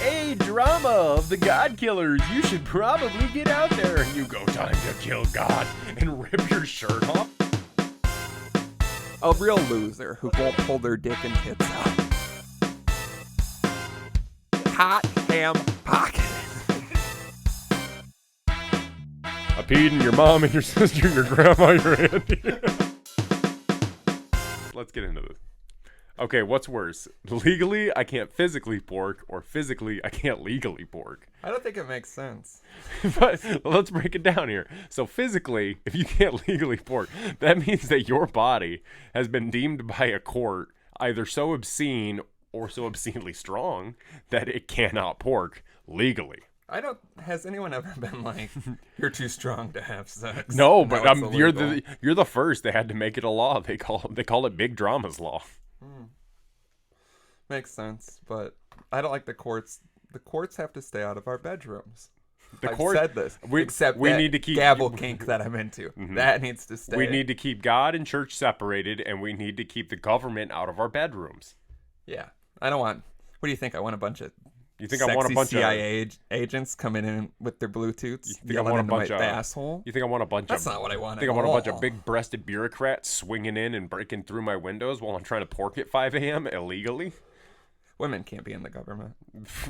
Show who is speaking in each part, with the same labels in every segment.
Speaker 1: hey, drama of the God Killers, you should probably get out there. And you go, time to kill God, and rip your shirt off.
Speaker 2: A real loser who won't pull their dick and tits out. Hot ham pocket.
Speaker 1: I peed in your mom and your sister and your grandma, your auntie. Let's get into this. Okay, what's worse? Legally, I can't physically pork, or physically, I can't legally pork.
Speaker 2: I don't think it makes sense.
Speaker 1: But let's break it down here. So physically, if you can't legally pork, that means that your body has been deemed by a court either so obscene or so obscenely strong that it cannot pork legally.
Speaker 2: Has anyone ever been like, you're too strong to have sex?
Speaker 1: No, but you're the first. They had to make it a law. They call it Big Drama's Law.
Speaker 2: Makes sense, but I don't like the courts. The courts have to stay out of our bedrooms. I've said this. Except we need to keep gavel kink that I'm into. Mm-hmm. That needs to stay.
Speaker 1: We need to keep God and church separated, and we need to keep the government out of our bedrooms.
Speaker 2: Yeah, I don't want. What do you think? I want a bunch of.
Speaker 1: You think I want a bunch
Speaker 2: CIA of agents coming in with their Bluetooths?
Speaker 1: You think I want a bunch of
Speaker 2: asshole?
Speaker 1: You think I want a bunch
Speaker 2: That's
Speaker 1: of?
Speaker 2: That's not what I want.
Speaker 1: You think I want a bunch of big-breasted bureaucrats swinging in and breaking through my windows while I'm trying to pork at 5 a.m. illegally?
Speaker 2: Women can't be in the government.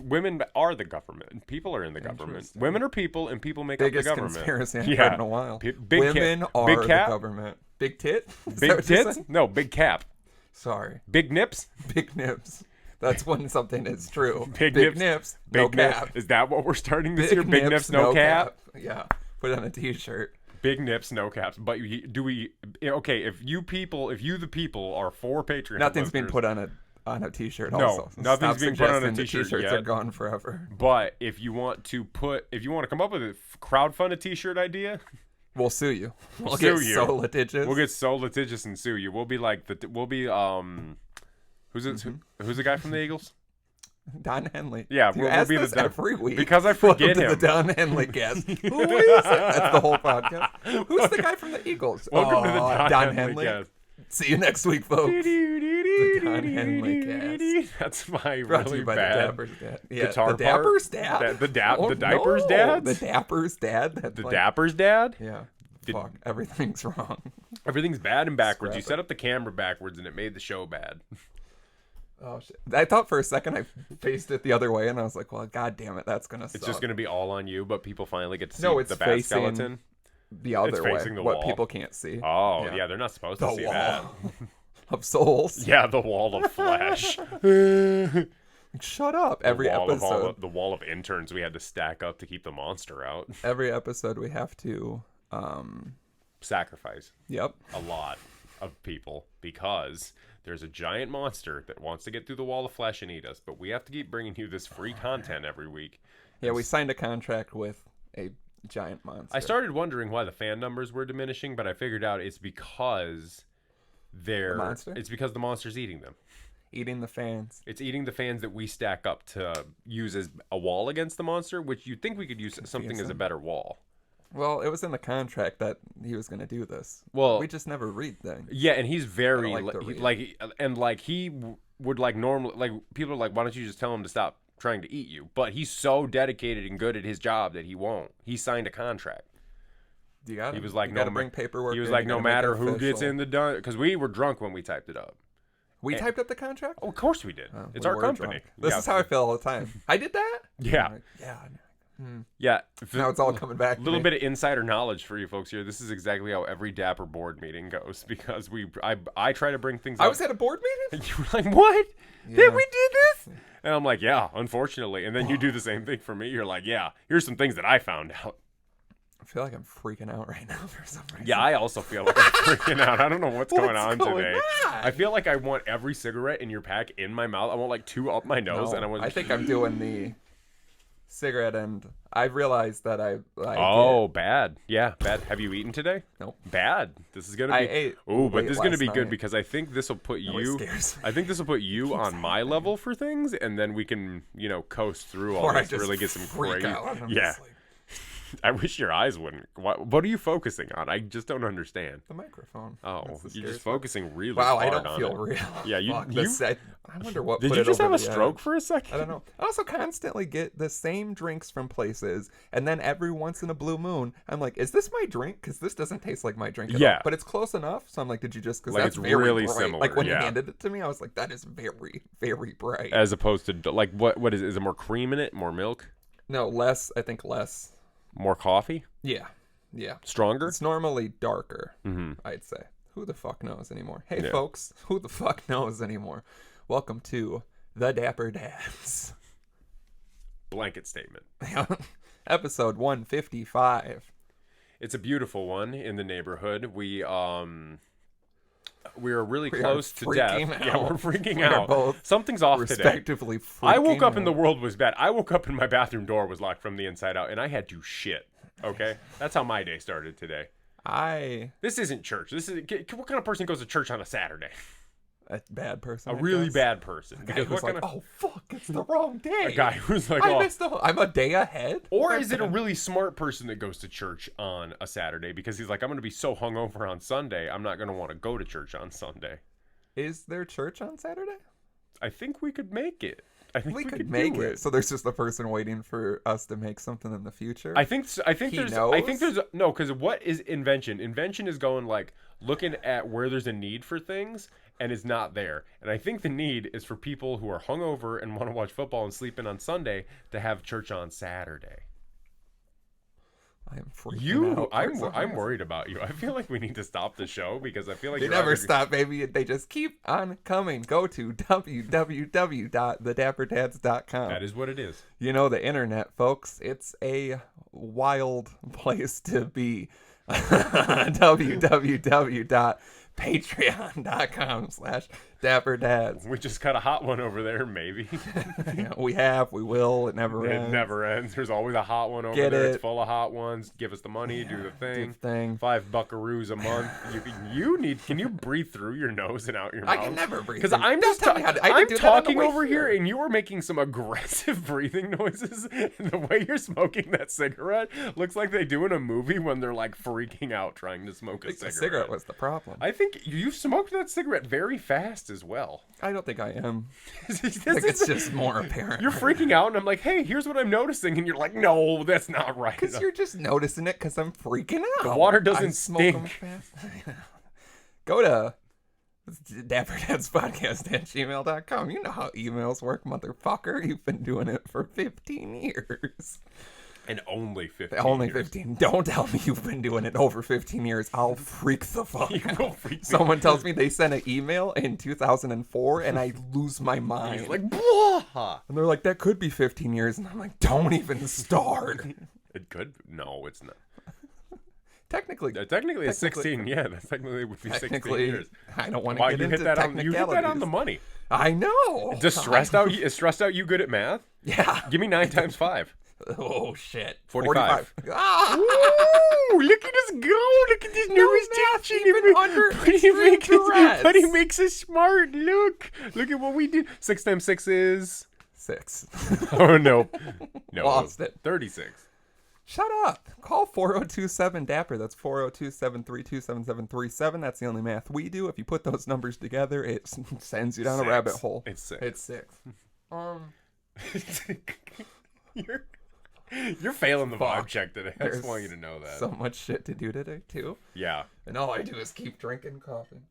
Speaker 1: Women are the government. People are in the government. Women are people, and people make up the government.
Speaker 2: Biggest conspiracy I've heard in a while. Women are
Speaker 1: big
Speaker 2: the government. Big tit?
Speaker 1: Big tits? No, big cap.
Speaker 2: Sorry.
Speaker 1: Big nips?
Speaker 2: Big nips. That's when something is true.
Speaker 1: Big
Speaker 2: nips, no cap.
Speaker 1: Is that what we're starting this year? Big nips, no cap?
Speaker 2: Yeah. Put it on a t-shirt.
Speaker 1: Big nips, no caps. But do we... Okay, if you the people, are for Patreon
Speaker 2: Nothing's been put on a t-shirt also.
Speaker 1: No, nothing's being put on a t-shirt
Speaker 2: t-shirts
Speaker 1: yet.
Speaker 2: Are gone forever.
Speaker 1: But if you want to come up with a crowdfund a t-shirt idea...
Speaker 2: We'll sue you.
Speaker 1: We'll get
Speaker 2: so litigious.
Speaker 1: We'll get so litigious and sue you. We'll be like... Who's the guy from the Eagles?
Speaker 2: Don Henley.
Speaker 1: Yeah,
Speaker 2: we'll be the every week
Speaker 1: because I forget him.
Speaker 2: The Don Henley guest. Who is it? That's the whole podcast. Who's the guy from the Eagles?
Speaker 1: Welcome to the Don Henley guest.
Speaker 2: See you next week, folks. The Don Henley cast.
Speaker 1: That's my
Speaker 2: Brought
Speaker 1: really
Speaker 2: by
Speaker 1: bad
Speaker 2: the Dapper's Dad. Yeah,
Speaker 1: guitar
Speaker 2: the Dapper's Dad.
Speaker 1: The Diaper's Dad.
Speaker 2: The Dapper's Dad.
Speaker 1: The Dapper's Dad.
Speaker 2: Yeah. Fuck. Everything's wrong.
Speaker 1: Everything's bad and backwards. You set up the camera backwards, and it made the show bad.
Speaker 2: Oh shit! I thought for a second I faced it the other way, and I was like, "Well, god damn it, that's gonna suck."
Speaker 1: It's just gonna be all on you, but people finally get to see the bat skeleton.
Speaker 2: The other way,
Speaker 1: the
Speaker 2: what
Speaker 1: wall.
Speaker 2: People can't see.
Speaker 1: Oh yeah, they're not supposed to see that.
Speaker 2: Of souls.
Speaker 1: Yeah, the wall of flesh.
Speaker 2: Shut up! Every episode,
Speaker 1: the wall of interns we had to stack up to keep the monster out.
Speaker 2: Every episode we have to
Speaker 1: sacrifice.
Speaker 2: Yep.
Speaker 1: A lot of people because there's a giant monster that wants to get through the wall of flesh and eat us, but we have to keep bringing you this free content every week.
Speaker 2: Yeah, we signed a contract with a giant monster.
Speaker 1: I started wondering why the fan numbers were diminishing, but I figured out it's because it's because the monster's eating them.
Speaker 2: Eating the fans.
Speaker 1: It's eating the fans that we stack up to use as a wall against the monster, which you'd think we could use something as a better wall.
Speaker 2: Well, it was in the contract that he was going to do this.
Speaker 1: Well,
Speaker 2: we just never read things.
Speaker 1: Yeah, and he's very he would like normally like people are like, why don't you just tell him to stop trying to eat you? But he's so dedicated and good at his job that he won't. He signed a contract.
Speaker 2: You got.
Speaker 1: He was like,
Speaker 2: no, bring paperwork.
Speaker 1: He was like, no matter who gets in the dun, because we were drunk when we typed it up.
Speaker 2: We typed up the contract.
Speaker 1: Oh, of course we did. It's our company.
Speaker 2: This is how I feel all the time. I did that.
Speaker 1: Yeah.
Speaker 2: Yeah.
Speaker 1: Yeah.
Speaker 2: Now it's all coming back.
Speaker 1: A little bit of insider knowledge for you folks here. This is exactly how every Dapper board meeting goes because I try to bring things up.
Speaker 2: I was at a board meeting?
Speaker 1: And you were like, what? Yeah. Did we do this? And I'm like, yeah, unfortunately. And then you do the same thing for me. You're like, yeah, here's some things that I found out.
Speaker 2: I feel like I'm freaking out right now for some reason.
Speaker 1: Yeah, I also feel like I'm freaking out. I don't know what's going on today. I feel like I want every cigarette in your pack in my mouth. I want like 2 up my nose.
Speaker 2: No, I think I'm doing the cigarette end. I've realized that
Speaker 1: bad. Yeah, bad. Have you eaten today?
Speaker 2: Nope.
Speaker 1: Bad. This is gonna be.
Speaker 2: I ate.
Speaker 1: Oh, but this is gonna be good
Speaker 2: night.
Speaker 1: because I think this will put you.
Speaker 2: Scares me.
Speaker 1: I think this will put you on my level for things, and then we can, coast through all this. Really get some
Speaker 2: freak
Speaker 1: crazy.
Speaker 2: Out.
Speaker 1: Yeah. I wish your eyes wouldn't. What are you focusing on? I just don't understand.
Speaker 2: The microphone.
Speaker 1: Oh, you're just focusing really
Speaker 2: hard
Speaker 1: on it.
Speaker 2: Wow, I don't feel real.
Speaker 1: Yeah,
Speaker 2: I wonder what.
Speaker 1: Did you just have a stroke for a second?
Speaker 2: I don't know. I also constantly get the same drinks from places, and then every once in a blue moon, I'm like, "Is this my drink? Because this doesn't taste like my drink at all." But it's close enough, so I'm like, "Did you just?" Because that's very really bright. Similar. Like when you handed it to me, I was like, "That is very, very bright."
Speaker 1: As opposed to like what is it? Is it more cream in it? More milk?
Speaker 2: No, less. I think less.
Speaker 1: More coffee?
Speaker 2: Yeah.
Speaker 1: Stronger?
Speaker 2: It's normally darker, I'd say. Who the fuck knows anymore? Hey, folks, who the fuck knows anymore? Welcome to The Dapper Dads.
Speaker 1: Blanket statement.
Speaker 2: Episode 155.
Speaker 1: It's a beautiful one in the neighborhood. We are really close to death. Yeah, we're freaking out. Both something's off
Speaker 2: respectively
Speaker 1: today. I woke up and the world was bad. I woke up and my bathroom door was locked from the inside out, and I had to shit. Okay, that's how my day started today. This isn't church. What kind of person goes to church on a Saturday?
Speaker 2: A bad person.
Speaker 1: A really bad person.
Speaker 2: A guy who's like, oh fuck, it's the wrong day.
Speaker 1: A guy who's like,
Speaker 2: I'm a day ahead.
Speaker 1: Or is it a really smart person that goes to church on a Saturday because he's like, I'm going to be so hungover on Sunday, I'm not going to want to go to church on Sunday.
Speaker 2: Is there church on Saturday?
Speaker 1: I think we could make it. I think we could
Speaker 2: make it. So there's just a person waiting for us to make something in the future.
Speaker 1: I think there's no, because what is invention? Invention is going like looking at where there's a need for things and is not there. And I think the need is for people who are hungover and want to watch football and sleep in on Sunday to have church on Saturday.
Speaker 2: I am freaking out.
Speaker 1: I'm worried about you. I feel like we need to stop the show because I feel like
Speaker 2: they never stop, baby. They just keep on coming. Go to www.thedapperdads.com.
Speaker 1: That is what it is.
Speaker 2: You know the internet, folks. It's a wild place to be. www.patreon.com/dapperdads.
Speaker 1: We just got a hot one over there, maybe.
Speaker 2: Yeah, we will. It never ends.
Speaker 1: It never ends. There's always a hot one over there. It's full of hot ones. Give us the money. Do the thing. $5 buckaroos a month. Can you breathe through your nose and out your mouth?
Speaker 2: I can never breathe.
Speaker 1: Because I'm talking over here and you are making some aggressive breathing noises. And the way you're smoking that cigarette looks like they do in a movie when they're like freaking out trying to smoke a cigarette.
Speaker 2: The cigarette was the problem.
Speaker 1: I think you smoked that cigarette very fast as well.
Speaker 2: I don't think I am. I think it's just more apparent.
Speaker 1: You're freaking out, and I'm like, hey, here's what I'm noticing. And you're like, no, that's not right.
Speaker 2: Because you're just noticing it because I'm freaking out.
Speaker 1: The water doesn't stink.
Speaker 2: Fast. Go to dapperdadspodcast@gmail.com. You know how emails work, motherfucker. You've been doing it for 15 years.
Speaker 1: And only 15
Speaker 2: Only
Speaker 1: years.
Speaker 2: 15. Don't tell me you've been doing it over 15 years. I'll freak the fuck out.
Speaker 1: Freak
Speaker 2: Someone tells me they sent an email in 2004 and I lose my mind.
Speaker 1: He's like, blah!
Speaker 2: And they're like, that could be 15 years. And I'm like, don't even start.
Speaker 1: It could? No, it's not.
Speaker 2: Technically
Speaker 1: it's 16. Yeah, that technically would be 16 years.
Speaker 2: I don't want to get into technicalities.
Speaker 1: You hit that on the money.
Speaker 2: I know.
Speaker 1: Is stressed out you good at math?
Speaker 2: Yeah.
Speaker 1: Give me 9 times 5.
Speaker 2: Oh shit!
Speaker 1: 45.
Speaker 2: Ah!
Speaker 1: Ooh, look at us go! Look at this nervous tension. But he makes us smart. Look at what we did. 6 times 6 is
Speaker 2: 6.
Speaker 1: Oh no,
Speaker 2: Lost it.
Speaker 1: 36.
Speaker 2: Shut up. Call 4027-DAPPER. That's 402-732-7737. That's the only math we do. If you put those numbers together, it sends you down a rabbit hole.
Speaker 1: It's 6.
Speaker 2: It's 6.
Speaker 1: You're failing the vibe check today. I just want you to know that.
Speaker 2: So much shit to do today, too.
Speaker 1: Yeah.
Speaker 2: And all I do is keep drinking coffee.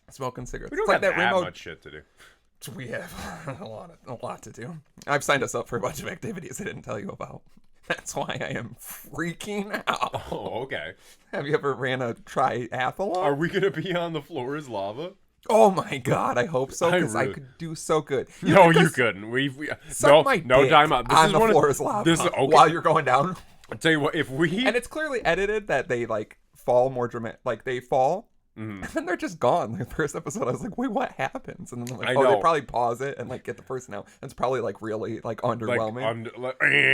Speaker 2: Smoking cigarettes.
Speaker 1: We don't have that much shit to do.
Speaker 2: We have a lot to do. I've signed us up for a bunch of activities I didn't tell you about. That's why I am freaking out.
Speaker 1: Oh, okay.
Speaker 2: Have you ever ran a triathlon?
Speaker 1: Are we going to be on the floor is lava?
Speaker 2: Oh my god, I hope so, because I could do so good.
Speaker 1: No, you couldn't. No time out. This
Speaker 2: on the floor is lava while you're going down.
Speaker 1: I'll tell you what, if we...
Speaker 2: And it's clearly edited that they, like, fall more dramatic. Like, they fall, And then they're just gone. Like, the first episode, I was like, wait, what happens? And then I'm like,
Speaker 1: I know.
Speaker 2: they probably pause it and like get the person out. It's probably like really like underwhelming.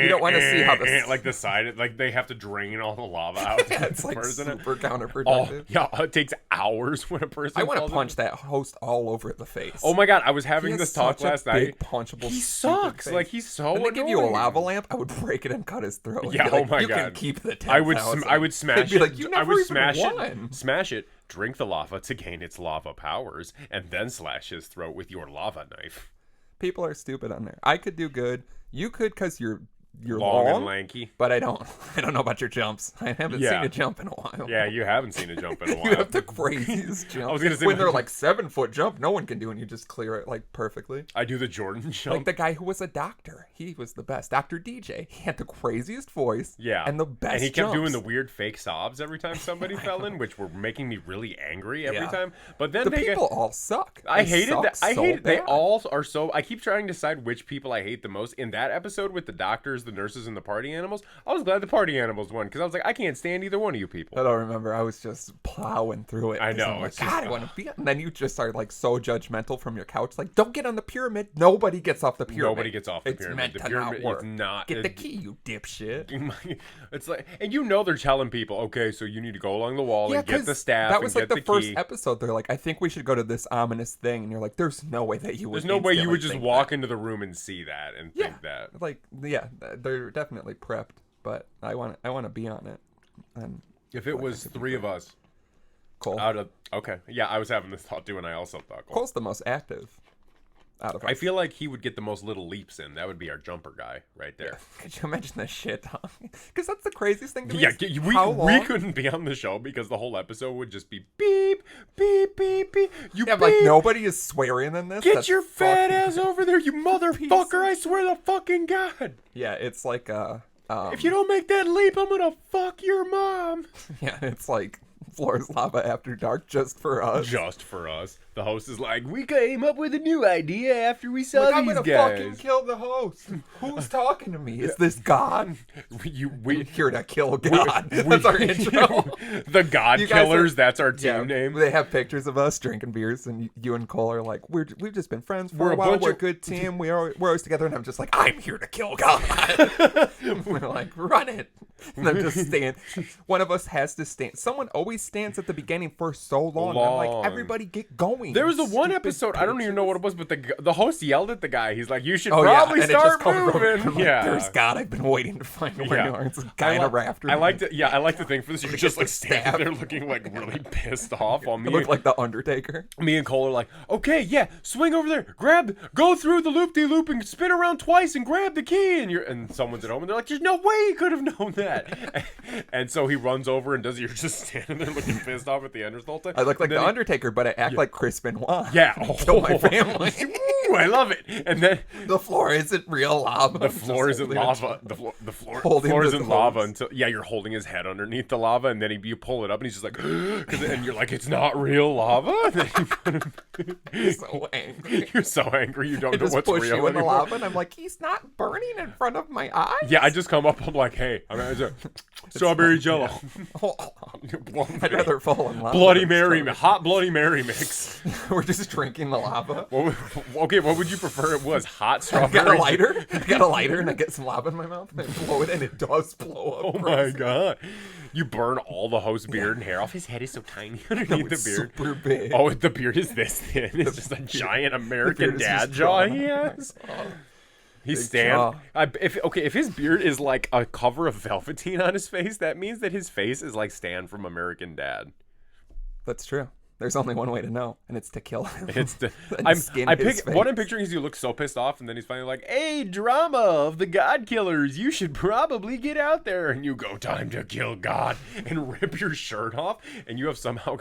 Speaker 2: You don't want to see how this
Speaker 1: like the side, like they have to drain all the lava out.
Speaker 2: Yeah, it's like super counterproductive.
Speaker 1: Oh, yeah, it takes hours when a person.
Speaker 2: I want to punch that host all over the face.
Speaker 1: Oh my god, I was having this talk last night.
Speaker 2: Big punchable.
Speaker 1: He sucks. Like he's so.
Speaker 2: When they give you a lava lamp, I would break it and cut his throat.
Speaker 1: Yeah.
Speaker 2: Like,
Speaker 1: oh my
Speaker 2: you
Speaker 1: god.
Speaker 2: You can keep the 10,000.
Speaker 1: I would smash
Speaker 2: They'd be
Speaker 1: it.
Speaker 2: Like, you never
Speaker 1: I would
Speaker 2: even
Speaker 1: smash
Speaker 2: won.
Speaker 1: it. Smash it. Drink the lava to gain its lava powers, and then slash his throat with your lava knife.
Speaker 2: People are stupid on there. I could do good. You could because you're
Speaker 1: long and lanky.
Speaker 2: But I don't know about your jumps. I haven't seen a jump in a while.
Speaker 1: Yeah, you haven't seen a jump in a while.
Speaker 2: You have the craziest jump.
Speaker 1: I was gonna say
Speaker 2: when they're like 7-foot jump, no one can do, and you just clear it like perfectly.
Speaker 1: I do the Jordan jump.
Speaker 2: Like the guy who was a doctor. He was the best. Dr. DJ. He had the craziest voice.
Speaker 1: Yeah.
Speaker 2: And the best.
Speaker 1: And he kept
Speaker 2: jumps.
Speaker 1: doing the weird fake sobs every time somebody fell in, which were making me really angry every time. But then
Speaker 2: the people all suck.
Speaker 1: I hated that. I hated. They
Speaker 2: bad.
Speaker 1: all are so. I keep trying to decide which people I hate the most. In that episode with the doctors, the nurses, and the party animals, I was glad the party animals won because I was like, I can't stand either one of you people.
Speaker 2: I don't remember. I was just plowing through it.
Speaker 1: I know.
Speaker 2: I'm like, God, I want to be. And then you just are like so judgmental from your couch. Like, don't get on the pyramid. Nobody gets off the pyramid.
Speaker 1: Nobody gets off the pyramid.
Speaker 2: It's
Speaker 1: the
Speaker 2: meant to
Speaker 1: pyramid
Speaker 2: not work.
Speaker 1: It's not.
Speaker 2: Get the key, you dipshit.
Speaker 1: It's like, and you know they're telling people, okay, so you need to go along the wall and get the staff.
Speaker 2: That was
Speaker 1: and
Speaker 2: like
Speaker 1: get
Speaker 2: the
Speaker 1: key.
Speaker 2: first episode. They're like, I think we should go to this ominous thing, and you're like, there's no way that you would.
Speaker 1: There's no way you would just walk
Speaker 2: that.
Speaker 1: into the room and see that and think that.
Speaker 2: Like, yeah, they're definitely prepped, but I want to be on it. And
Speaker 1: if it was three of us,
Speaker 2: Cole.
Speaker 1: Okay, yeah, I was having this thought too, and I also thought
Speaker 2: Cole's the most active out of us.
Speaker 1: I feel like he would get the most little leaps in. That would be our jumper guy right there.
Speaker 2: Yeah. Could you imagine the shit talking? Because that's the craziest thing to me.
Speaker 1: Yeah, we couldn't be on the show because the whole episode would just be beep, beep, beep, beep. You beep.
Speaker 2: Like nobody is swearing in this.
Speaker 1: Get your fat ass over there, you motherfucker! I swear to fucking God.
Speaker 2: Yeah, it's like
Speaker 1: if you don't make that leap, I'm gonna fuck your mom.
Speaker 2: Yeah, it's like Floor's Lava After Dark just for us.
Speaker 1: Just for us. The host is like, we came up with a new idea after we saw these guys.
Speaker 2: I'm gonna fucking kill the host. Who's talking to me? Is this God? We're here to kill God. That's our intro.
Speaker 1: The God Killers. That's our team name.
Speaker 2: They have pictures of us drinking beers, and you and Cole are like, we've just been friends for a while. We're a good team. We're always together. And I'm just like, I'm here to kill God. We're like, run it. And I'm just standing. One of us has to stand. Someone always stands at the beginning for so long. I'm like, everybody get going.
Speaker 1: There was the one episode, I don't even know what it was, but the host yelled at the guy. He's like, you should probably start moving.
Speaker 2: Yeah. There's God, I've been waiting to find where you are. It's a guy in a rafter.
Speaker 1: I like the thing for this. You're just like standing there looking like really pissed off on me.
Speaker 2: You look like the Undertaker.
Speaker 1: Me and Cole are like, okay, yeah, swing over there, go through the loop-de-loop and spin around twice and grab the key. And someone's at home and they're like, there's no way he could have known that. And so he runs over and you're just standing there looking pissed off at the end of the whole time.
Speaker 2: I look like the Undertaker, but I act like Chris Benoit.
Speaker 1: Yeah.
Speaker 2: Kill my family.
Speaker 1: Ooh, I love it. And then
Speaker 2: the floor isn't real lava.
Speaker 1: The floor isn't lava. The floor isn't lava until you're holding his head underneath the lava, and then you pull it up, and he's just like, and you're like, it's not real lava.
Speaker 2: You're so angry.
Speaker 1: You're so angry. You don't know what's
Speaker 2: push
Speaker 1: real
Speaker 2: you in
Speaker 1: anymore.
Speaker 2: The lava, and I'm like, he's not burning in front of my eyes.
Speaker 1: Yeah, I just come up. I'm like, hey, strawberry jello.
Speaker 2: I'd rather fall in lava.
Speaker 1: Hot Bloody Mary mix.
Speaker 2: We're just drinking the lava.
Speaker 1: Okay, what would you prefer? It was hot strawberry.
Speaker 2: I got a lighter, and I get some lava in my mouth, and I blow it, and it does blow up.
Speaker 1: Oh my God! You burn all the host's beard and hair off. His head is so tiny underneath the beard.
Speaker 2: Super big.
Speaker 1: Oh, the beard is this thin. It's just a giant American dad jaw he has. He's if his beard is like a cover of Velveteen on his face, that means that his face is like Stan from American Dad.
Speaker 2: That's true. There's only one way to know, and it's to kill him.
Speaker 1: What I'm picturing is you look so pissed off, and then he's finally like, "Hey, drama of the God Killers, you should probably get out there." And you go, "Time to kill God," and rip your shirt off, and you have somehow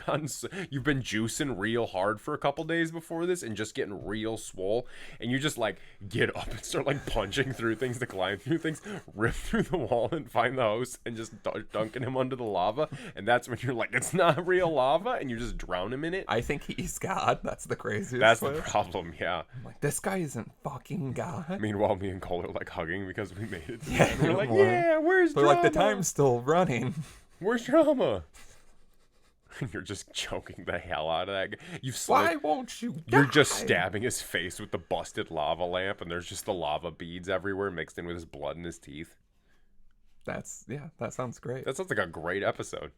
Speaker 1: you've been juicing real hard for a couple days before this, and just getting real swole, and you just like get up and start like punching through things to climb through things, rip through the wall and find the host, and just dunking him under the lava, and that's when you're like, "It's not real lava," and you just drown him in it.
Speaker 2: I think he's God. That's the craziest.
Speaker 1: That's the problem, yeah.
Speaker 2: I'm like, this guy isn't fucking God.
Speaker 1: Meanwhile, me and Cole are like hugging because we made it.
Speaker 2: Yeah,
Speaker 1: we're like, yeah, where's drama?
Speaker 2: They're like, the time's still running.
Speaker 1: Where's drama? You're just choking the hell out of that guy.
Speaker 2: Why won't you die?
Speaker 1: You're just stabbing his face with the busted lava lamp, and there's just the lava beads everywhere mixed in with his blood and his teeth.
Speaker 2: That sounds great.
Speaker 1: That sounds like a great episode.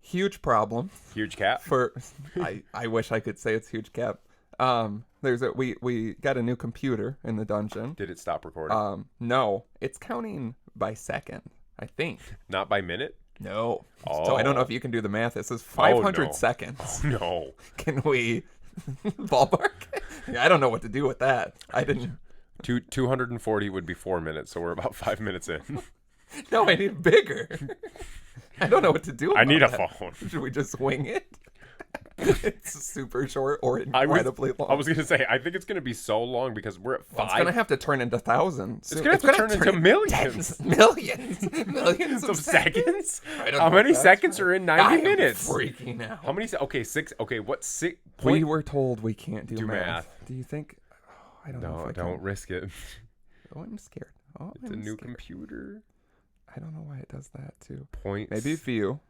Speaker 2: Huge problem.
Speaker 1: Huge cap?
Speaker 2: I wish I could say it's huge cap. We got a new computer in the dungeon.
Speaker 1: Did it stop recording?
Speaker 2: No. It's counting by second, I think.
Speaker 1: Not by minute?
Speaker 2: No.
Speaker 1: Oh.
Speaker 2: So I don't know if you can do the math. This is 500 seconds.
Speaker 1: Oh, no.
Speaker 2: Can we ballpark? I don't know what to do with that. I didn't.
Speaker 1: 240 would be 4 minutes, so we're about 5 minutes in.
Speaker 2: No, I need bigger. I don't know what to do about
Speaker 1: I need a
Speaker 2: that.
Speaker 1: phone.
Speaker 2: Should we just wing it? It's super short or incredibly long.
Speaker 1: I was going to say, I think it's going to be so long because we're at 5.
Speaker 2: It's going to have to turn into thousands.
Speaker 1: It's going to have to turn into millions.
Speaker 2: Millions
Speaker 1: of seconds?
Speaker 2: How
Speaker 1: many seconds are in 90 minutes?
Speaker 2: I'm freaking out.
Speaker 1: How many? Okay, 6. Okay, what 6?
Speaker 2: We were told we can't do
Speaker 1: math.
Speaker 2: Do you think? I don't know.
Speaker 1: No, don't risk it.
Speaker 2: Oh, I'm scared.
Speaker 1: It's a new computer.
Speaker 2: I don't know why it does that too.
Speaker 1: Points.
Speaker 2: Maybe view.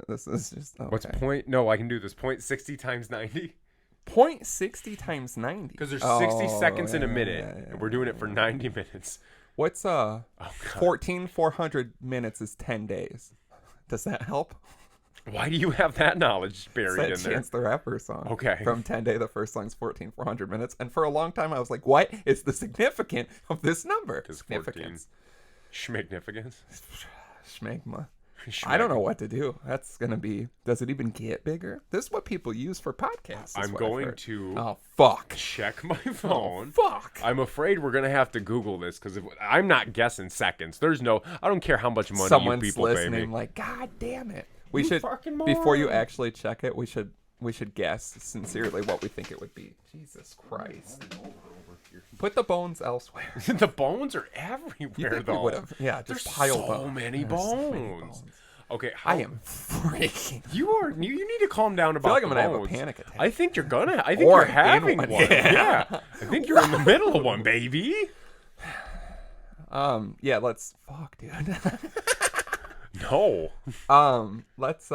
Speaker 2: This is just. Okay.
Speaker 1: What's point? No, I can do this. 0.60 times 90.
Speaker 2: 0.60 times 90.
Speaker 1: Because there's 60 seconds in a minute, and we're doing it for 90 minutes.
Speaker 2: What's 14,400 minutes is 10 days. Does that help?
Speaker 1: Why do you have that knowledge buried in there?
Speaker 2: Chance the Rapper song.
Speaker 1: Okay.
Speaker 2: From 10 Day, the first song's 14,400 minutes. And for a long time, I was like, what is the significance of this number?
Speaker 1: Significance. Schmignificance.
Speaker 2: Schmegma. I don't know what to do. That's going to be... Does it even get bigger? This is what people use for podcasts.
Speaker 1: I'm going to...
Speaker 2: Oh, fuck.
Speaker 1: Check my phone.
Speaker 2: Oh, fuck.
Speaker 1: I'm afraid we're going to have to Google this because I'm not guessing seconds. There's no... I don't care how much money
Speaker 2: Someone's
Speaker 1: you people pay me.
Speaker 2: Someone's listening like, God damn it. We should... Before you actually check it, we should guess sincerely what we think it would be. Jesus Christ. Put the bones elsewhere.
Speaker 1: The bones are everywhere, though.
Speaker 2: Yeah, just piled up.
Speaker 1: So many bones. Okay,
Speaker 2: I am freaking.
Speaker 1: You need to calm down about.
Speaker 2: I feel like I'm gonna have a panic attack.
Speaker 1: I think you're gonna. I think you're having one. Yeah. I think you're in the middle of one, baby.
Speaker 2: Yeah. Let's. Fuck, dude.
Speaker 1: No.
Speaker 2: Let's.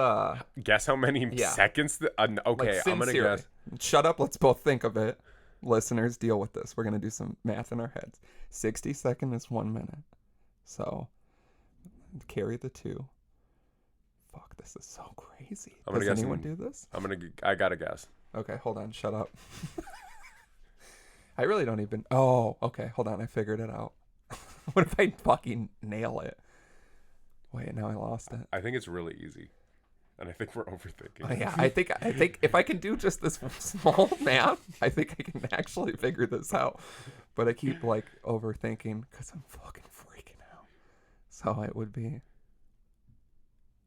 Speaker 1: Guess how many seconds? Okay, I'm gonna guess.
Speaker 2: Shut up. Let's both think of it. Listeners, deal with this. We're gonna do some math in our heads. 60 seconds is 1 minute. So carry the 2. Fuck, this is so crazy. Does anyone do this?
Speaker 1: I gotta guess.
Speaker 2: Okay, hold on. Shut up. I really don't even. Oh, okay. Hold on. I figured it out. What if I fucking nail it? Wait, now I lost it.
Speaker 1: I think it's really easy. And I think we're overthinking.
Speaker 2: Oh, yeah, I think if I can do just this small math, I think I can actually figure this out. But I keep like overthinking because I'm fucking freaking out. So it would be.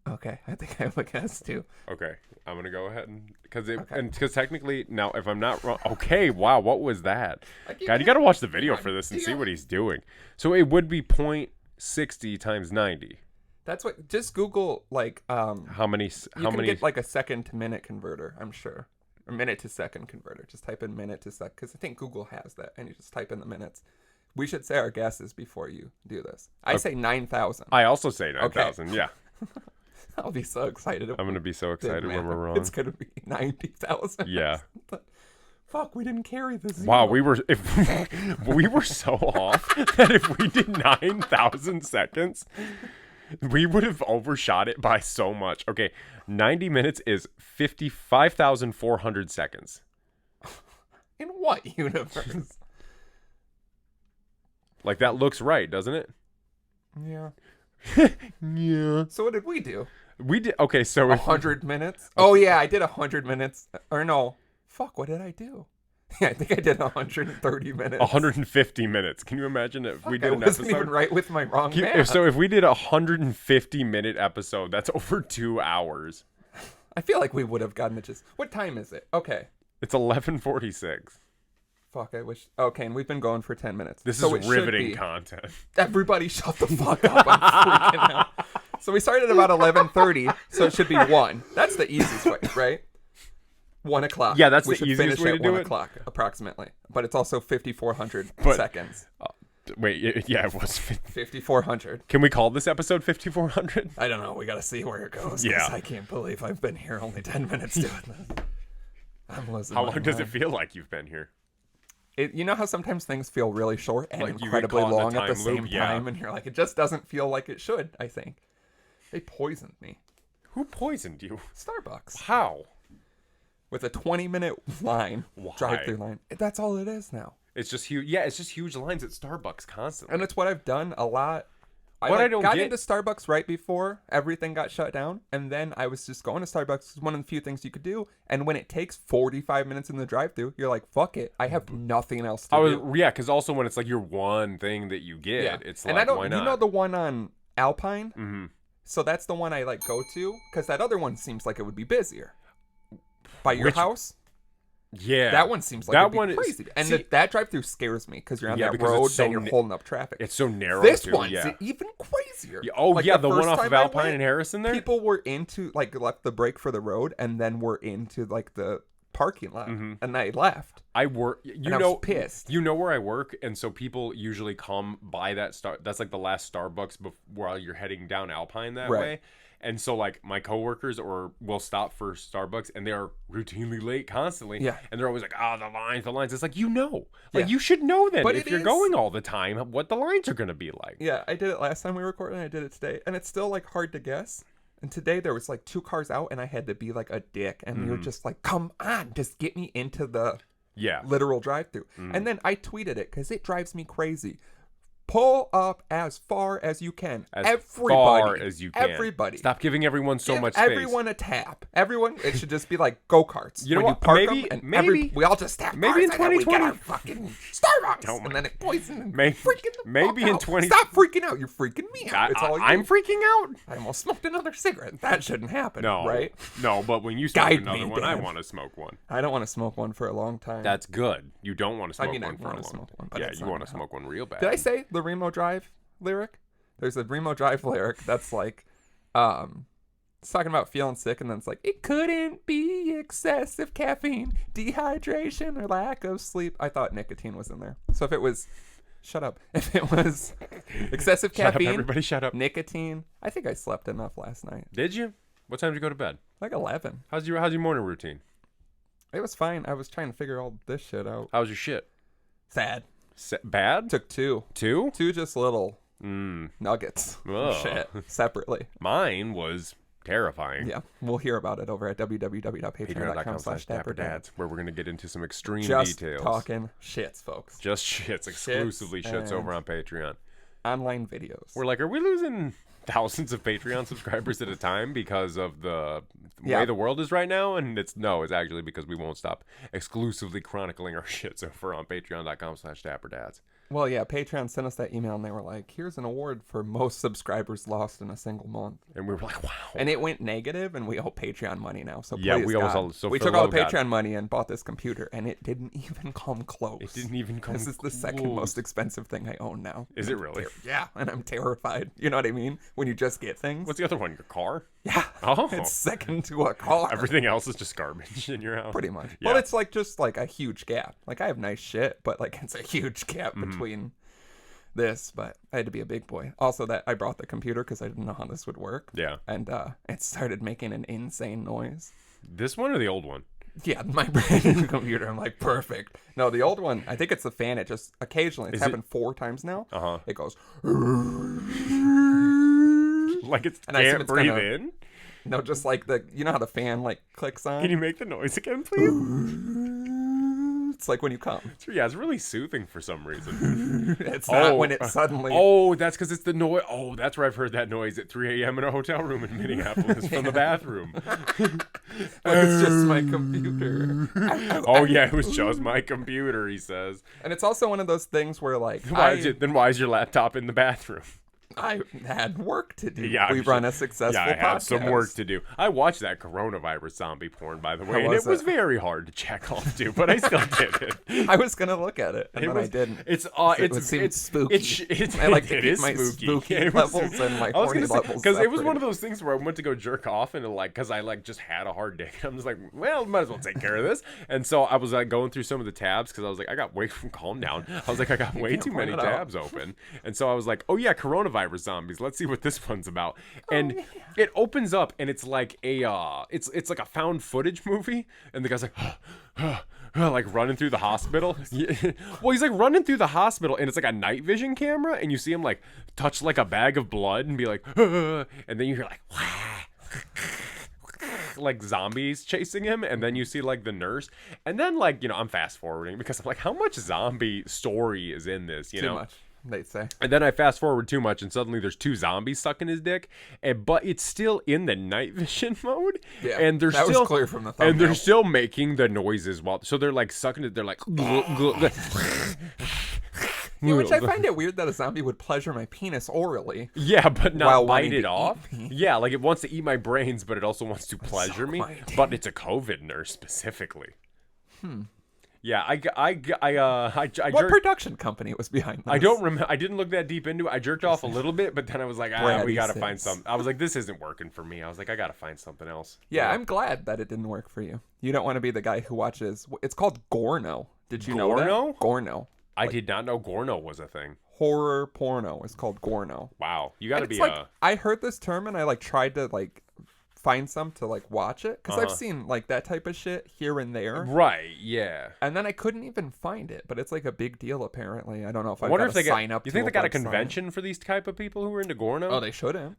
Speaker 2: Okay, I think I have a guess too.
Speaker 1: Okay, I'm gonna go ahead because technically now if I'm not wrong. Okay, wow, what was that? God, you gotta watch the video for this and see what he's doing. So it would be 0.60 times 90.
Speaker 2: That's what. Just Google like
Speaker 1: how many.
Speaker 2: You can get like a second to minute converter. I'm sure, or minute to second converter. Just type in minute to second because I think Google has that, and you just type in the minutes. We should say our guesses before you do this. I say 9,000.
Speaker 1: I also say 9,000. Okay. Yeah.
Speaker 2: I'll be so excited.
Speaker 1: I'm gonna be so excited when we're wrong.
Speaker 2: It's gonna be 90,000.
Speaker 1: Yeah.
Speaker 2: Fuck, we didn't carry this.
Speaker 1: Wow, we were so off that if we did 9,000 seconds. We would have overshot it by so much. Okay, 90 minutes is 55,400 seconds.
Speaker 2: In what universe?
Speaker 1: Like, that looks right, doesn't it?
Speaker 2: Yeah.
Speaker 1: Yeah.
Speaker 2: So what did we do?
Speaker 1: We did... Okay, so...
Speaker 2: 100 minutes? Oh, yeah, I did 100 minutes. Or no. Fuck, what did I do? Yeah, I think I did 130 minutes.
Speaker 1: 150 minutes. Can you imagine if we did an episode? I wasn't
Speaker 2: even right with my wrong math.
Speaker 1: So if we did a 150-minute episode, that's over 2 hours.
Speaker 2: I feel like we would have gotten it just... What time is it? Okay.
Speaker 1: It's 11:46.
Speaker 2: Fuck, I wish... Okay, and we've been going for 10 minutes.
Speaker 1: This is riveting content.
Speaker 2: Everybody shut the fuck up. I'm freaking out. So we started about 11:30, so it should be 1. That's the easiest way, right? 1 o'clock.
Speaker 1: Yeah, that's the easiest way to do it.
Speaker 2: 1 o'clock, approximately. But it's also 5,400 seconds.
Speaker 1: Wait, yeah, it was
Speaker 2: 5,400.
Speaker 1: Can we call this episode 5,400?
Speaker 2: I don't know. We got to see where it goes.
Speaker 1: Yeah.
Speaker 2: I can't believe I've been here only 10 minutes doing this. I'm losing
Speaker 1: How
Speaker 2: my
Speaker 1: long does it
Speaker 2: mind.
Speaker 1: feel like you've been here?
Speaker 2: You know how sometimes things feel really short and
Speaker 1: Like you get
Speaker 2: incredibly
Speaker 1: caught in a
Speaker 2: long at the
Speaker 1: time
Speaker 2: same
Speaker 1: loop? Yeah.
Speaker 2: time, and you're like, it just doesn't feel like it should, I think. They poisoned me.
Speaker 1: Who poisoned you?
Speaker 2: Starbucks.
Speaker 1: How?
Speaker 2: With a 20-minute line,
Speaker 1: Why?
Speaker 2: drive-through line. That's all it is now.
Speaker 1: It's just huge. Yeah, it's just huge lines at Starbucks constantly.
Speaker 2: And it's what I've done a lot.
Speaker 1: I don't
Speaker 2: got
Speaker 1: get-
Speaker 2: into Starbucks right before everything got shut down, and then I was just going to Starbucks. It's one of the few things you could do. And when it takes 45 minutes in the drive-thru, you're like, "Fuck it, I have nothing else to do."
Speaker 1: Yeah, because also when it's like your one thing that you get, it's like,
Speaker 2: and I don't.
Speaker 1: why not?
Speaker 2: You know the one on Alpine?
Speaker 1: Mm-hmm.
Speaker 2: So that's the one I like go to because that other one seems like it would be busier. By your house?
Speaker 1: Yeah,
Speaker 2: That one seems like
Speaker 1: that
Speaker 2: it'd be
Speaker 1: one
Speaker 2: crazy.
Speaker 1: is,
Speaker 2: And
Speaker 1: see,
Speaker 2: that drive-thru scares me because you're on that
Speaker 1: because
Speaker 2: road
Speaker 1: it's so
Speaker 2: and you're holding up traffic.
Speaker 1: it's so narrow.
Speaker 2: This
Speaker 1: too,
Speaker 2: one's
Speaker 1: yeah.
Speaker 2: even crazier.
Speaker 1: Yeah, oh
Speaker 2: Like,
Speaker 1: yeah, the one
Speaker 2: first
Speaker 1: off
Speaker 2: time
Speaker 1: of
Speaker 2: I
Speaker 1: Alpine
Speaker 2: went,
Speaker 1: and Harrison there.
Speaker 2: People were into left the brake for the road and then were into the parking lot, and I left.
Speaker 1: I work.
Speaker 2: And I was pissed.
Speaker 1: You know where I work, and so people usually come by that That's like the last Starbucks while you're heading down Alpine that way. And so, like, my coworkers will stop for Starbucks, and they are routinely late constantly.
Speaker 2: Yeah.
Speaker 1: And they're always like, the lines. It's like, you should know then,
Speaker 2: But
Speaker 1: if
Speaker 2: it
Speaker 1: you're
Speaker 2: is-
Speaker 1: going all the time, what the lines are going to be like.
Speaker 2: Yeah, I did it last time we recorded, and I did it today, and it's still hard to guess. And today there was 2 cars out, and I had to be like a dick, and we were just like, "Come on, just get me into the literal drive-thru." And then I tweeted it because it drives me crazy. Pull up as far as you can.
Speaker 1: Far as you can.
Speaker 2: Everybody.
Speaker 1: Stop giving everyone so
Speaker 2: Give
Speaker 1: much space.
Speaker 2: everyone a tap. Everyone. It should just be like go-karts.
Speaker 1: You know
Speaker 2: when
Speaker 1: what?
Speaker 2: You park
Speaker 1: Maybe-
Speaker 2: them and
Speaker 1: maybe-
Speaker 2: we all just tap
Speaker 1: maybe in
Speaker 2: cars, and then we get
Speaker 1: 2020
Speaker 2: our fucking Starbucks, and then it poisons and
Speaker 1: Maybe-
Speaker 2: freaking the
Speaker 1: maybe
Speaker 2: fuck
Speaker 1: in
Speaker 2: out.
Speaker 1: 20
Speaker 2: Stop freaking out. You're freaking me out. It's all you.
Speaker 1: I'm freaking out.
Speaker 2: I almost smoked another cigarette. That shouldn't happen,
Speaker 1: No,
Speaker 2: right?
Speaker 1: No, but when you smoke
Speaker 2: Guide
Speaker 1: another
Speaker 2: me,
Speaker 1: one, I
Speaker 2: Dan.
Speaker 1: want to smoke one.
Speaker 2: I don't want to smoke one for a long time.
Speaker 1: That's good. You don't want to smoke
Speaker 2: I
Speaker 1: one for a
Speaker 2: want
Speaker 1: long
Speaker 2: to smoke one, but
Speaker 1: Yeah,
Speaker 2: it's
Speaker 1: you
Speaker 2: not
Speaker 1: want to
Speaker 2: gonna help.
Speaker 1: smoke one real bad.
Speaker 2: Did I say the Remo Drive lyric? There's a Remo Drive lyric that's it's talking about feeling sick, and then it's like, it couldn't be excessive caffeine, dehydration, or lack of sleep. I thought nicotine was in there. So if it was, shut up. If it was excessive
Speaker 1: Shut up,
Speaker 2: caffeine,
Speaker 1: everybody shut up.
Speaker 2: nicotine, I think I slept enough last night.
Speaker 1: Did you? What time did you go to bed?
Speaker 2: 11.
Speaker 1: How's your morning routine?
Speaker 2: It was fine. I was trying to figure all this shit out.
Speaker 1: How's your shit?
Speaker 2: Sad.
Speaker 1: Bad?
Speaker 2: Took 2.
Speaker 1: 2?
Speaker 2: 2 just little nuggets.
Speaker 1: Ugh.
Speaker 2: Shit. Separately.
Speaker 1: Mine was terrifying.
Speaker 2: Yeah. We'll hear about it over at www.patreon.com/dapperdadspodcast.
Speaker 1: where we're going to get into some extreme
Speaker 2: Just
Speaker 1: details.
Speaker 2: talking shits, folks.
Speaker 1: Just shits. Exclusively shits over on Patreon.
Speaker 2: Online videos.
Speaker 1: We're like, are we losing thousands of Patreon subscribers at a time because of the way the world is right now? And it's actually because we won't stop exclusively chronicling our shits over on patreon.com/dapperdads.
Speaker 2: Well, yeah, Patreon sent us that email, and they were like, here's an award for most subscribers lost in a single month.
Speaker 1: And we were like, wow.
Speaker 2: And it went negative, and we owe Patreon money now. So
Speaker 1: Yeah,
Speaker 2: please,
Speaker 1: we
Speaker 2: God.
Speaker 1: almost so
Speaker 2: we
Speaker 1: for
Speaker 2: took
Speaker 1: the
Speaker 2: all
Speaker 1: love
Speaker 2: the
Speaker 1: of God.
Speaker 2: Patreon money and bought this computer, and it didn't even come close.
Speaker 1: It didn't even come
Speaker 2: This is the second
Speaker 1: close.
Speaker 2: most expensive thing I own now.
Speaker 1: Is it really?
Speaker 2: Yeah, and I'm terrified. You know what I mean? When you just get things.
Speaker 1: What's the other one? Your car?
Speaker 2: Yeah.
Speaker 1: Oh.
Speaker 2: It's second to a car.
Speaker 1: Everything else is just garbage in your house.
Speaker 2: Pretty much.
Speaker 1: Yeah.
Speaker 2: But it's just a huge gap. I have nice shit, but it's a huge gap between this. But I had to be a big boy. Also, that I brought the computer because I didn't know how this would work.
Speaker 1: Yeah.
Speaker 2: And it started making an insane noise.
Speaker 1: This one or the old one?
Speaker 2: Yeah, my brand new computer. I'm like, perfect. No, the old one, I think it's the fan. It just occasionally, it's happened 4 times now.
Speaker 1: Uh-huh.
Speaker 2: It goes.
Speaker 1: Like it
Speaker 2: And I assume
Speaker 1: can't
Speaker 2: it's
Speaker 1: breathe
Speaker 2: gonna-
Speaker 1: in?
Speaker 2: No, just you know how the fan clicks on?
Speaker 1: Can you make the noise again, please?
Speaker 2: It's like when you come.
Speaker 1: Yeah, it's really soothing for some reason.
Speaker 2: It's not when it suddenly.
Speaker 1: Oh, that's because it's the noise. Oh, that's where I've heard that noise at 3 a.m. in a hotel room in Minneapolis from the bathroom.
Speaker 2: It's just my computer.
Speaker 1: Oh, yeah, it was just my computer, he says.
Speaker 2: And it's also one of those things where
Speaker 1: Why is your laptop in the bathroom?
Speaker 2: I had work to do.
Speaker 1: Yeah,
Speaker 2: we run a successful podcast.
Speaker 1: I had some work to do. I watched that coronavirus zombie porn, by the way, and it was very hard to check off to, but I still did it.
Speaker 2: I was gonna look at it, and then I didn't.
Speaker 1: It's spooky.
Speaker 2: I like to
Speaker 1: it
Speaker 2: keep
Speaker 1: is
Speaker 2: my
Speaker 1: spooky
Speaker 2: levels and my horny levels
Speaker 1: because it was one of those things where I went to go jerk off and because I just had a hard day. I'm just like, well, might as well take care of this. And so I was going through some of the tabs because I was like, I got way calm down. I was like, I got way too many tabs open, and so I was like, oh yeah, coronavirus zombies. Let's see what this one's about. And it opens up and it's like it's like a found footage movie, and the guy's like like running through the hospital. Well, he's like running through the hospital, and it's like a night vision camera, and you see him like touch like a bag of blood and be like, and then you hear like zombies chasing him, and then you see like the nurse, and then I'm fast forwarding because I'm like, how much zombie story is in this? Too
Speaker 2: much, they'd say.
Speaker 1: And then I fast forward too much, and suddenly there's 2 zombies sucking his dick, but it's still in the night vision mode.
Speaker 2: Yeah,
Speaker 1: and they're
Speaker 2: that
Speaker 1: still
Speaker 2: was clear from the thumbnail.
Speaker 1: And they're still making the noises so they're like sucking it. They're like,
Speaker 2: which I find it weird that a zombie would pleasure my penis orally.
Speaker 1: Yeah, but not bite it off. Yeah, like it wants to eat my brains, but it also wants to pleasure me. But it's a COVID nurse specifically. Yeah,
Speaker 2: what production company was behind this?
Speaker 1: I don't remember. I didn't look that deep into it. I jerked off a little bit, but then I was like, we gotta find something. I was like, this isn't working for me. I was like, I gotta find something else.
Speaker 2: Yeah, I'm glad that it didn't work for you. You don't want to be the guy who watches. It's called Gorno. Did you know that? Gorno.
Speaker 1: I did not know Gorno was a thing.
Speaker 2: Horror porno is called Gorno.
Speaker 1: Wow, you gotta be
Speaker 2: I heard this term and I tried to find some to watch it because I've seen that type of shit here and there.
Speaker 1: Right, yeah.
Speaker 2: And then I couldn't even find it, but it's a big deal apparently. I don't know if I wonder if they sign up.
Speaker 1: You think they got a convention for these type of people who are into Gorno?
Speaker 2: Oh, they shouldn't.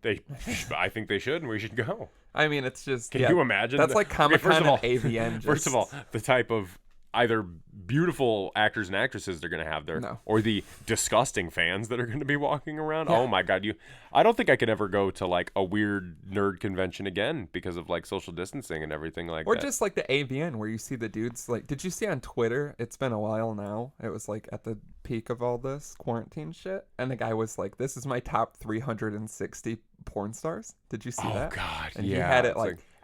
Speaker 1: I think they should, and we should go.
Speaker 2: I mean, it's just.
Speaker 1: Can you imagine?
Speaker 2: That's like Comic-Con and AVN.
Speaker 1: First of all, the type of either beautiful actors and actresses they're going to have there, or the disgusting fans that are going to be walking around. Yeah. Oh my God. I don't think I could ever go to a weird nerd convention again because of social distancing and everything like that.
Speaker 2: Or just the AVN where you see the dudes did you see on Twitter? It's been a while now. It was at the peak of all this quarantine shit. And the guy was like, this is my top 360 porn stars. Did you see that?
Speaker 1: Oh God.
Speaker 2: And he had it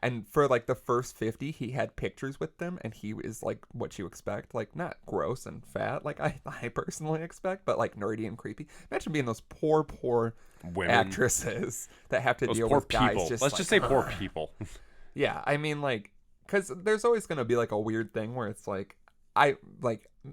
Speaker 2: and for the first 50, he had pictures with them, and he is what you expect, not gross and fat, I personally expect, but nerdy and creepy. Imagine being those poor women, actresses that have to deal with guys.
Speaker 1: Let's just say poor people.
Speaker 2: Yeah, I mean, because there's always gonna be a weird thing where it's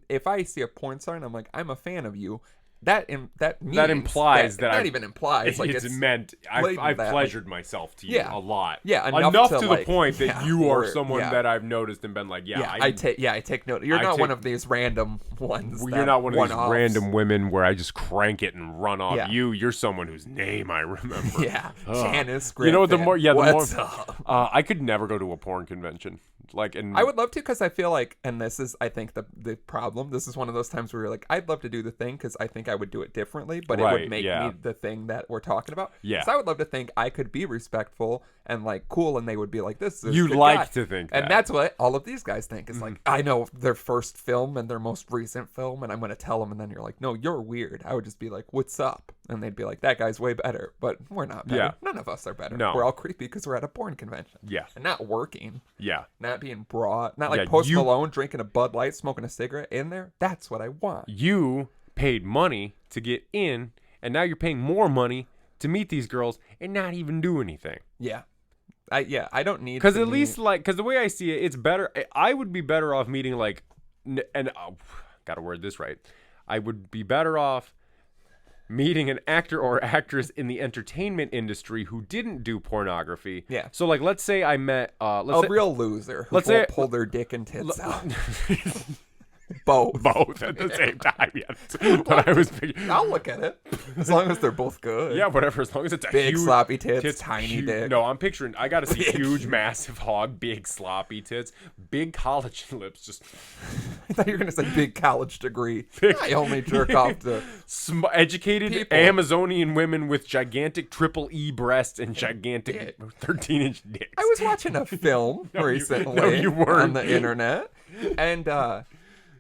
Speaker 2: if I see a porn star and I'm like, I'm a fan of you. That implies that not even implies
Speaker 1: it's meant I've pleasured myself to you a lot.
Speaker 2: Yeah,
Speaker 1: enough to the point that you are someone that I've noticed and been like, I
Speaker 2: take note. You're not one of these random ones.
Speaker 1: You're not one of these random women where I just crank it and run off you. You're someone whose name I remember.
Speaker 2: Yeah, Janice Griffin.
Speaker 1: What's up? I could never go to a porn convention.
Speaker 2: I would love to because I feel and this is I think the problem. This is one of those times where you're I'd love to do the thing because I think I would do it differently, but it would make me the thing that we're talking about. Yeah. So I would love to think I could be respectful and cool, and they would be like, this is
Speaker 1: you'd like to think that.
Speaker 2: And that's what all of these guys think. Is I know their first film and their most recent film, and I'm going to tell them, and then you're like, no, you're weird. I would just be like, what's up? And they'd be like, that guy's way better, but we're not better. Yeah. None of us are better. No. We're all creepy because we're at a porn convention.
Speaker 1: Yeah.
Speaker 2: And not working.
Speaker 1: Yeah.
Speaker 2: Not being brought. Not Post Malone drinking a Bud Light, smoking a cigarette in there. That's what I want.
Speaker 1: You paid money to get in, and now you're paying more money to meet these girls and not even do anything.
Speaker 2: Yeah. I don't need
Speaker 1: because at least because the way I see it, it's better. I would be better off meeting gotta word this right. I would be better off meeting an actor or actress in the entertainment industry who didn't do pornography.
Speaker 2: Yeah.
Speaker 1: So let's say I met
Speaker 2: a real loser who pull their dick and tits out. Both at the same time, yes. But I'll look at it as long as they're both good.
Speaker 1: Yeah, whatever. As long as it's a
Speaker 2: big
Speaker 1: huge,
Speaker 2: sloppy tits, tiny dick.
Speaker 1: No, I'm picturing. I got to see huge, massive hog, big sloppy tits, big college lips. Just.
Speaker 2: I thought you were gonna say big college degree. I only jerk off to
Speaker 1: educated
Speaker 2: people.
Speaker 1: Amazonian women with gigantic triple E breasts and gigantic 13-inch dicks.
Speaker 2: I was watching a film recently
Speaker 1: you weren't.
Speaker 2: on the internet, and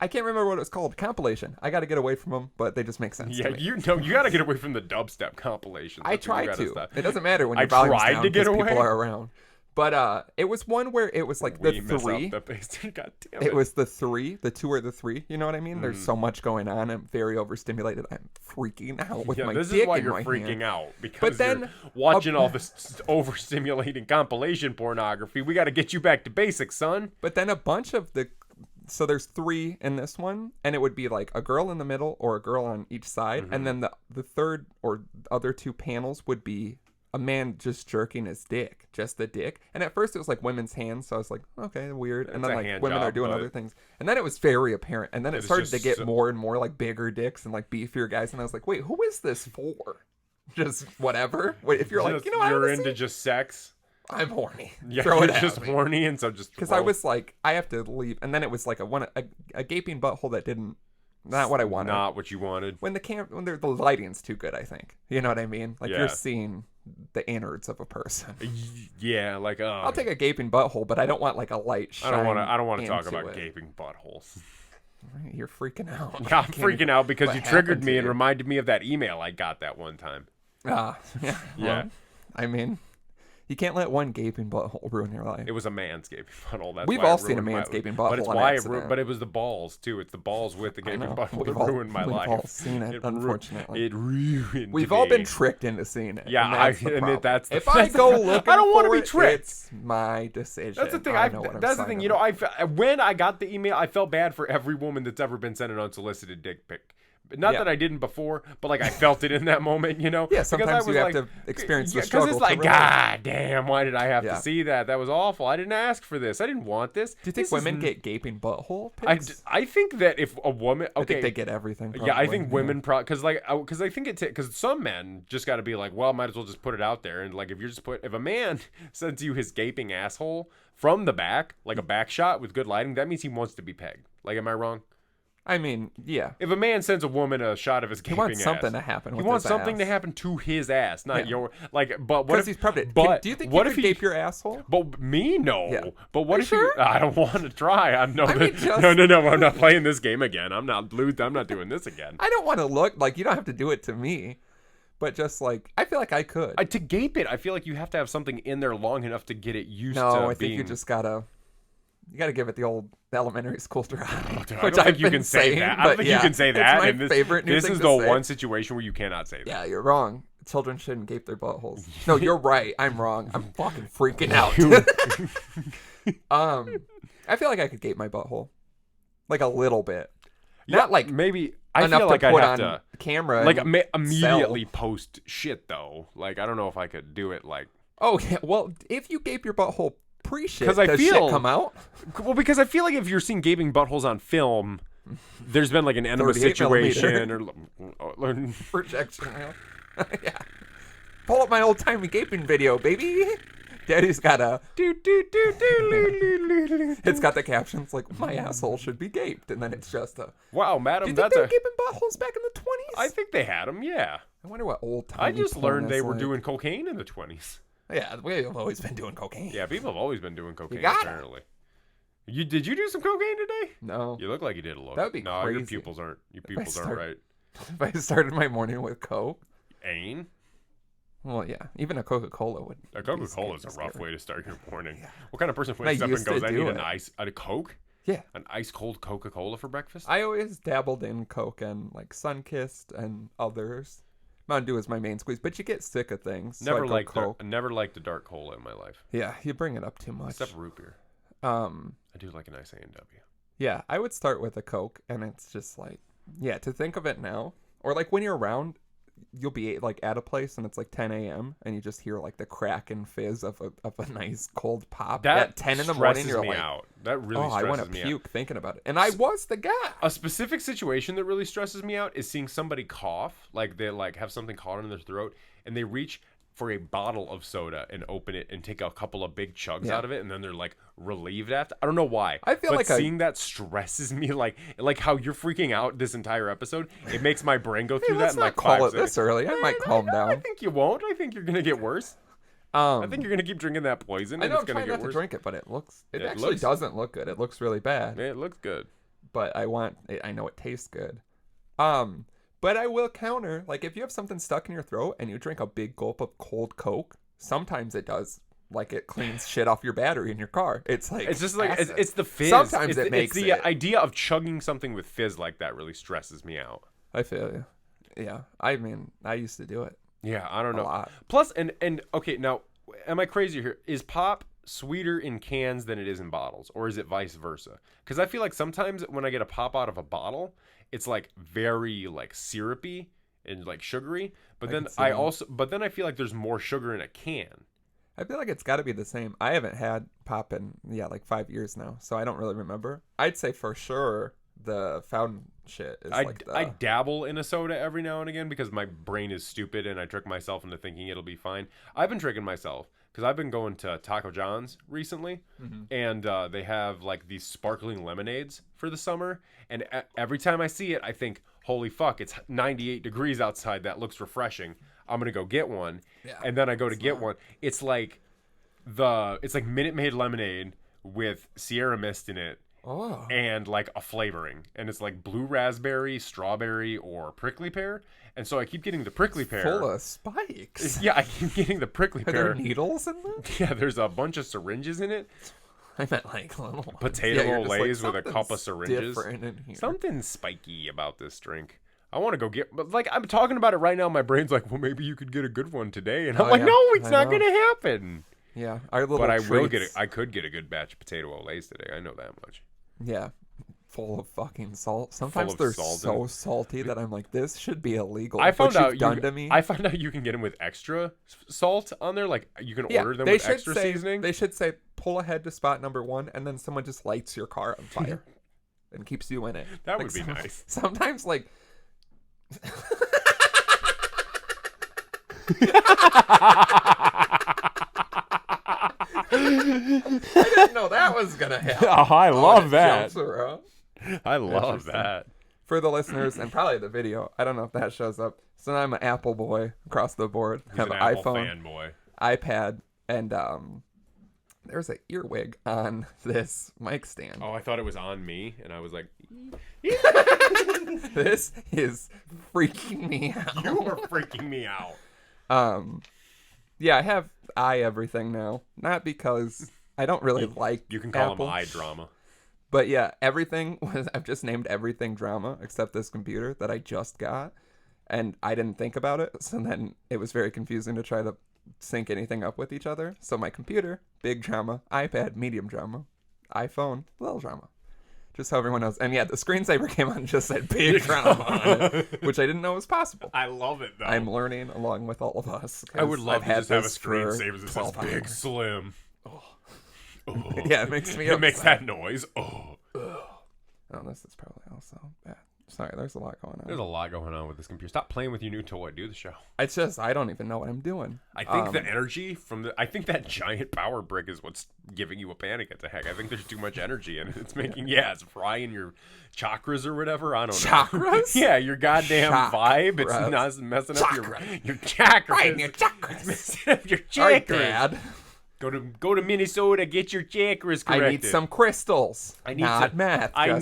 Speaker 2: I can't remember what it was called. Compilation. I got to get away from them, but they just make sense.
Speaker 1: Yeah,
Speaker 2: to me.
Speaker 1: you got to get away from the dubstep compilations.
Speaker 2: I try to. It doesn't matter when your volume's down because people are around. But it was one where it was like the three.
Speaker 1: God damn
Speaker 2: it was the three, the two or the three. You know what I mean? There's so much going on. I'm very overstimulated. I'm freaking out with my dick in my hand.
Speaker 1: This is why you're freaking out, because you're watching all this overstimulating compilation pornography. We got to get you back to basics, son.
Speaker 2: But then a bunch of so there's three in this one, and it would be like a girl in the middle or a girl on each side, and then the third or other two panels would be a man just jerking his dick, just the dick. And at first it was like women's hands, so I was like, okay, weird. And then like women are doing other things. And then it was very apparent. And then it started to get more and more like bigger dicks and like beefier guys. And I was like, wait, who is this for? Just whatever. Wait, if you're like, you know what?
Speaker 1: You're into just sex.
Speaker 2: I'm horny.
Speaker 1: Yeah, you're just horny, and so just
Speaker 2: because I was like, I have to leave. And then it was like a gaping butthole that didn't. Not what I wanted.
Speaker 1: Not what you wanted.
Speaker 2: When the lighting's too good, I think. You know what I mean? Like you're seeing the innards of a person.
Speaker 1: Yeah, like
Speaker 2: I'll take a gaping butthole, but I don't want like a light shine.
Speaker 1: I don't want to talk about gaping buttholes.
Speaker 2: You're freaking out.
Speaker 1: Yeah, I'm freaking out because you triggered me and reminded me of that email I got that one time.
Speaker 2: Yeah.
Speaker 1: Yeah.
Speaker 2: I mean, you can't let one gaping butthole ruin your life.
Speaker 1: It was a man's gaping butthole. That's
Speaker 2: We've all seen a man's gaping butthole.
Speaker 1: But it's why but it was the balls too. It's the balls with the gaping butthole that ruined my life.
Speaker 2: We've all seen it, unfortunately.
Speaker 1: It ruined.
Speaker 2: We've all been tricked into seeing it.
Speaker 1: Yeah, I admit that's the
Speaker 2: if I go looking
Speaker 1: I don't want to be
Speaker 2: it,
Speaker 1: tricked.
Speaker 2: It's my decision.
Speaker 1: That's the thing. That's the thing. You know, when I got the email, I felt bad for every woman that's ever been sent an unsolicited dick pic. Not that I didn't before, but like I felt it in that moment, you know?
Speaker 2: Yeah, sometimes you have to experience the struggle.
Speaker 1: Because it's like, God damn, why did I have to see that? That was awful. I didn't ask for this. I didn't want this.
Speaker 2: Do you think women get gaping butthole pics?
Speaker 1: I think that if a woman... Okay,
Speaker 2: I think they get everything, probably.
Speaker 1: Yeah, I think women... Because I think because some men just got to be like, well, might as well just put it out there. And like if a man sends you his gaping asshole from the back, like a back shot with good lighting, that means he wants to be pegged. Like, am I wrong?
Speaker 2: I mean, yeah.
Speaker 1: If a man sends a woman a shot of his gaping ass,
Speaker 2: he wants something to happen.
Speaker 1: He wants something to happen to his ass, not your like. But what if
Speaker 2: he's pregnant?
Speaker 1: But
Speaker 2: do you think you could gape your asshole?
Speaker 1: But me, no.
Speaker 2: Yeah.
Speaker 1: But what
Speaker 2: Are
Speaker 1: if
Speaker 2: you sure?
Speaker 1: I don't want to try. No. I'm not playing this game again. I'm not doing this again.
Speaker 2: I don't want to look like you don't have to do it to me, but just like I feel like I could.
Speaker 1: To gape it, I feel like you have to have something in there long enough to get it used to.
Speaker 2: No, I think you just gotta. You got to give it the old elementary school try.
Speaker 1: Which I don't think you can say that. I don't think you can say that.
Speaker 2: It's my favorite new
Speaker 1: This
Speaker 2: thing
Speaker 1: is
Speaker 2: to
Speaker 1: the
Speaker 2: say.
Speaker 1: one situation where you cannot say that.
Speaker 2: Yeah, you're wrong. Children shouldn't gape their buttholes. No, you're right. I'm wrong. I'm fucking freaking out. I feel like I could gape my butthole, like a little bit.
Speaker 1: Yeah,
Speaker 2: not like
Speaker 1: maybe. I
Speaker 2: enough
Speaker 1: feel like
Speaker 2: to
Speaker 1: I
Speaker 2: put
Speaker 1: have
Speaker 2: on
Speaker 1: to
Speaker 2: camera.
Speaker 1: Like immediately post shit though. Like I don't know if I could do it. Like
Speaker 2: oh yeah. Well, if you gape your butthole pre-shit,
Speaker 1: because I feel
Speaker 2: shit come out.
Speaker 1: Well, because I feel like if you're seeing gaping buttholes on film, there's been like an enema situation or
Speaker 2: projection. Yeah. Pull up my old timey gaping video, baby. Daddy's got a it's got the captions like my asshole should be gaped, and then it's just a
Speaker 1: wow, madam.
Speaker 2: Do you think they were gaping buttholes back in the 20s?
Speaker 1: I think they had them. Yeah.
Speaker 2: I wonder what old timey.
Speaker 1: I just learned they were doing cocaine in the 20s.
Speaker 2: Yeah, we've always been doing cocaine.
Speaker 1: Yeah, people have always been doing cocaine, apparently. Did you do some cocaine today?
Speaker 2: No.
Speaker 1: You look like you did a little.
Speaker 2: That would be crazy.
Speaker 1: Your pupils aren't right.
Speaker 2: If I started my morning with Coke.
Speaker 1: Ain?
Speaker 2: Well, yeah. Even a Coca-Cola would.
Speaker 1: A Coca-Cola is a rough way to start your morning.
Speaker 2: Yeah.
Speaker 1: What kind of person wakes up and goes, I need a Coke?
Speaker 2: Yeah.
Speaker 1: An ice cold Coca-Cola for breakfast?
Speaker 2: I always dabbled in Coke and like Sunkist and others. Mountain Dew is my main squeeze, but you get sick of things.
Speaker 1: Never
Speaker 2: so
Speaker 1: never liked a dark cola in my life.
Speaker 2: Yeah, you bring it up too much.
Speaker 1: Except root beer. I do like a nice A&W.
Speaker 2: Yeah, I would start with a Coke, and it's just like, yeah, to think of it now, or like when you're around, you'll be like at a place and it's like 10 a.m. and you just hear like the crack and fizz of a nice cold pop at 10 in the morning. You're like,
Speaker 1: out. That really stresses me out.
Speaker 2: I want to puke thinking about it. And I was the guy.
Speaker 1: A specific situation that really stresses me out is seeing somebody cough, like they like have something caught in their throat, and they reach for a bottle of soda and open it and take a couple of big chugs out of it, and then they're like relieved after. I don't know why.
Speaker 2: I feel like
Speaker 1: seeing that stresses me, like how you're freaking out this entire episode. It makes my brain go through that.
Speaker 2: Let's not call it this early. I might calm down.
Speaker 1: I think you won't. I think you're gonna get worse. I think you're gonna keep drinking that poison.
Speaker 2: I know
Speaker 1: it's
Speaker 2: I'm
Speaker 1: gonna
Speaker 2: trying
Speaker 1: get
Speaker 2: not
Speaker 1: worse.
Speaker 2: to drink it, but it actually doesn't look good. It looks really bad.
Speaker 1: It looks good.
Speaker 2: but I know it tastes good. But I will counter, like, if you have something stuck in your throat and you drink a big gulp of cold Coke, sometimes it does. Like, it cleans shit off your battery in your car. It's like,
Speaker 1: it's just like, it's the fizz.
Speaker 2: Sometimes it's
Speaker 1: the idea of chugging something with fizz like that really stresses me out.
Speaker 2: I feel you. Yeah. I mean, I used to do it.
Speaker 1: Yeah, I don't know.
Speaker 2: A lot.
Speaker 1: Plus, and okay, now, am I crazy here? Is pop sweeter in cans than it is in bottles? Or is it vice versa? Because I feel like sometimes when I get a pop out of a bottle, it's like very like syrupy and like sugary. But then I feel like there's more sugar in a can.
Speaker 2: I feel like it's got to be the same. I haven't had pop in, like 5 years now, so I don't really remember. I'd say for sure the fountain shit is
Speaker 1: I dabble in a soda every now and again because my brain is stupid and I trick myself into thinking it'll be fine. I've been tricking myself because I've been going to Taco John's recently, and they have like these sparkling lemonades for the summer, and every time I see it, I think, holy fuck, it's 98 degrees outside. That looks refreshing. I'm gonna go get one, and then I go to get one. It's like Minute Maid lemonade with Sierra Mist in it, and like a flavoring, and it's like blue raspberry, strawberry, or prickly pear. And so I keep getting the prickly pear.
Speaker 2: Full of spikes.
Speaker 1: Yeah, I keep getting the prickly pear.
Speaker 2: Are there needles in this?
Speaker 1: Yeah, there's a bunch of syringes in it.
Speaker 2: I meant like little
Speaker 1: potato lays with a cup of syringes.
Speaker 2: In here.
Speaker 1: Something spiky about this drink. I want to go get, but like I'm talking about it right now. My brain's like, well, maybe you could get a good one today, and I'm like, no, it's not going to happen.
Speaker 2: Yeah, our little.
Speaker 1: But I
Speaker 2: treats.
Speaker 1: will get it. I could get a good batch of potato lays today. I know that much.
Speaker 2: Yeah, full of fucking salt. Sometimes they're so salty that I'm like, this should be illegal.
Speaker 1: I found out
Speaker 2: to me.
Speaker 1: I found out you can get them with extra salt on there. Like you can order them with extra seasoning.
Speaker 2: They should say pull ahead to spot number 1, and then someone just lights your car on fire and keeps you in it.
Speaker 1: That would be nice.
Speaker 2: Sometimes like. I didn't know that was gonna happen.
Speaker 1: Oh, I love that.
Speaker 2: I
Speaker 1: love that.
Speaker 2: For the listeners and probably the video, I don't know if that shows up. So I'm an Apple boy across the board.
Speaker 1: He's
Speaker 2: have
Speaker 1: an
Speaker 2: an
Speaker 1: Apple
Speaker 2: iPhone,
Speaker 1: fanboy.
Speaker 2: iPad, and there's an earwig on this mic stand.
Speaker 1: Oh, I thought it was on me, and I was like,
Speaker 2: this is freaking me out.
Speaker 1: You are freaking me out.
Speaker 2: Yeah, I have everything now. Not because I don't really like
Speaker 1: You can call
Speaker 2: Apple,
Speaker 1: them iDrama.
Speaker 2: But yeah, I've just named everything drama except this computer that I just got. And I didn't think about it. So then it was very confusing to try to sync anything up with each other. So my computer, big drama. iPad, medium drama. iPhone, little drama. Just so everyone knows. And yeah, the screensaver came on and just said big drama on it, which I didn't know was possible.
Speaker 1: I love it, though.
Speaker 2: I'm learning along with all of us.
Speaker 1: I would love to just have a screensaver that says Big Slim.
Speaker 2: Oh. Yeah, it makes me upset.
Speaker 1: It makes that noise. Oh,
Speaker 2: this is probably also bad. Sorry, there's a lot going on.
Speaker 1: There's a lot going on with this computer. Stop playing with your new toy. Do the show.
Speaker 2: It's just, I don't even know what I'm doing.
Speaker 1: I think the energy I think that giant power brick is what's giving you a panic attack. I think there's too much energy in it. It's making, it's frying your chakras or whatever. I don't know.
Speaker 2: Chakras?
Speaker 1: Yeah, your goddamn vibe. It's not messing up your chakras.
Speaker 2: Right, your chakras.
Speaker 1: It's messing up your chakras.
Speaker 2: All right, Dad.
Speaker 1: Go to Minnesota, get your chakras corrected.
Speaker 2: I need some crystals. I need not meth.
Speaker 1: I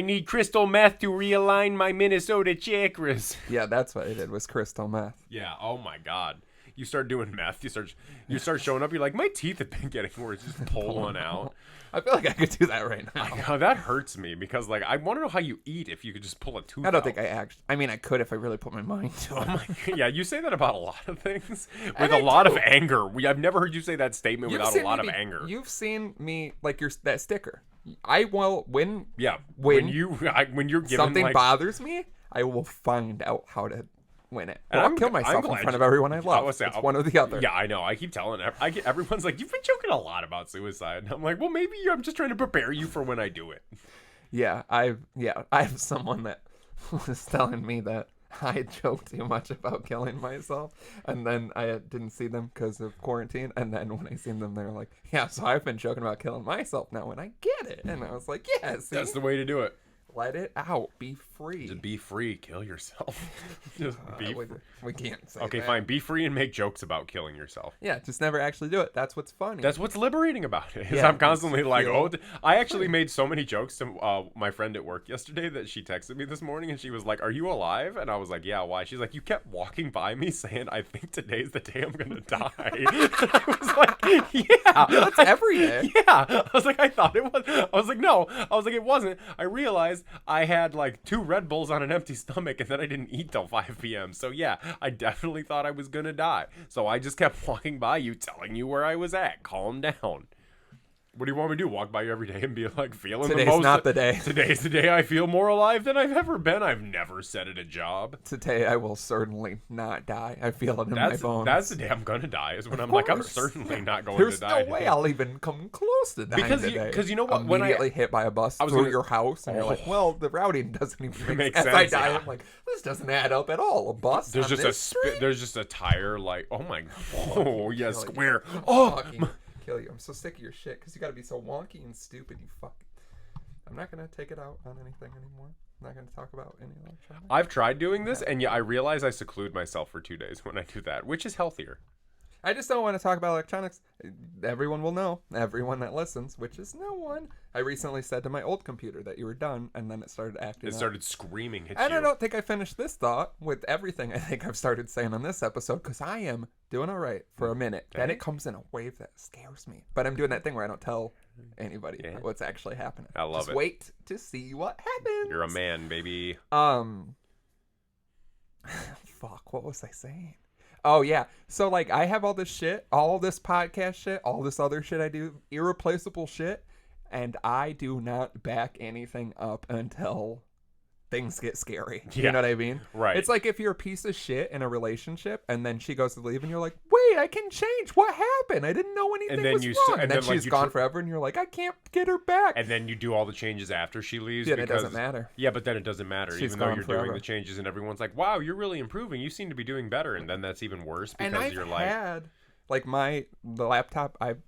Speaker 1: need crystal meth to realign my Minnesota chakras.
Speaker 2: Yeah, that's what I did, was crystal meth.
Speaker 1: Yeah. Oh my God. You start doing meth. You start showing up. You're like, my teeth have been getting worse. Just pull one out.
Speaker 2: I feel like I could do that right now.
Speaker 1: That hurts me because like I want to know how you eat if you could just pull a tooth.
Speaker 2: I don't think I actually. I mean, I could if I really put my mind to it.
Speaker 1: Oh my, yeah, you say that about a lot of things with a lot of anger. I've never heard you say that statement without a lot of anger.
Speaker 2: You've seen me like that sticker. I will when
Speaker 1: when you're given
Speaker 2: something bothers me, I will find out how to win it. And I'll kill myself in front of everyone I love. It's one or the other.
Speaker 1: Yeah, I know. I keep telling everyone's like, you've been joking a lot about suicide. And I'm like, well, maybe I'm just trying to prepare you for when I do it.
Speaker 2: Yeah, I have someone that was telling me that I joked too much about killing myself, and then I didn't see them because of quarantine. And then when I seen them, they're like, yeah, so I've been joking about killing myself now, and I get it. And I was like, yes,
Speaker 1: that's the way to do it.
Speaker 2: Let it out. Be free.
Speaker 1: Just be free. Kill yourself. Just be free.
Speaker 2: We can't say
Speaker 1: Okay,
Speaker 2: that.
Speaker 1: fine. Be free and make jokes about killing yourself.
Speaker 2: Yeah, just never actually do it. That's what's funny.
Speaker 1: That's what's liberating about it. Is
Speaker 2: Yeah,
Speaker 1: I'm constantly like, I actually
Speaker 2: free.
Speaker 1: made so many jokes to my friend at work yesterday that she texted me this morning and she was like, "Are you alive?" And I was like, "Yeah, why?" She's like, "You kept walking by me saying, I think today's the day I'm gonna die." I was like, "Yeah,
Speaker 2: that's every day."
Speaker 1: Yeah, I was like, I thought it was. I was like, no. I was like, it wasn't. I realized I had like 2 Red Bulls on an empty stomach and then I didn't eat till 5 p.m. So yeah, I definitely thought I was gonna die. So I just kept walking by you, telling you where I was at. Calm down. What do you want me to do? Walk by you every day and be like, feeling
Speaker 2: Today's
Speaker 1: the most?
Speaker 2: not the day.
Speaker 1: Today's the day I feel more alive than I've ever been. I've never said at a job.
Speaker 2: Today I will certainly not die. I feel it in my bones.
Speaker 1: That's the day I'm gonna die. Is when I'm like, I'm certainly not going
Speaker 2: There's
Speaker 1: to die.
Speaker 2: There's no way I'll even come close to dying today.
Speaker 1: Because you know what?
Speaker 2: Immediately hit by a bus through your house, and you're like, well, the routing doesn't even make sense. As I die, I'm like, this doesn't add up at all. A bus.
Speaker 1: There's
Speaker 2: on
Speaker 1: just there's just a tire. Like, oh my. Oh yeah, square.
Speaker 2: Oh. Kill you. I'm so sick of your shit because you got to be so wonky and stupid. You fucking. I'm not gonna take it out on anything anymore. I'm not gonna talk about any electronics.
Speaker 1: I've tried doing this, and yeah, I realize I seclude myself for 2 days when I do that, which is healthier.
Speaker 2: I just don't want to talk about electronics. Everyone will know. Everyone that listens, which is no one. I recently said to my old computer that you were done, and then it started acting up.
Speaker 1: It started screaming at
Speaker 2: and
Speaker 1: you.
Speaker 2: I don't think I finished this thought with everything I think I've started saying on this episode, because I am doing all right for a minute. Okay. Then it comes in a wave that scares me. But I'm doing that thing where I don't tell anybody what's actually happening.
Speaker 1: I love
Speaker 2: Just
Speaker 1: it.
Speaker 2: Wait to see what happens.
Speaker 1: You're a man, baby.
Speaker 2: Fuck, what was I saying? Oh, yeah. So, like, I have all this shit, all this podcast shit, all this other shit I do, irreplaceable shit, and I do not back anything up until things get scary. Yeah. You know what I mean?
Speaker 1: Right.
Speaker 2: It's like if you're a piece of shit in a relationship, and then she goes to leave, and you're like, wait, I can change. What happened? I didn't know anything was wrong. And then she's gone forever, and you're like, I can't get her back.
Speaker 1: And then you do all the changes after she leaves.
Speaker 2: Yeah, it doesn't matter.
Speaker 1: Yeah, but then it doesn't matter. Even though you're doing the changes, and everyone's like, wow, you're really improving. You seem to be doing better. And then that's even worse because you're like...
Speaker 2: And I've had, the laptop I've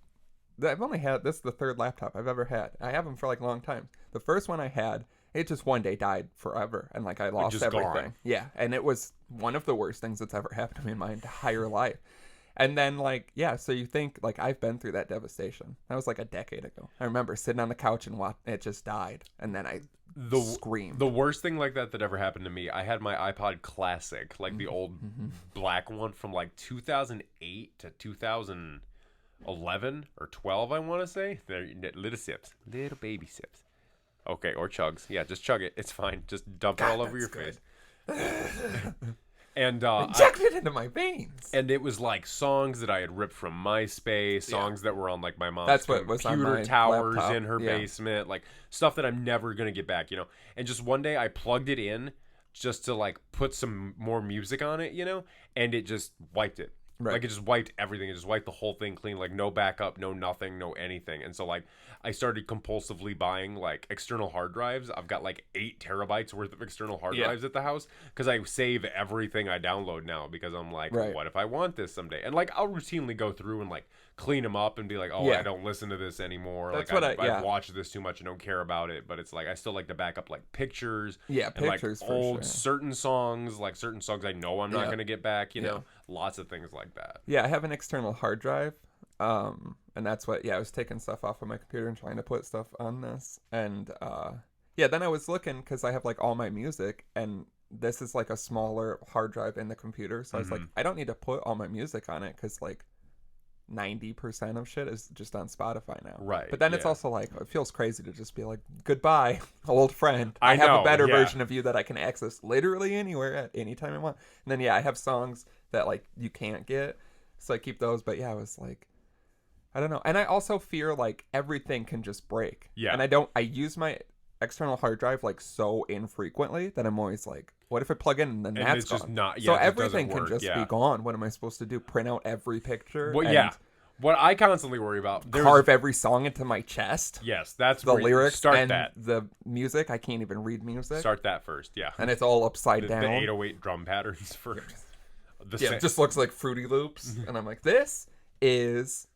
Speaker 2: only had, this is the 3rd laptop I've ever had. I have them for, like, a long time. The first one I had, it just one day died forever, and like I lost everything. Gone. Yeah, and it was one of the worst things that's ever happened to me in my entire life. And then like, yeah, so you think like I've been through that devastation. That was like a decade ago. I remember sitting on the couch and it just died, and then I screamed.
Speaker 1: The worst thing like that ever happened to me, I had my iPod Classic, like the old black one from like 2008 to 2011 or 12, I want to say. They're little sips, little baby sips. Okay, or chugs. Yeah, just chug it. It's fine. Just dump it all over your face. And
Speaker 2: inject it into my veins.
Speaker 1: And it was like songs that I had ripped from MySpace, songs that were on like my mom's computer towers laptop. In her basement, like stuff that I'm never gonna get back, you know. And just one day I plugged it in just to like put some more music on it, you know, and it just wiped it. Right. Like it just wiped everything. It just wiped the whole thing clean. Like no backup, no nothing, no anything. And so like I started compulsively buying like external hard drives. I've got like 8 terabytes worth of external hard drives at the house because I save everything I download now because I'm like, what if I want this someday? And like I'll routinely go through and like clean them up and be like, I don't listen to this anymore.
Speaker 2: That's
Speaker 1: like I've watched this too much and don't care about it. But it's like I still like to back up like pictures.
Speaker 2: Yeah,
Speaker 1: and,
Speaker 2: pictures
Speaker 1: like, old certain songs, like certain songs I know I'm not gonna get back. You know, lots of things like that.
Speaker 2: Yeah, I have an external hard drive. And that's what, I was taking stuff off of my computer and trying to put stuff on this. And, then I was looking because I have like all my music, and this is like a smaller hard drive in the computer. So I was like, I don't need to put all my music on it because like 90% of shit is just on Spotify now.
Speaker 1: Right.
Speaker 2: But then it's also like, it feels crazy to just be like, goodbye, old friend. I have a better version of you that I can access literally anywhere at any time I want. And then, I have songs that like you can't get. So I keep those. But I was like, I don't know. And I also fear like everything can just break. Yeah. And I use my external hard drive like so infrequently that I'm always like, what if I plug in and then that's gone? Just not, so everything can just be gone. What am I supposed to do? Print out every picture?
Speaker 1: Well, what I constantly worry about.
Speaker 2: Carve every song into my chest?
Speaker 1: Yes, that's
Speaker 2: the lyrics. Start that. The music. I can't even read music.
Speaker 1: Start that first,
Speaker 2: And it's all upside down.
Speaker 1: The 808 drum patterns first.
Speaker 2: It just looks like Fruity Loops. And I'm like, this is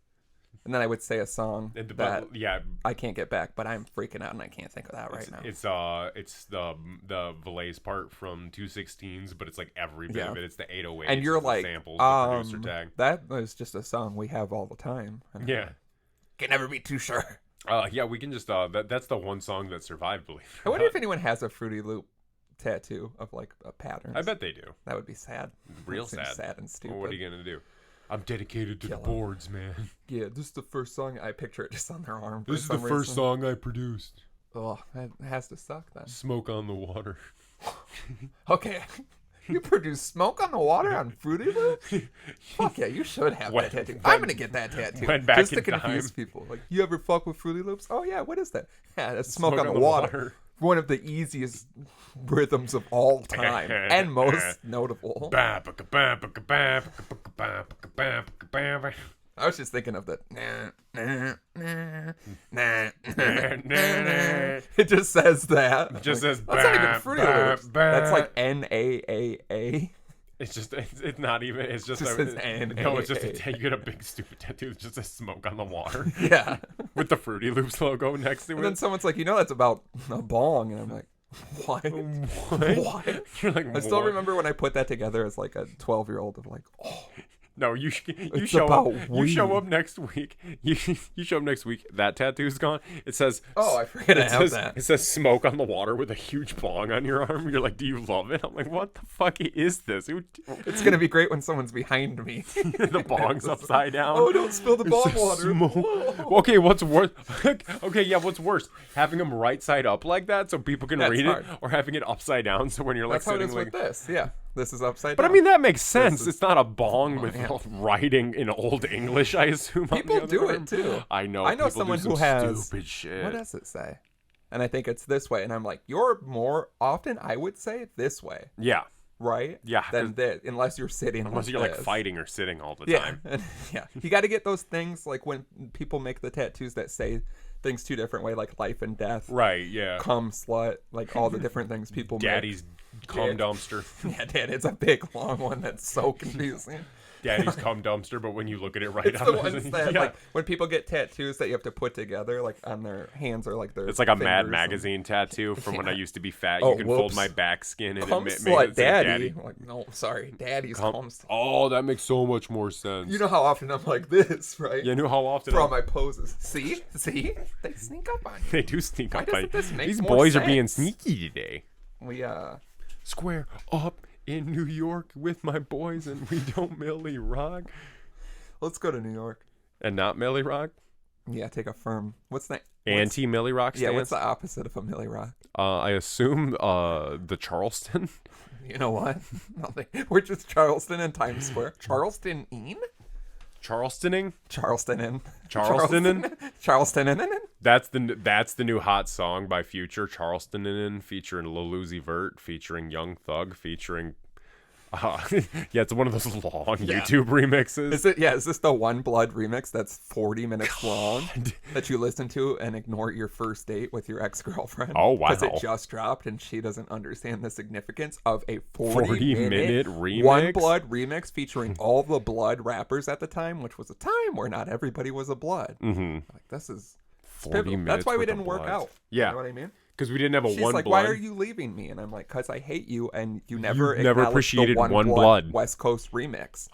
Speaker 2: And then I would say a song that I can't get back, but I'm freaking out and I can't think of that right now.
Speaker 1: It's the Valais part from 216s, but it's like every bit of it. It's the 808s.
Speaker 2: And you're like,
Speaker 1: samples, the producer tag.
Speaker 2: That was just a song we have all the time.
Speaker 1: Yeah.
Speaker 2: Can never be too sure.
Speaker 1: Yeah, we can just that's the one song that survived, believe it or
Speaker 2: I wonder
Speaker 1: not.
Speaker 2: if anyone has a Fruity Loop tattoo of like a pattern.
Speaker 1: I bet they do.
Speaker 2: That would be sad.
Speaker 1: Real sad.
Speaker 2: Sad and stupid.
Speaker 1: Well, what are you gonna do? I'm dedicated to the boards, man.
Speaker 2: Yeah, this is the first song. I picture it just on their arm.
Speaker 1: This is the first song I produced.
Speaker 2: Oh, that has to suck then.
Speaker 1: Smoke on the Water.
Speaker 2: Okay. You produce Smoke on the Water on Fruity Loops? Fuck yeah, you should have that tattoo. I'm going to get that tattoo. Just to confuse people. Like, you ever fuck with Fruity Loops? Oh yeah, what is that? Yeah, that's Smoke on the Water. One of the easiest rhythms of all time and most notable. I was just thinking of the it just says that.
Speaker 1: It just says
Speaker 2: that's not even Fruity Loops. That's like NAAA.
Speaker 1: It's just it's not even it's just
Speaker 2: no,
Speaker 1: it's just you get a big stupid tattoo that just says Smoke on the Water.
Speaker 2: Yeah.
Speaker 1: With the Fruity Loops logo next to it.
Speaker 2: And then someone's like, that's about a bong, and I'm like, what?
Speaker 1: You're like,
Speaker 2: I still remember when I put that together as like a 12-year-old of like, oh.
Speaker 1: No, you show up next week. You show up next week. That tattoo's gone. It says.
Speaker 2: Oh, I forget I have that.
Speaker 1: It says Smoke on the Water with a huge bong on your arm. You're like, do you love it? I'm like, what the fuck is this?
Speaker 2: It's gonna be great when someone's behind me.
Speaker 1: The bong's upside down.
Speaker 2: Oh, don't spill the bong water.
Speaker 1: Okay, what's worse? Okay, yeah, what's worse? Having them right side up like that so people can read it, or having it upside down so when you're like sitting like
Speaker 2: this. Yeah. This is upside down.
Speaker 1: But I mean, that makes sense. It's not a bong with writing in Old English, I assume.
Speaker 2: People do it too.
Speaker 1: I know
Speaker 2: someone who has
Speaker 1: stupid shit.
Speaker 2: What does it say? And I think it's this way. And I'm like, you're more often, I would say, this way.
Speaker 1: Yeah.
Speaker 2: Right?
Speaker 1: Yeah.
Speaker 2: Than this, unless you're sitting.
Speaker 1: Unless you're like fighting or sitting all the time.
Speaker 2: Yeah. You got to get those things like when people make the tattoos that say things two different way, like life and death.
Speaker 1: Right, yeah.
Speaker 2: Cum, slut, like all the different things people
Speaker 1: Daddy's cum dumpster.
Speaker 2: Yeah, Dad, it's a big long one that's so confusing.
Speaker 1: Daddy's cum dumpster, but when you look at it right
Speaker 2: it's the ones that, like, when people get tattoos that you have to put together, like on their hands or like their
Speaker 1: it's like a Mad Magazine tattoo from when I used to be fat. You can fold my back skin and
Speaker 2: cum slut daddy. Like, no, sorry, Daddy's cum slut.
Speaker 1: Oh, that makes so much more sense.
Speaker 2: You know how often I'm like this, right?
Speaker 1: You know how often
Speaker 2: for all my poses. See, they sneak up on you.
Speaker 1: They do sneak up on you. These
Speaker 2: boys
Speaker 1: are being sneaky today.
Speaker 2: We
Speaker 1: square up in New York with my boys, and we don't Millie rock.
Speaker 2: Let's go to New York.
Speaker 1: And not Millie rock?
Speaker 2: Yeah, take a firm. What's that?
Speaker 1: Anti-Millie rock stance?
Speaker 2: Yeah, what's the opposite of a Millie rock?
Speaker 1: I assume the Charleston.
Speaker 2: You know what? Nothing. We're just Charleston and Times Square. Charlestoning?
Speaker 1: Charlestoning?
Speaker 2: Charlestonin.
Speaker 1: That's the new hot song by Future. Charlestonin, featuring Lil Uzi Vert, featuring Young Thug, featuring yeah, it's one of those long YouTube remixes.
Speaker 2: Is it? Yeah, is this the One Blood remix that's 40 minutes long that you listen to and ignore your first date with your ex-girlfriend?
Speaker 1: Oh, wow.
Speaker 2: Because it just dropped and she doesn't understand the significance of a
Speaker 1: 40-minute remix?
Speaker 2: One Blood remix featuring all the Blood rappers at the time, which was a time where not everybody was a Blood.
Speaker 1: Mm-hmm.
Speaker 2: Like, this is
Speaker 1: 40 minutes.
Speaker 2: That's why we didn't work out.
Speaker 1: Yeah.
Speaker 2: You know what I mean?
Speaker 1: Because we didn't have a
Speaker 2: She's
Speaker 1: One
Speaker 2: like,
Speaker 1: Blood.
Speaker 2: why are you leaving me? And I'm like, because I hate you, and you never
Speaker 1: appreciated
Speaker 2: the
Speaker 1: One Blood
Speaker 2: West Coast remix.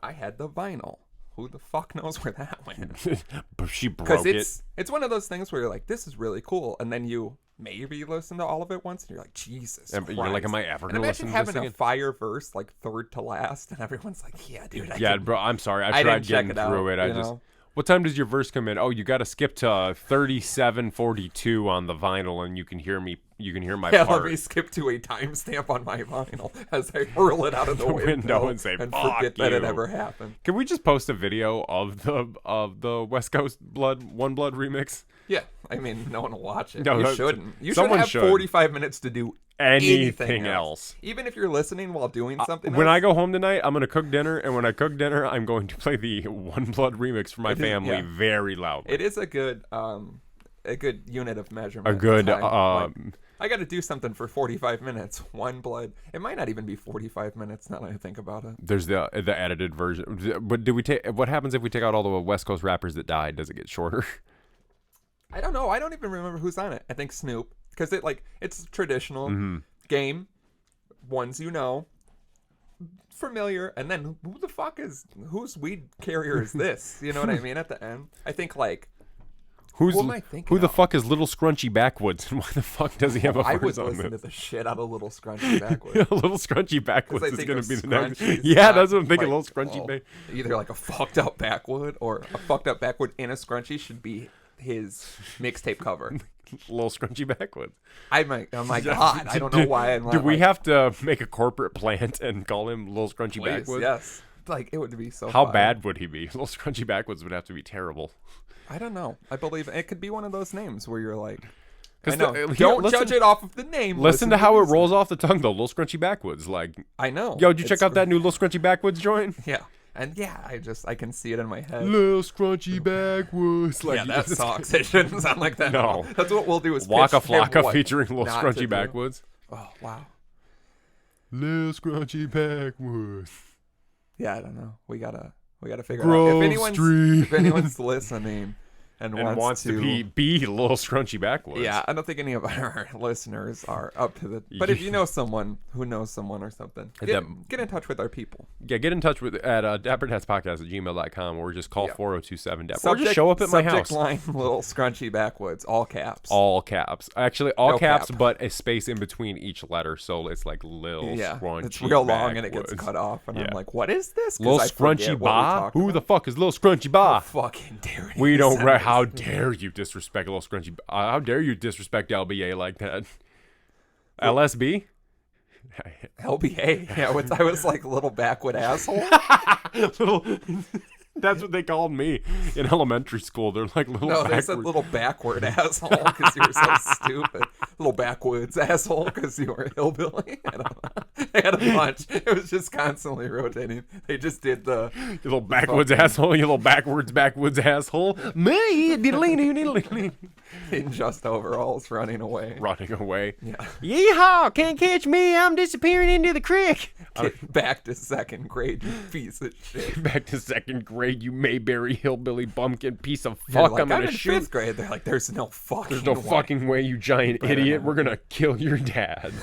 Speaker 2: I had the vinyl. Who the fuck knows where that went?
Speaker 1: But she broke it.
Speaker 2: It's one of those things where you're like, this is really cool, and then you maybe listen to all of it once, and you're like, Jesus Christ.
Speaker 1: You're like, am I ever going to listen to this
Speaker 2: again? Imagine having a fire verse, like third to last, and everyone's like, yeah, dude.
Speaker 1: Bro, I'm sorry. I tried getting through it. What time does your verse come in? Oh, you got to skip to 37:42 on the vinyl, and you can hear my part.
Speaker 2: Let me skip to a timestamp on my vinyl as I hurl it out of the window
Speaker 1: and say,
Speaker 2: and
Speaker 1: fuck
Speaker 2: forget that it ever happened.
Speaker 1: Can we just post a video of the West Coast One Blood remix?
Speaker 2: Yeah, I mean, no one will watch it.
Speaker 1: No,
Speaker 2: you shouldn't. You should have 45 minutes to do
Speaker 1: anything else.
Speaker 2: Even if you're listening while doing something
Speaker 1: when I go home tonight, I'm going to cook dinner, and when I cook dinner, I'm going to play the One Blood remix for my family very loudly.
Speaker 2: It is a good unit of measurement.
Speaker 1: A good
Speaker 2: I got to do something for 45 minutes. One blood. It might not even be 45 minutes now that I think about it.
Speaker 1: There's the edited version. But what happens if we take out all the West Coast rappers that died? Does it get shorter?
Speaker 2: I don't know. I don't even remember who's on it. I think Snoop, because it's traditional game, ones familiar, and then whose weed carrier is this? You know what I mean? At the end, I think who
Speaker 1: the fuck is Little Scrunchy Backwoods, and why the fuck does he have a verse on this?
Speaker 2: I would listen to the shit out of Little Scrunchy Backwoods.
Speaker 1: Little Scrunchy Backwoods is going to be the next.
Speaker 2: Yeah,
Speaker 1: that's what I'm thinking. Little Scrunchy Backwoods.
Speaker 2: Either like a fucked up backwood or a fucked up backwood in a scrunchie should be his mixtape cover.
Speaker 1: Little Scrunchy Backwoods.
Speaker 2: Oh my god! I don't know why.
Speaker 1: Do we have to make a corporate plant and call him Little Scrunchy Backwoods?
Speaker 2: Yes. It would be so.
Speaker 1: How bad would he be? Little Scrunchy Backwoods would have to be terrible.
Speaker 2: I don't know. I believe it could be one of those names where you're like,
Speaker 1: don't
Speaker 2: judge it off of the name.
Speaker 1: Listen to how it rolls off the tongue, though. Little Scrunchy Backwoods,
Speaker 2: I know.
Speaker 1: Yo, did you check out that new Little Scrunchy Backwoods joint?
Speaker 2: Yeah, and I can see it in my head.
Speaker 1: Little Scrunchy Backwoods.
Speaker 2: That sucks. It shouldn't sound like that.
Speaker 1: No,
Speaker 2: that's what we'll do. Is
Speaker 1: Waka Flocka featuring Little Scrunchy Backwoods.
Speaker 2: Oh wow.
Speaker 1: Little Scrunchy Backwoods.
Speaker 2: Yeah, I don't know. We gotta figure it out. If anyone's listening and wants to
Speaker 1: be Little Scrunchy Backwoods.
Speaker 2: Yeah, I don't think any of our listeners are up to the. But if you know someone who knows someone or something, get in touch with our people.
Speaker 1: Yeah, get in touch with at dapperdadspodcast@gmail.com, or just call 4027 DAP, or just show up at my house.
Speaker 2: Subject line: Little Scrunchy Backwoods, all caps.
Speaker 1: All caps. Actually, all caps, but a space in between each letter, so it's like Lil Scrunchy.
Speaker 2: It's real long
Speaker 1: Backwards.
Speaker 2: and it gets cut off, and I'm like, what is this?
Speaker 1: Lil Scrunchy Ba? Who the fuck is Lil Scrunchy Ba?
Speaker 2: How fucking dare you?
Speaker 1: We don't. How dare you disrespect Lil Scrunchy? How dare you disrespect LBA like that? LSB?
Speaker 2: LBA? Yeah, I was like little backwood asshole.
Speaker 1: That's what they called me in elementary school. They're like little.
Speaker 2: No, they said little backward asshole because you were so stupid. Little backwoods asshole because you were a hillbilly. I don't know. They had a bunch. It was just constantly rotating. They just did the
Speaker 1: you little backwoods asshole. You little backwoods asshole. Me in
Speaker 2: just overalls running away.
Speaker 1: Yeah. Yeehaw! Can't catch me. I'm disappearing into the creek.
Speaker 2: Back to second grade, you piece of shit.
Speaker 1: Back to second grade, you Mayberry hillbilly bumpkin piece of fuck.
Speaker 2: Like,
Speaker 1: I'm gonna
Speaker 2: in
Speaker 1: shoot.
Speaker 2: 5th grade, they're like, there's no fucking
Speaker 1: way, you giant idiot. We're gonna kill your dad.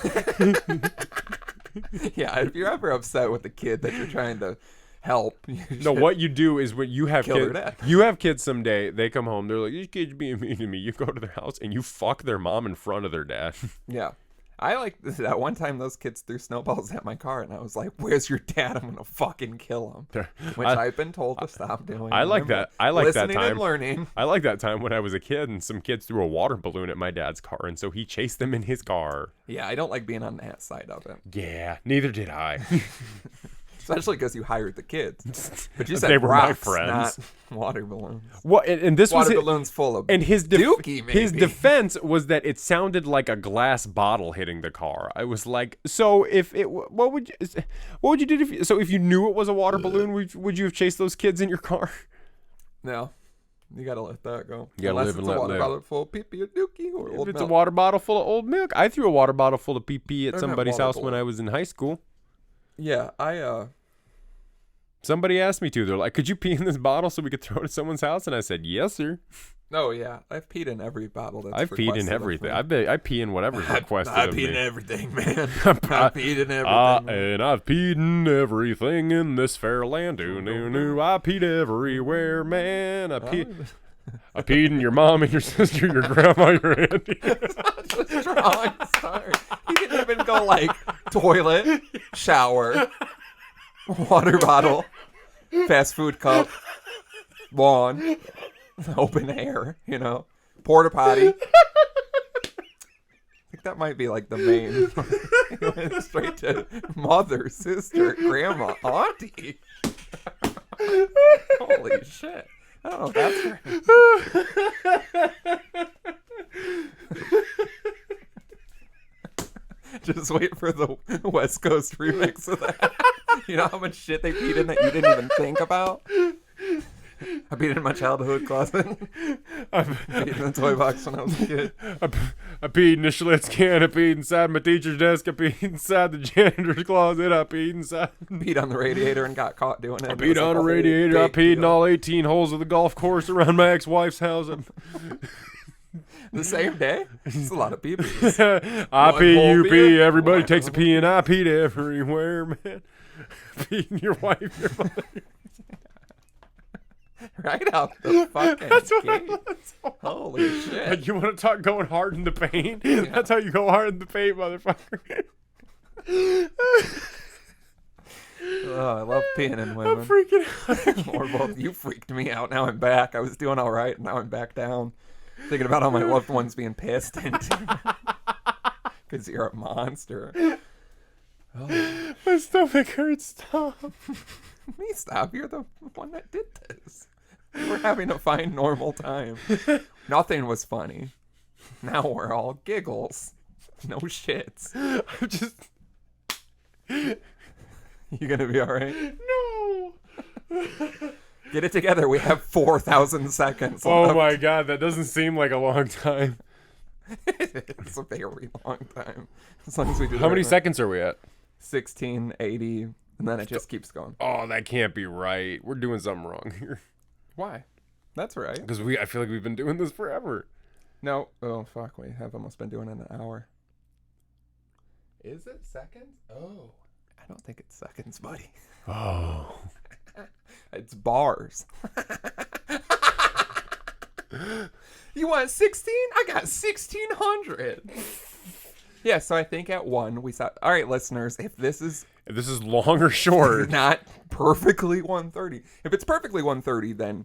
Speaker 2: Yeah, if you're ever upset with the kid that you're trying to help.
Speaker 1: No, what you do is when you have kids, you have kids someday, they come home, they're like, these kids being mean to me. You go to their house and you fuck their mom in front of their dad.
Speaker 2: Yeah. I like that one time those kids threw snowballs at my car, and I was like, "Where's your dad? I'm gonna fucking kill him." Which I've been told to stop doing.
Speaker 1: I like that. I like that time.
Speaker 2: And learning.
Speaker 1: I like that time when I was a kid, and some kids threw a water balloon at my dad's car, and so he chased them in his car.
Speaker 2: Yeah, I don't like being on that side of it.
Speaker 1: Yeah, neither did I.
Speaker 2: Especially because you hired the kids. But you said
Speaker 1: they were
Speaker 2: rocks,
Speaker 1: my friends.
Speaker 2: Not water balloons.
Speaker 1: Well, and this
Speaker 2: water
Speaker 1: was
Speaker 2: balloons full of
Speaker 1: and his
Speaker 2: dookie, maybe.
Speaker 1: His defense was that it sounded like a glass bottle hitting the car. I was like, so if it, what would you do if you knew it was a water balloon? Would you have chased those kids in your car?
Speaker 2: No. You gotta let that go.
Speaker 1: You gotta live and let live.
Speaker 2: Unless it's a water bottle full of pee-pee or dookie or old milk.
Speaker 1: If it's a water bottle full of old milk. I threw a water bottle full of pee-pee at somebody's house when I was in high school.
Speaker 2: Yeah,
Speaker 1: Somebody asked me to. They're like, could you pee in this bottle so we could throw it at someone's house? And I said, yes, sir.
Speaker 2: Oh, yeah. I've peed in every bottle that's
Speaker 1: I've peed in everything. I pee in whatever's requested
Speaker 2: I've
Speaker 1: of
Speaker 2: peed
Speaker 1: me.
Speaker 2: in everything, man. I've peed in everything.
Speaker 1: And I've peed in everything in this fair land. I peed everywhere, man. I peed in your mom and your sister, your grandma, your auntie.
Speaker 2: That's a strong start. You didn't even go like toilet, shower, water bottle, fast food cup, lawn, open air, porta potty. I think that might be like the main. You went straight to mother, sister, grandma, auntie. Holy shit. I don't know if that's right. Just wait for the West Coast remix of that. You know how much shit they peed in that you didn't even think about? I peed in my childhood closet. I peed in the toy box when I was a kid.
Speaker 1: I peed in the Schlitz can. I peed inside my teacher's desk. I peed inside the janitor's closet. I peed inside.
Speaker 2: Peed on the radiator and got caught doing it.
Speaker 1: I peed on the radiator. I peed in all 18 holes of the golf course around my ex-wife's house.
Speaker 2: The same day? It's a lot of pee-pees.
Speaker 1: I pee, you pee. Everybody takes a pee, and I peed everywhere, man. Peed in your wife, your mother.
Speaker 2: Right out the fucking gate. Holy shit.
Speaker 1: Like, you want to talk going hard in the paint? Yeah. That's how you go hard in the paint, motherfucker.
Speaker 2: Oh, I love peeing in women.
Speaker 1: I'm freaking out.
Speaker 2: Or both. You freaked me out. Now I'm back. I was doing all right, and now I'm back down. Thinking about all my loved ones being pissed because you're a monster. Oh.
Speaker 1: My stomach hurts. Stop.
Speaker 2: Me stop. You're the one that did this. We were having a fine, normal time. Nothing was funny. Now we're all giggles. No shits.
Speaker 1: I'm just...
Speaker 2: You gonna be alright?
Speaker 1: No.
Speaker 2: Get it together. We have 4,000 seconds left.
Speaker 1: Oh my god, that doesn't seem like a long time.
Speaker 2: It's a very long time. As long as we do.
Speaker 1: How many seconds are we at?
Speaker 2: 1680, and then it just keeps going.
Speaker 1: Oh, that can't be right. We're doing something wrong here.
Speaker 2: Why? That's right.
Speaker 1: Because I feel like we've been doing this forever.
Speaker 2: No. Oh fuck, we have almost been doing it an hour. Is it seconds? Oh, I don't think it's seconds, buddy.
Speaker 1: Oh.
Speaker 2: It's bars. You want 16? I got 1,600. Yeah, so I think at 1 we saw. All right, listeners, if this is
Speaker 1: long or short,
Speaker 2: not perfectly 130. If it's perfectly 130, then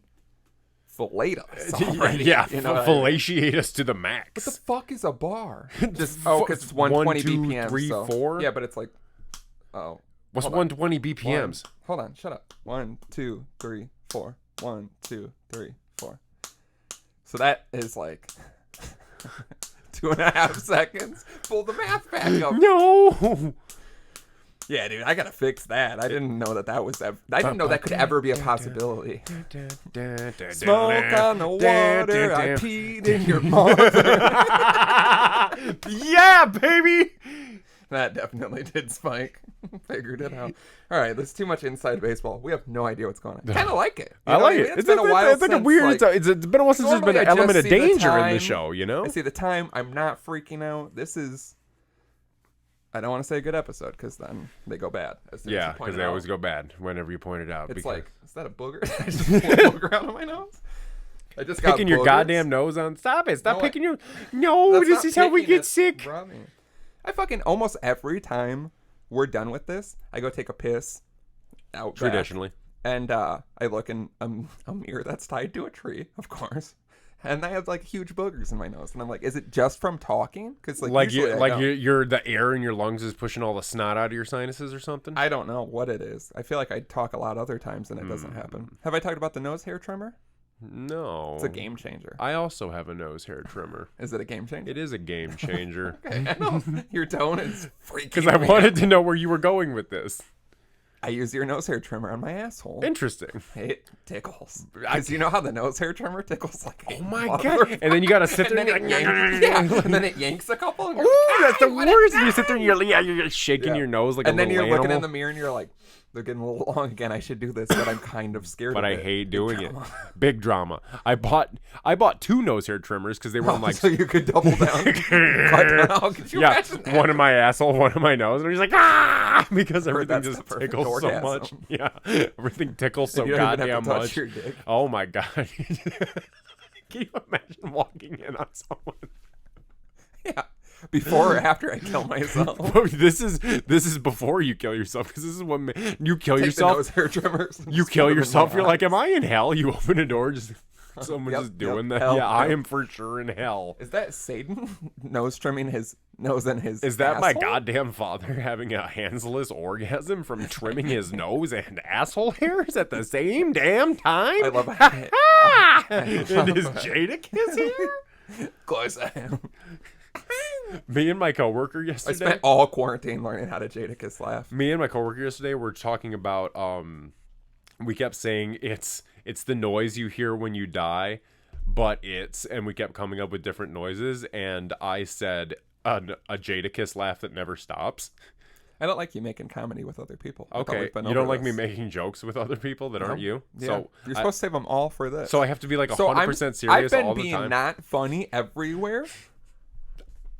Speaker 2: fillet us already.
Speaker 1: Yeah,
Speaker 2: you know,
Speaker 1: fellatiate us to the max.
Speaker 2: What the fuck is a bar? Just because it's 120 BPM.
Speaker 1: 3, 4.
Speaker 2: Yeah, but it's like, oh.
Speaker 1: What's 120 BPMs?
Speaker 2: Hold on, shut up. 1, 2, 3, 4. 1, 2, 3, 4. So that is like 2.5 seconds. Pull the math back up.
Speaker 1: No.
Speaker 2: Yeah, dude, I gotta fix that. I didn't know that was ever. I didn't know that could ever be a possibility. Smoke on the water. I peed in your mother.
Speaker 1: Yeah, baby.
Speaker 2: That definitely did spike. Figured it out. All right, there's too much inside baseball. We have no idea what's going on. Kind of like it.
Speaker 1: I like it.
Speaker 2: It's been a while.
Speaker 1: It's like a weird. It's been a while since there's been an element of danger in the show. You know.
Speaker 2: I see the time. I'm not freaking out. This is. I don't want to say a good episode because then they go bad.
Speaker 1: Yeah, because they always go bad whenever you point it out.
Speaker 2: It's like, is that a booger? I just pulled a booger out of my nose. I just got
Speaker 1: picking your goddamn nose on. Stop it! Stop picking your. No, this is how we get sick.
Speaker 2: I fucking almost every time we're done with this, I go take a piss out
Speaker 1: traditionally,
Speaker 2: back, and I look in a mirror that's tied to a tree, of course, and I have like huge boogers in my nose, and I'm like, is it just from talking? Because
Speaker 1: you're the air in your lungs is pushing all the snot out of your sinuses or something.
Speaker 2: I don't know what it is. I feel like I talk a lot other times and it doesn't happen. Have I talked about the nose hair trimmer?
Speaker 1: No.
Speaker 2: It's a game changer.
Speaker 1: I also have a nose hair trimmer.
Speaker 2: Is it a game changer?
Speaker 1: It is a game changer.
Speaker 2: Okay, I know. Your tone is freaking
Speaker 1: because I wanted to know where you were going with this.
Speaker 2: I use your nose hair trimmer on my asshole.
Speaker 1: Interesting.
Speaker 2: It tickles. Because you know how the nose hair trimmer tickles like
Speaker 1: oh my god. And then you gotta sit there and
Speaker 2: then it yanks a couple. And
Speaker 1: oh, that's the worst. You sit there and you're shaking your nose like a little animal.
Speaker 2: And then you're looking in the mirror and you're like, they're getting a little long again. I should do this, but I'm kind of scared
Speaker 1: but
Speaker 2: of it.
Speaker 1: But I hate doing it. Big drama. I bought 2 nose hair trimmers because they were like...
Speaker 2: So you could double down. Could you imagine that?
Speaker 1: One in my asshole, one in my nose. And he's like, ah! Because everything just tickles so much. Yeah. Everything tickles so goddamn much. Oh my god. Can you imagine walking in on someone?
Speaker 2: Yeah. Before or after I kill myself?
Speaker 1: This is before you kill yourself because this is when you kill yourself.
Speaker 2: The nose hair trimmers.
Speaker 1: You kill yourself. You're like, am I in hell? You open a door, just someone just doing that.
Speaker 2: Hell,
Speaker 1: yeah, I am for sure in hell.
Speaker 2: Is that Satan nose trimming his nose and his?
Speaker 1: Is that
Speaker 2: asshole?
Speaker 1: My goddamn father having a Hanseless orgasm from trimming his nose and asshole hairs at the same damn time?
Speaker 2: I love it.
Speaker 1: And his Jadakiss here?
Speaker 2: Of course I am.
Speaker 1: Me and my coworker yesterday.
Speaker 2: I spent all quarantine learning how to Jadakiss laugh.
Speaker 1: Me and my coworker yesterday were talking about we kept saying it's the noise you hear when you die, but and we kept coming up with different noises, and I said a Jadakiss laugh that never stops.
Speaker 2: I don't like you making comedy with other people.
Speaker 1: Okay, you don't like me making jokes with other people that aren't you?
Speaker 2: Yeah.
Speaker 1: So
Speaker 2: you're supposed to save them all for this.
Speaker 1: So I have to be like 100% serious all the time?
Speaker 2: I've been being not funny everywhere?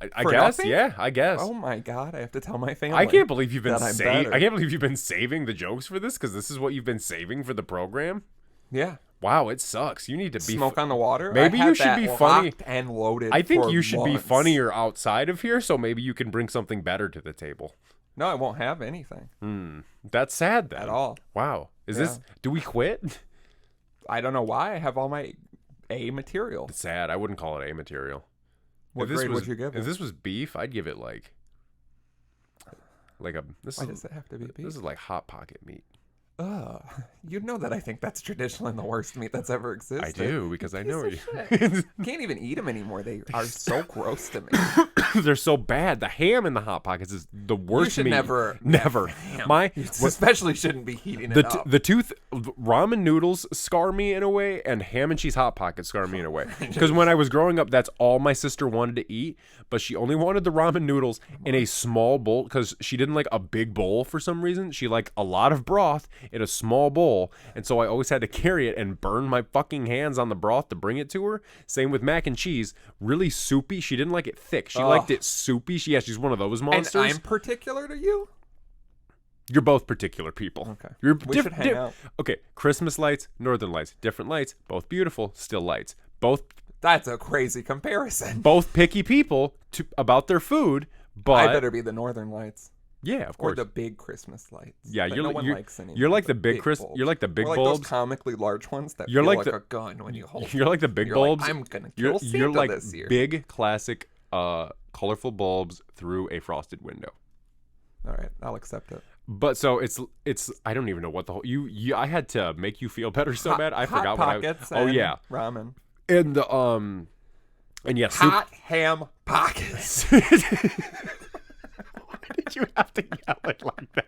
Speaker 1: I guess, nothing? Yeah, I guess.
Speaker 2: Oh my God, I have to tell my family.
Speaker 1: I can't believe you've been saving the jokes for this, because this is what you've been saving for the program.
Speaker 2: Yeah.
Speaker 1: Wow, it sucks. You need to be
Speaker 2: smoke on the water.
Speaker 1: Maybe you should be funny
Speaker 2: and loaded.
Speaker 1: I think you should be funnier outside of here, so maybe you can bring something better to the table.
Speaker 2: No, I won't have anything.
Speaker 1: That's sad then.
Speaker 2: At all.
Speaker 1: Wow. Do we quit?
Speaker 2: I don't know why. I have all my A material.
Speaker 1: It's sad. I wouldn't call it A material.
Speaker 2: What grade would you give it?
Speaker 1: If this was beef, I'd give it like
Speaker 2: why does it have to be beef?
Speaker 1: This is like Hot Pocket meat.
Speaker 2: You know that I think that's traditionally the worst meat that's ever existed.
Speaker 1: I do, because I know you.
Speaker 2: Can't even eat them anymore. They are so gross to me.
Speaker 1: They're so bad. The ham in the Hot Pockets is the worst meat.
Speaker 2: Never. Especially shouldn't be heating it up.
Speaker 1: The ramen noodles scar me in a way, and ham and cheese Hot Pockets scar me in a way. Because when I was growing up, that's all my sister wanted to eat, but she only wanted the ramen noodles in a small bowl, because she didn't like a big bowl for some reason. She liked a lot of broth in a small bowl, and so I always had to carry it and burn my fucking hands on the broth to bring it to her. Same with mac and cheese, really soupy. She didn't like it thick. She liked it soupy. She's one of those monsters.
Speaker 2: And I'm particular to you?
Speaker 1: You're both particular people.
Speaker 2: Okay.
Speaker 1: We
Speaker 2: should hang out.
Speaker 1: Okay, Christmas lights, northern lights, different lights, both beautiful, still lights. Both.
Speaker 2: That's a crazy comparison.
Speaker 1: Both picky people about their food, but
Speaker 2: I better be the northern lights.
Speaker 1: Yeah, of course.
Speaker 2: Or the big Christmas lights.
Speaker 1: Yeah,
Speaker 2: no one likes anymore.
Speaker 1: You're like the big bulbs. You're like the big bulbs.
Speaker 2: Like those comically large ones that feel like a gun when you hold.
Speaker 1: You're like the big bulbs.
Speaker 2: Like, I'm gonna kill Santa
Speaker 1: you're like
Speaker 2: this year.
Speaker 1: Big classic, colorful bulbs through a frosted window.
Speaker 2: All right, I'll accept it.
Speaker 1: But so it's I don't even know what the whole I had to make you feel better so bad. I forgot what I.
Speaker 2: Oh yeah, ramen
Speaker 1: and the and yes,
Speaker 2: hot ham pockets.
Speaker 1: Did you have to yell it like that?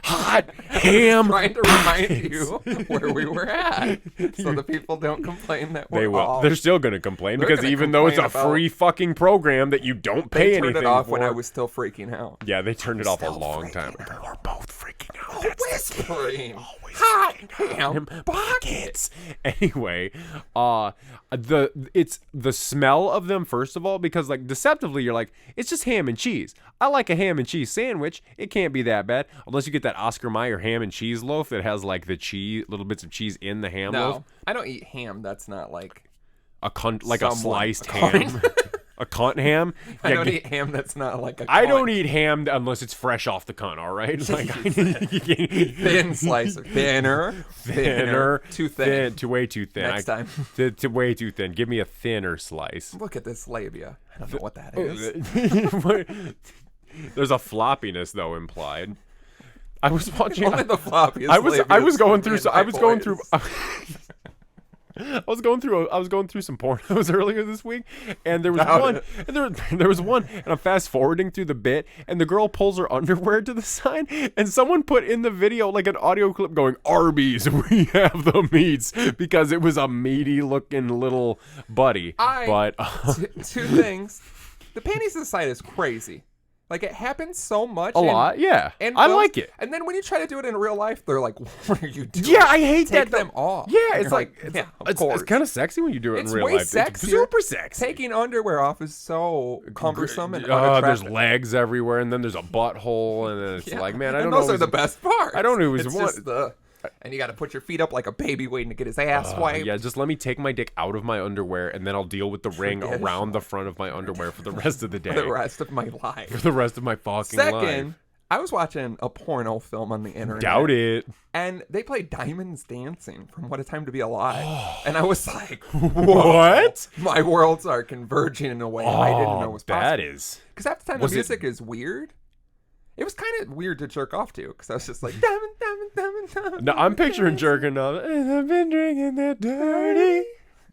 Speaker 1: Hot ham.
Speaker 2: Trying to remind you where we were at, so the people don't complain that we're.
Speaker 1: They will. They're still going to complain because even though it's a free fucking program that you don't pay anything for. They turned it off
Speaker 2: when I was still freaking out.
Speaker 1: Yeah, they turned it off a long time ago. We're both freaking out.
Speaker 2: Whispering. Hot ham pockets.
Speaker 1: Anyway, it's the smell of them first of all, because like deceptively you're like, it's just ham and cheese. I like a ham and cheese sandwich. It can't be that bad unless you get that Oscar Mayer ham and cheese loaf that has like the cheese, little bits of cheese in the ham loaf.
Speaker 2: I don't eat ham. That's not like
Speaker 1: a sliced ham. A cunt ham?
Speaker 2: I don't eat ham that's not like a cunt.
Speaker 1: I don't eat ham unless it's fresh off the cunt, all right? Like,
Speaker 2: thin slicer. Thinner. Too thin.
Speaker 1: Way too thin.
Speaker 2: Next time.
Speaker 1: Way too thin. Give me a thinner slice.
Speaker 2: Look at this labia. I don't know what that is.
Speaker 1: There's a floppiness, though, implied. I was watching...
Speaker 2: Only the floppiest
Speaker 1: I was going through... I was going through some pornos earlier this week, and there was one, and there was one, and I'm fast forwarding through the bit, and the girl pulls her underwear to the side, and someone put in the video like an audio clip going, "Arby's, we have the meats," because it was a meaty looking little buddy.
Speaker 2: Two things: the panties to the side is crazy. Like, it happens so much.
Speaker 1: A lot, yeah. And I like it.
Speaker 2: And then when you try to do it in real life, they're like, what are you doing?
Speaker 1: Yeah, I hate that.
Speaker 2: Take them off.
Speaker 1: Yeah, it's like,
Speaker 2: of course.
Speaker 1: It's kind of sexy when you do it in real life.
Speaker 2: It's way sexier.
Speaker 1: It's super sexy.
Speaker 2: Taking underwear off is so cumbersome and unattractive.
Speaker 1: There's legs everywhere, and then there's a butthole, and then it's like, man, I don't know.
Speaker 2: Those are the best parts.
Speaker 1: I don't know who's
Speaker 2: and you got to put your feet up like a baby waiting to get his ass wiped.
Speaker 1: Yeah, just let me take my dick out of my underwear, and then I'll deal with the ring around the front of my underwear for the rest of the day.
Speaker 2: For the rest of my life.
Speaker 1: For the rest of my fucking life.
Speaker 2: Second, I was watching a porno film on the internet.
Speaker 1: Doubt it.
Speaker 2: And they played Diamonds Dancing from What a Time to Be Alive. And I was like,
Speaker 1: what?
Speaker 2: My worlds are converging in a way I didn't know was possible.
Speaker 1: That is.
Speaker 2: Because half the time the music is weird. It was kind of weird to jerk off to, because I was just like, diamond.
Speaker 1: No, I'm picturing jerking off. And I've been drinking that dirty.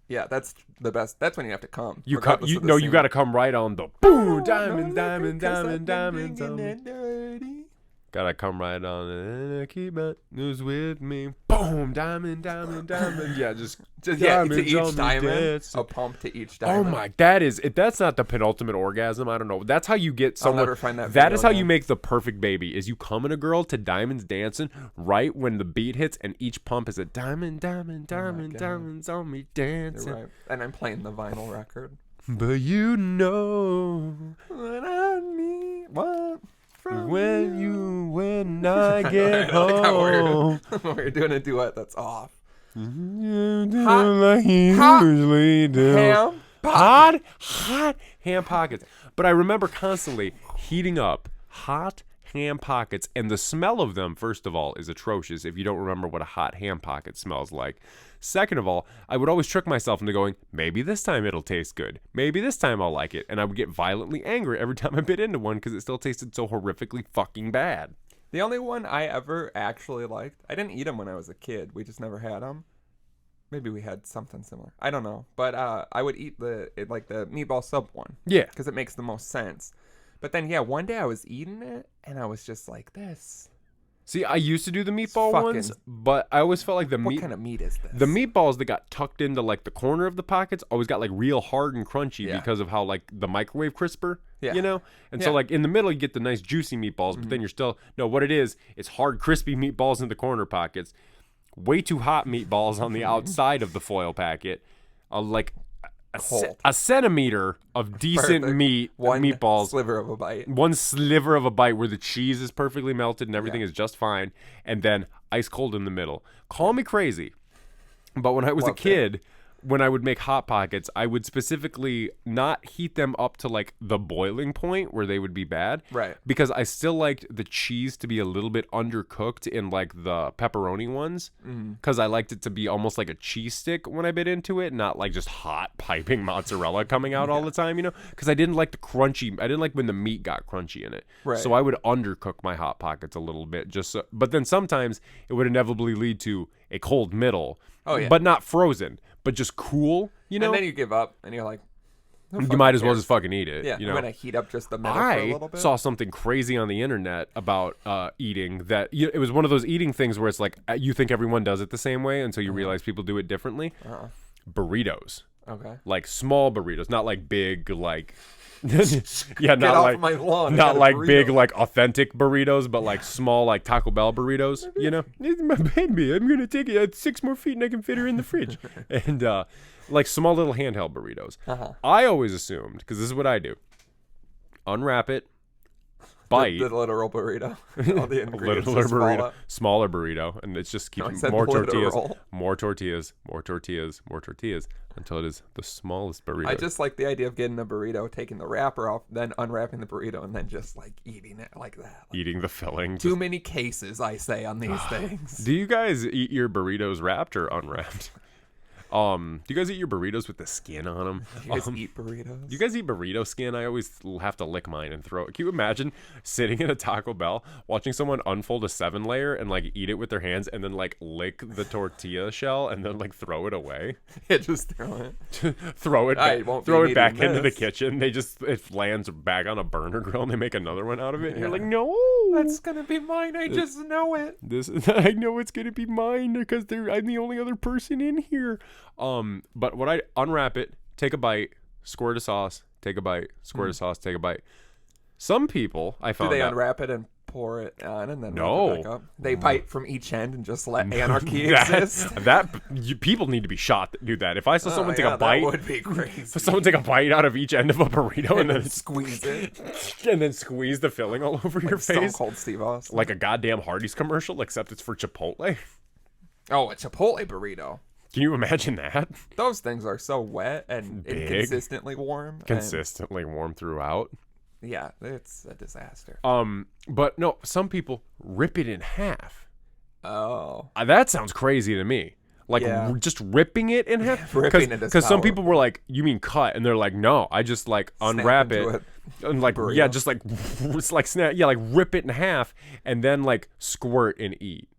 Speaker 2: Yeah, that's the best. That's when you have to come.
Speaker 1: You got to come right on the boom, diamond. Gotta come right on and keep it news with me. boom, diamond. Yeah, just
Speaker 2: to each diamond. A pump to each diamond.
Speaker 1: Oh my, that's not the penultimate orgasm. I don't know. That's how you get someone.
Speaker 2: I'll never find that.
Speaker 1: That is how you make the perfect baby. Is you come in a girl to diamonds dancing right when the beat hits, and each pump is a diamond, diamonds on me dancing.
Speaker 2: You're right. And I'm playing the vinyl record.
Speaker 1: But you know
Speaker 2: what I need. What?
Speaker 1: When I get home.
Speaker 2: We're doing a duet that's off.
Speaker 1: Like you usually do. Hot ham pockets. But I remember constantly heating up hot ham pockets, and the smell of them, first of all, is atrocious if you don't remember what a hot ham pocket smells like. Second of all, I would always trick myself into going, maybe this time it'll taste good. Maybe this time I'll like it. And I would get violently angry every time I bit into one because it still tasted so horrifically fucking bad.
Speaker 2: The only one I ever actually liked, I didn't eat them when I was a kid. We just never had them. Maybe we had something similar. I don't know. But I would eat the meatball sub one.
Speaker 1: Yeah.
Speaker 2: Because it makes the most sense. But then, yeah, one day I was eating it, and I was just like, this.
Speaker 1: See, I used to do the meatball ones, but I always felt like
Speaker 2: what kind of meat is this?
Speaker 1: The meatballs that got tucked into, like, the corner of the pockets always got, like, real hard and crunchy because of how, like, the microwave crisper, you know? And so, like, in the middle, you get the nice juicy meatballs, but then you're still... No, what it is, it's hard, crispy meatballs in the corner pockets, way too hot meatballs on the outside of the foil packet, like... A centimeter of decent meat, meatballs.
Speaker 2: One sliver of a bite.
Speaker 1: One sliver of a bite where the cheese is perfectly melted and everything is just fine. And then ice cold in the middle. Call me crazy. But when I was a kid, when I would make Hot Pockets, I would specifically not heat them up to like the boiling point where they would be bad.
Speaker 2: Right.
Speaker 1: Because I still liked the cheese to be a little bit undercooked in like the pepperoni ones. Because I liked it to be almost like a cheese stick when I bit into it, not like just hot piping mozzarella coming out all the time, you know? Because I didn't like the crunchy, I didn't like when the meat got crunchy in it.
Speaker 2: Right.
Speaker 1: So I would undercook my Hot Pockets a little bit. But then sometimes it would inevitably lead to a cold middle. Oh, yeah. But not frozen, but just cool, you know?
Speaker 2: And then you give up, and you're like...
Speaker 1: You might as well just fucking eat it.
Speaker 2: Yeah,
Speaker 1: you know?
Speaker 2: I'm going to heat up just the middle for a little bit.
Speaker 1: I saw something crazy on the internet about eating that... It was one of those eating things where it's like, you think everyone does it the same way until you realize people do it differently. Burritos.
Speaker 2: Okay.
Speaker 1: Like small burritos, not like big, like...
Speaker 2: yeah, not like my lawn.
Speaker 1: Not like big, like authentic burritos, but like small, like Taco Bell burritos. You know, it's my baby. I'm gonna take it 6 more feet and I can fit her in the fridge. And like small little handheld burritos. I always assumed, because this is what I do: unwrap it, bite
Speaker 2: the literal burrito, all the ingredients,
Speaker 1: smaller burrito, and it's just keeping more tortillas until it is the smallest burrito.
Speaker 2: I just like the idea of getting a burrito, taking the wrapper off, then unwrapping the burrito, and then just like eating it like that. Like,
Speaker 1: eating the filling.
Speaker 2: Too many cases, I say, on these things.
Speaker 1: Do you guys eat your burritos wrapped or unwrapped? Do you guys eat your burritos with the skin on them?
Speaker 2: Do you guys eat burritos?
Speaker 1: Do you guys eat burrito skin? I always have to lick mine and throw it. Can you imagine sitting in a Taco Bell, watching someone unfold a 7-layer and like eat it with their hands and then like lick the tortilla shell and then like throw it away?
Speaker 2: Yeah, just throw it.
Speaker 1: throw it back into the kitchen. It lands back on a burner grill and they make another one out of it. And you're like, no,
Speaker 2: that's gonna be mine. I just know it.
Speaker 1: I know it's gonna be mine because I'm the only other person in here. But what I unwrap it, take a bite, squirt of sauce, take a bite, squirt of sauce, take a bite. Some people I found
Speaker 2: do they unwrap it and pour it on and then wrap it back up? They bite from each end and just let anarchy exist.
Speaker 1: People need to be shot that do that. If I saw someone take a bite,
Speaker 2: that would be crazy.
Speaker 1: If someone take a bite out of each end of a burrito and then
Speaker 2: squeeze it,
Speaker 1: and then squeeze the filling all over your face,
Speaker 2: Stone Cold Steve Austin,
Speaker 1: like a goddamn Hardee's commercial, except it's for Chipotle.
Speaker 2: Oh, a Chipotle burrito.
Speaker 1: Can you imagine that?
Speaker 2: Those things are so wet and inconsistently warm.
Speaker 1: Consistently warm throughout.
Speaker 2: Yeah, it's a disaster.
Speaker 1: But no, some people rip it in half.
Speaker 2: Oh.
Speaker 1: That sounds crazy to me. Like just ripping it in half? Because some people were like, you mean cut? And they're like, no, I just like unwrap it. And like, burrito. Just like, it's like snap. Yeah, like rip it in half and then like squirt and eat.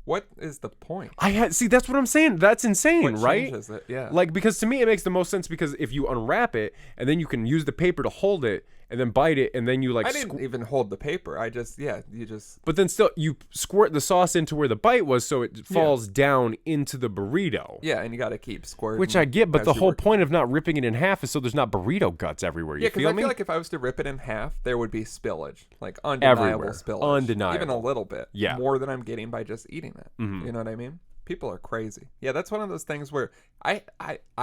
Speaker 2: What is the point?
Speaker 1: See, that's what I'm saying. That's insane, right?
Speaker 2: Changes it? Yeah.
Speaker 1: Like, because to me it makes the most sense because if you unwrap it and then you can use the paper to hold it and then bite it, and then you like.
Speaker 2: I didn't even hold the paper. I just you just.
Speaker 1: But then still, you squirt the sauce into where the bite was, so it falls down into the burrito.
Speaker 2: Yeah, and you got to keep squirting.
Speaker 1: Which I get, but the whole point of not ripping it in half is so there's not burrito guts everywhere. You feel me?
Speaker 2: I feel like if I was to rip it in half, there would be spillage, like undeniable spillage,
Speaker 1: undeniable,
Speaker 2: even a little bit,
Speaker 1: yeah,
Speaker 2: more than I'm getting by just eating it. You know what I mean? People are crazy. Yeah, that's one of those things where I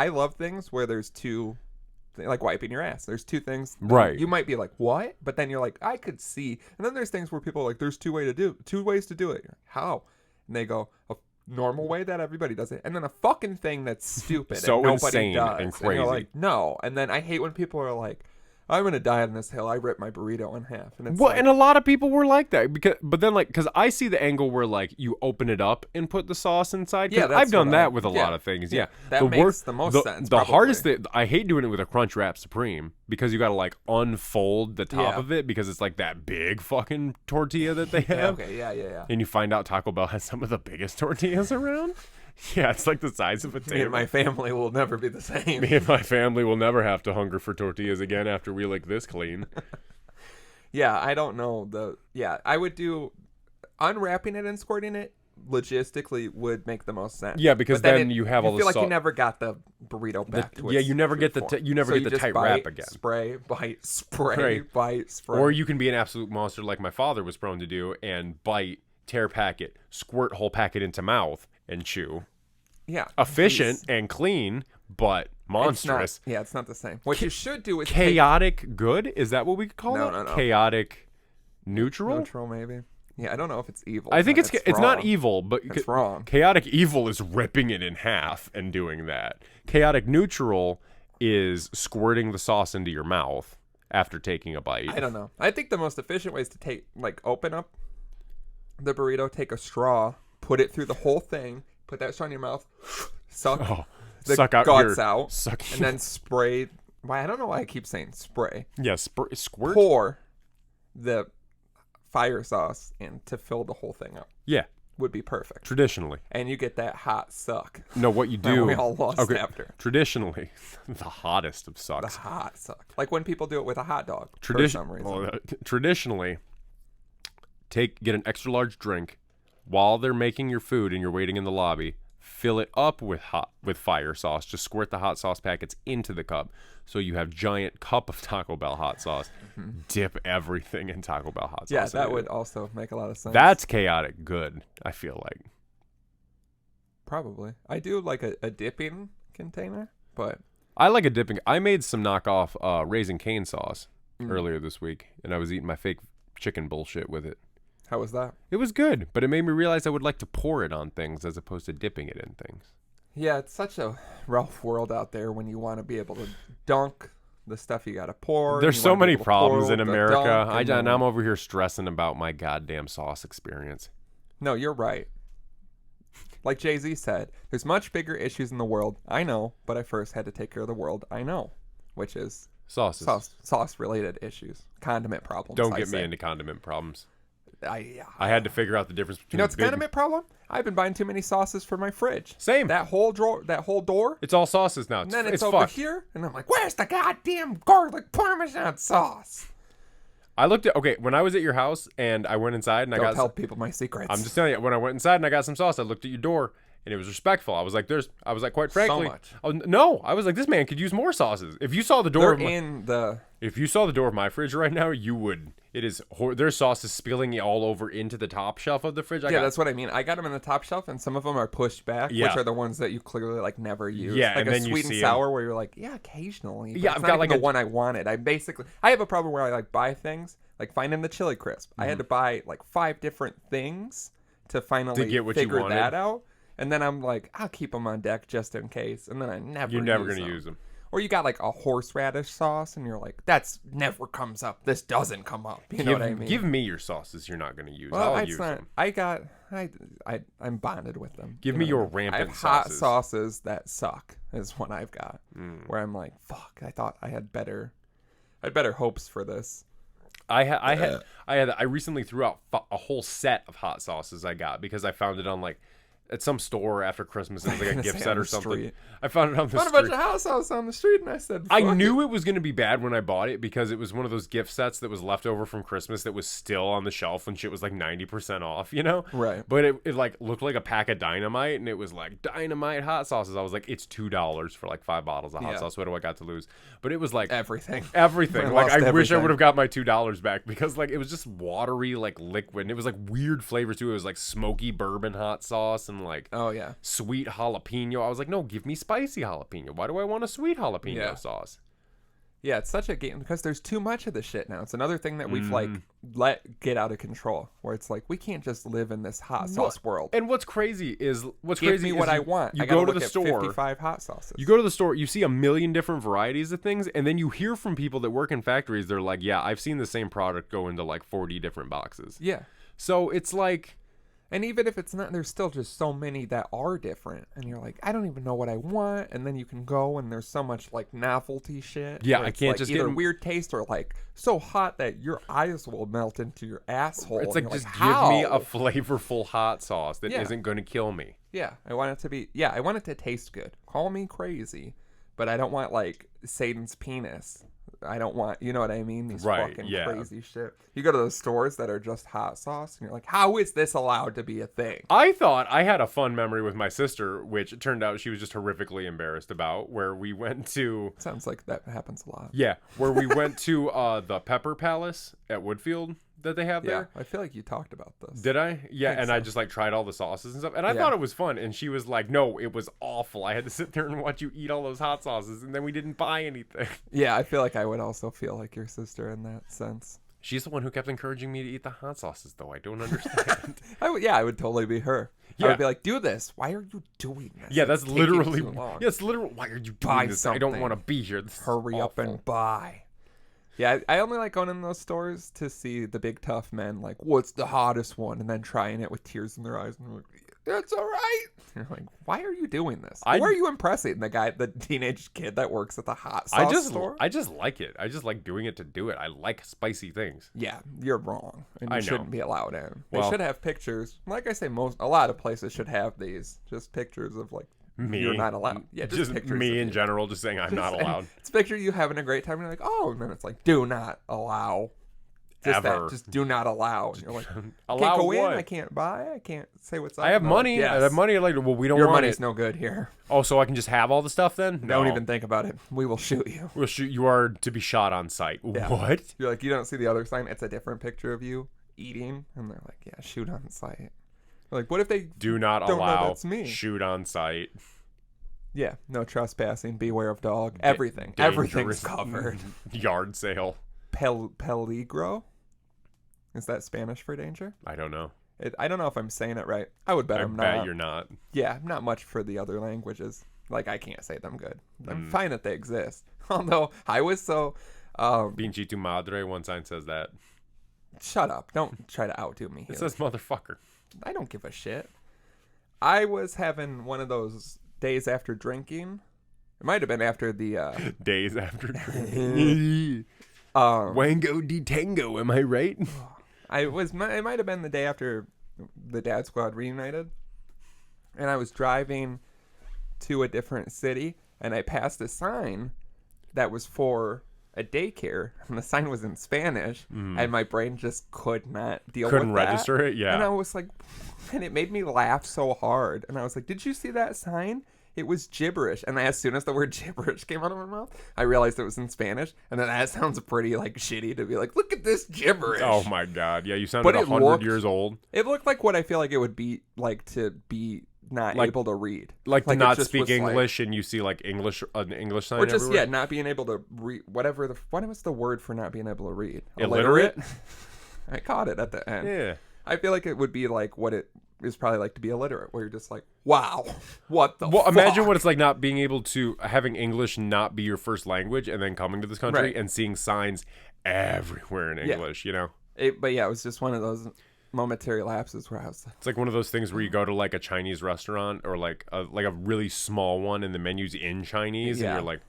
Speaker 2: love things where there's two. Like wiping your ass. There's two things.
Speaker 1: Right.
Speaker 2: You might be like, what? But then you're like, I could see. And then there's things where people are like, there's two ways to do it. You're like, how? And they go, a normal way that everybody does it. And then a fucking thing that's stupid
Speaker 1: so
Speaker 2: and nobody
Speaker 1: insane
Speaker 2: does.
Speaker 1: and crazy.
Speaker 2: And you're like, no. And then I hate when people are like, I'm gonna die on this hill. I ripped my burrito in half. And it's
Speaker 1: and a lot of people were like that because I see the angle where like you open it up and put the sauce inside. Yeah, I've done that with a lot of things. Yeah,
Speaker 2: that makes the most sense.
Speaker 1: The hardest thing, I hate doing it with a Crunchwrap Supreme because you got to like unfold the top of it because it's like that big fucking tortilla that they have.
Speaker 2: Yeah.
Speaker 1: And you find out Taco Bell has some of the biggest tortillas around. Yeah, it's like the size of a table.
Speaker 2: Me and my family will never be the same.
Speaker 1: Me and my family will never have to hunger for tortillas again after we lick this clean.
Speaker 2: Yeah, I don't know. I would do unwrapping it and squirting it logistically would make the most sense.
Speaker 1: Yeah, because then you have all the
Speaker 2: sauce. I feel like you never got the burrito back to its
Speaker 1: you never get the tight wrap again.
Speaker 2: Spray, bite, spray, bite, spray.
Speaker 1: Or you can be an absolute monster like my father was prone to do and bite, tear packet, squirt whole packet into mouth and chew.
Speaker 2: Yeah.
Speaker 1: Efficient and clean, but monstrous.
Speaker 2: It's not the same. What you should do is
Speaker 1: chaotic good? Is that what we call it?
Speaker 2: No.
Speaker 1: Chaotic neutral?
Speaker 2: Neutral, maybe. Yeah, I don't know if it's evil.
Speaker 1: I think it's not evil, but
Speaker 2: it's wrong.
Speaker 1: Chaotic evil is ripping it in half and doing that. Chaotic neutral is squirting the sauce into your mouth after taking a bite.
Speaker 2: I don't know. I think the most efficient way is to open up the burrito, take a straw, put it through the whole thing, put that straw in your mouth, suck the guts out, and then spray. I don't know why I keep saying spray.
Speaker 1: Yeah, squirt.
Speaker 2: Pour the fire sauce in to fill the whole thing up.
Speaker 1: Yeah.
Speaker 2: Would be perfect.
Speaker 1: Traditionally.
Speaker 2: And you get that hot suck.
Speaker 1: No, what you do...
Speaker 2: we all lost after.
Speaker 1: Traditionally, the hottest of sucks.
Speaker 2: The hot suck. Like when people do it with a hot dog for some reason.
Speaker 1: Traditionally, get an extra large drink while they're making your food and you're waiting in the lobby. Fill it up with fire sauce. Just squirt the hot sauce packets into the cup. So you have giant cup of Taco Bell hot sauce. Dip everything in Taco Bell hot sauce.
Speaker 2: Yeah, that would also make a lot of sense.
Speaker 1: That's chaotic good, I feel like.
Speaker 2: Probably. I do like a dipping container, but...
Speaker 1: I like a dipping... I made some knockoff Raising Cane sauce earlier this week, and I was eating my fake chicken bullshit with it.
Speaker 2: How was that?
Speaker 1: It was good, but it made me realize I would like to pour it on things as opposed to dipping it in things.
Speaker 2: Yeah, it's such a rough world out there when you want to be able to dunk the stuff you got to pour.
Speaker 1: There's so many problems in America. And I'm over here stressing about my goddamn sauce experience.
Speaker 2: No, you're right. Like Jay-Z said, there's much bigger issues in the world. I know, but I first had to take care of the world I know, which is sauce-related issues, condiment problems.
Speaker 1: Don't get me into condiment problems.
Speaker 2: I
Speaker 1: had to figure out the difference between.
Speaker 2: You know what's condiment problem? I've been buying too many sauces for my fridge.
Speaker 1: Same.
Speaker 2: That whole door.
Speaker 1: It's all sauces now.
Speaker 2: And then it's over here, and I'm like, where's the goddamn garlic parmesan sauce?
Speaker 1: I looked at when I was at your house and I went inside and
Speaker 2: Don't tell people my secrets.
Speaker 1: I'm just telling you, when I went inside and I got some sauce, I looked at your door and it was respectful. I was like, quite frankly,
Speaker 2: so much.
Speaker 1: I was like, this man could use more sauces. If you saw the door, if you saw the door of my fridge right now, you would. It is there's sauces spilling all over into the top shelf of the fridge.
Speaker 2: That's what I mean. I got them in the top shelf, and some of them are pushed back, which are the ones that you clearly never use.
Speaker 1: Yeah,
Speaker 2: like
Speaker 1: and
Speaker 2: a
Speaker 1: then
Speaker 2: sweet
Speaker 1: you
Speaker 2: and sour, where you're like, occasionally.
Speaker 1: Yeah,
Speaker 2: I've got the one I wanted. I have a problem where I buy things, like finding the chili crisp. I had to buy 5 different things to finally figure that out. And then I'm like, I'll keep them on deck just in case. And then you're never going to use them. Or you got a horseradish sauce, and you're like, that's never comes up. This doesn't come up. You know what I mean?
Speaker 1: Give me your sauces you're not going to use.
Speaker 2: Well,
Speaker 1: I'll use them.
Speaker 2: I'm bonded with them.
Speaker 1: Give me your rampant sauces.
Speaker 2: Hot sauces that suck is what I've got. Where I'm like, fuck, I thought I had better hopes for this.
Speaker 1: I recently threw out a whole set of hot sauces I got because I found it on at some store after Christmas. It was like a gift set or something.
Speaker 2: Street.
Speaker 1: I found it on the street.
Speaker 2: Found a bunch of hot sauce on the street, and I said,
Speaker 1: I knew it was going to be bad when I bought it because it was one of those gift sets that was left over from Christmas that was still on the shelf when shit was like 90% off, you know?
Speaker 2: Right.
Speaker 1: But it like looked like a pack of dynamite, and it was like dynamite hot sauces. I was like, it's $2 for like 5 bottles of hot sauce. What do I got to lose? But it was like
Speaker 2: everything.
Speaker 1: Like I wish I would have got my $2 back because like it was just watery, like liquid. And it was like weird flavors too. It was like smoky bourbon hot sauce and like sweet jalapeno. I was like, no, give me spicy jalapeno. Why do I want a sweet jalapeno sauce?
Speaker 2: Yeah, it's such a game because there's too much of the shit now. It's another thing that we've like let get out of control, where it's like we can't just live in this hot sauce world.
Speaker 1: And what's crazy is
Speaker 2: Give me what I want.
Speaker 1: You
Speaker 2: I
Speaker 1: go to
Speaker 2: look
Speaker 1: the
Speaker 2: at
Speaker 1: store,
Speaker 2: 55 hot sauces.
Speaker 1: You go to the store, you see a million different varieties of things, and then you hear from people that work in factories. They're like, "Yeah, I've seen the same product go into like 40 different boxes."
Speaker 2: Yeah.
Speaker 1: So it's like.
Speaker 2: And even if it's not, there's still just so many that are different. And you're like, I don't even know what I want. And then you can go and there's so much like novelty shit.
Speaker 1: Yeah, I can't
Speaker 2: like
Speaker 1: just
Speaker 2: either
Speaker 1: get
Speaker 2: weird taste or like so hot that your eyes will melt into your asshole.
Speaker 1: It's like, just
Speaker 2: like,
Speaker 1: give me a flavorful hot sauce that isn't going to kill me.
Speaker 2: Yeah, I want it to be, I want it to taste good. Call me crazy, but I don't want like Satan's penis. I don't want, you know what I mean? These fucking crazy shit. You go to those stores that are just hot sauce, and you're like, how is this allowed to be a thing?
Speaker 1: I thought I had a fun memory with my sister, which it turned out she was just horrifically embarrassed about, where we went to...
Speaker 2: Sounds like that happens a lot.
Speaker 1: Yeah, where we went to the Pepper Palace at Woodfield that they have there.
Speaker 2: Yeah, I feel like you talked about this.
Speaker 1: Did I? Yeah, and so. I just like tried all the sauces and stuff, and I thought it was fun, and she was like, no, it was awful. I had to sit there and watch you eat all those hot sauces, and then we didn't buy anything.
Speaker 2: Yeah, I feel like I would also feel like your sister in that sense.
Speaker 1: She's the one who kept encouraging me to eat the hot sauces, though. I don't understand.
Speaker 2: I would totally be her. Yeah. I would be like, do this. Why are you doing this?
Speaker 1: Yeah, that's literally... Yeah, it's literally... Why are you doing this?
Speaker 2: Something.
Speaker 1: I don't want to be here. This
Speaker 2: Hurry up and buy. Yeah, I only like going in those stores to see the big tough men like, what's the hottest one? And then trying it with tears in their eyes. And they're like, that's all right. And you're like, why are you doing this? Who are you impressing? The teenage kid that works at the hot sauce store?
Speaker 1: I just like it. I just like doing it to do it. I like spicy things.
Speaker 2: Yeah, you're wrong. And you shouldn't be allowed in. They should have pictures. Like I say, a lot of places should have these. Just pictures of like,
Speaker 1: me.
Speaker 2: You're not allowed. Yeah, just pictures
Speaker 1: me in general, just saying I'm not allowed.
Speaker 2: It's a picture you having a great time. And you're like, oh, and then it's like, do not allow. Just do not allow. And you're like,
Speaker 1: allow
Speaker 2: can't go
Speaker 1: what?
Speaker 2: in. I can't buy. I can't say what's up.
Speaker 1: I have money. Yes. I have money. Like, well, we don't
Speaker 2: Your
Speaker 1: want
Speaker 2: money's no good here.
Speaker 1: Oh, so I can just have all the stuff then? No.
Speaker 2: Don't even think about it. We will shoot you.
Speaker 1: We'll shoot. You are to be shot on sight. Yeah. What?
Speaker 2: You're like, you don't see the other sign? It's a different picture of you eating, and they're like, yeah, shoot on sight. You're like, what if they
Speaker 1: do not
Speaker 2: don't
Speaker 1: allow
Speaker 2: know that's me?
Speaker 1: Shoot on sight?
Speaker 2: Yeah, no trespassing, beware of dog, everything. Everything's covered.
Speaker 1: Yard sale.
Speaker 2: Peligro? Is that Spanish for danger?
Speaker 1: I don't know.
Speaker 2: I don't know if I'm saying it right. I would bet I'm not.
Speaker 1: I bet you're not.
Speaker 2: Yeah, not much for the other languages. Like, I can't say them good. I'm fine that they exist. Although, I was so...
Speaker 1: Pinche tu madre, one sign says that.
Speaker 2: Shut up. Don't try to outdo me here.
Speaker 1: It says motherfucker.
Speaker 2: I don't give a shit. I was having one of those days after drinking. It might have been after the...
Speaker 1: days after drinking. Wango de tango, am I right?
Speaker 2: It might have been the day after the Dad Squad reunited. And I was driving to a different city, and I passed a sign that was for a daycare, and the sign was in Spanish, and my brain just could not deal with that.
Speaker 1: Couldn't register it, yeah.
Speaker 2: And I was like, and it made me laugh so hard. And I was like, did you see that sign? It was gibberish. And as soon as the word gibberish came out of my mouth, I realized it was in Spanish. And then that sounds pretty like shitty to be like, look at this gibberish.
Speaker 1: Oh my God. Yeah, you sounded 100 years old.
Speaker 2: It looked like what I feel like it would be like to be not able to read.
Speaker 1: Like to not speak English, and you see like an English sign
Speaker 2: or just,
Speaker 1: everywhere?
Speaker 2: Yeah, not being able to read, what was the word for not being able to read?
Speaker 1: Illiterate?
Speaker 2: I caught it at the end.
Speaker 1: Yeah.
Speaker 2: I feel like it would be like what it is probably like to be illiterate, where you're just like, wow, what the fuck?
Speaker 1: Imagine what it's like not being able to, having English not be your first language, and then coming to this country and seeing signs everywhere in English, you know?
Speaker 2: But yeah, it was just one of those momentary lapses where I was like...
Speaker 1: It's like one of those things where you go to like a Chinese restaurant, or like a really small one, and the menu's in Chinese, and you're like...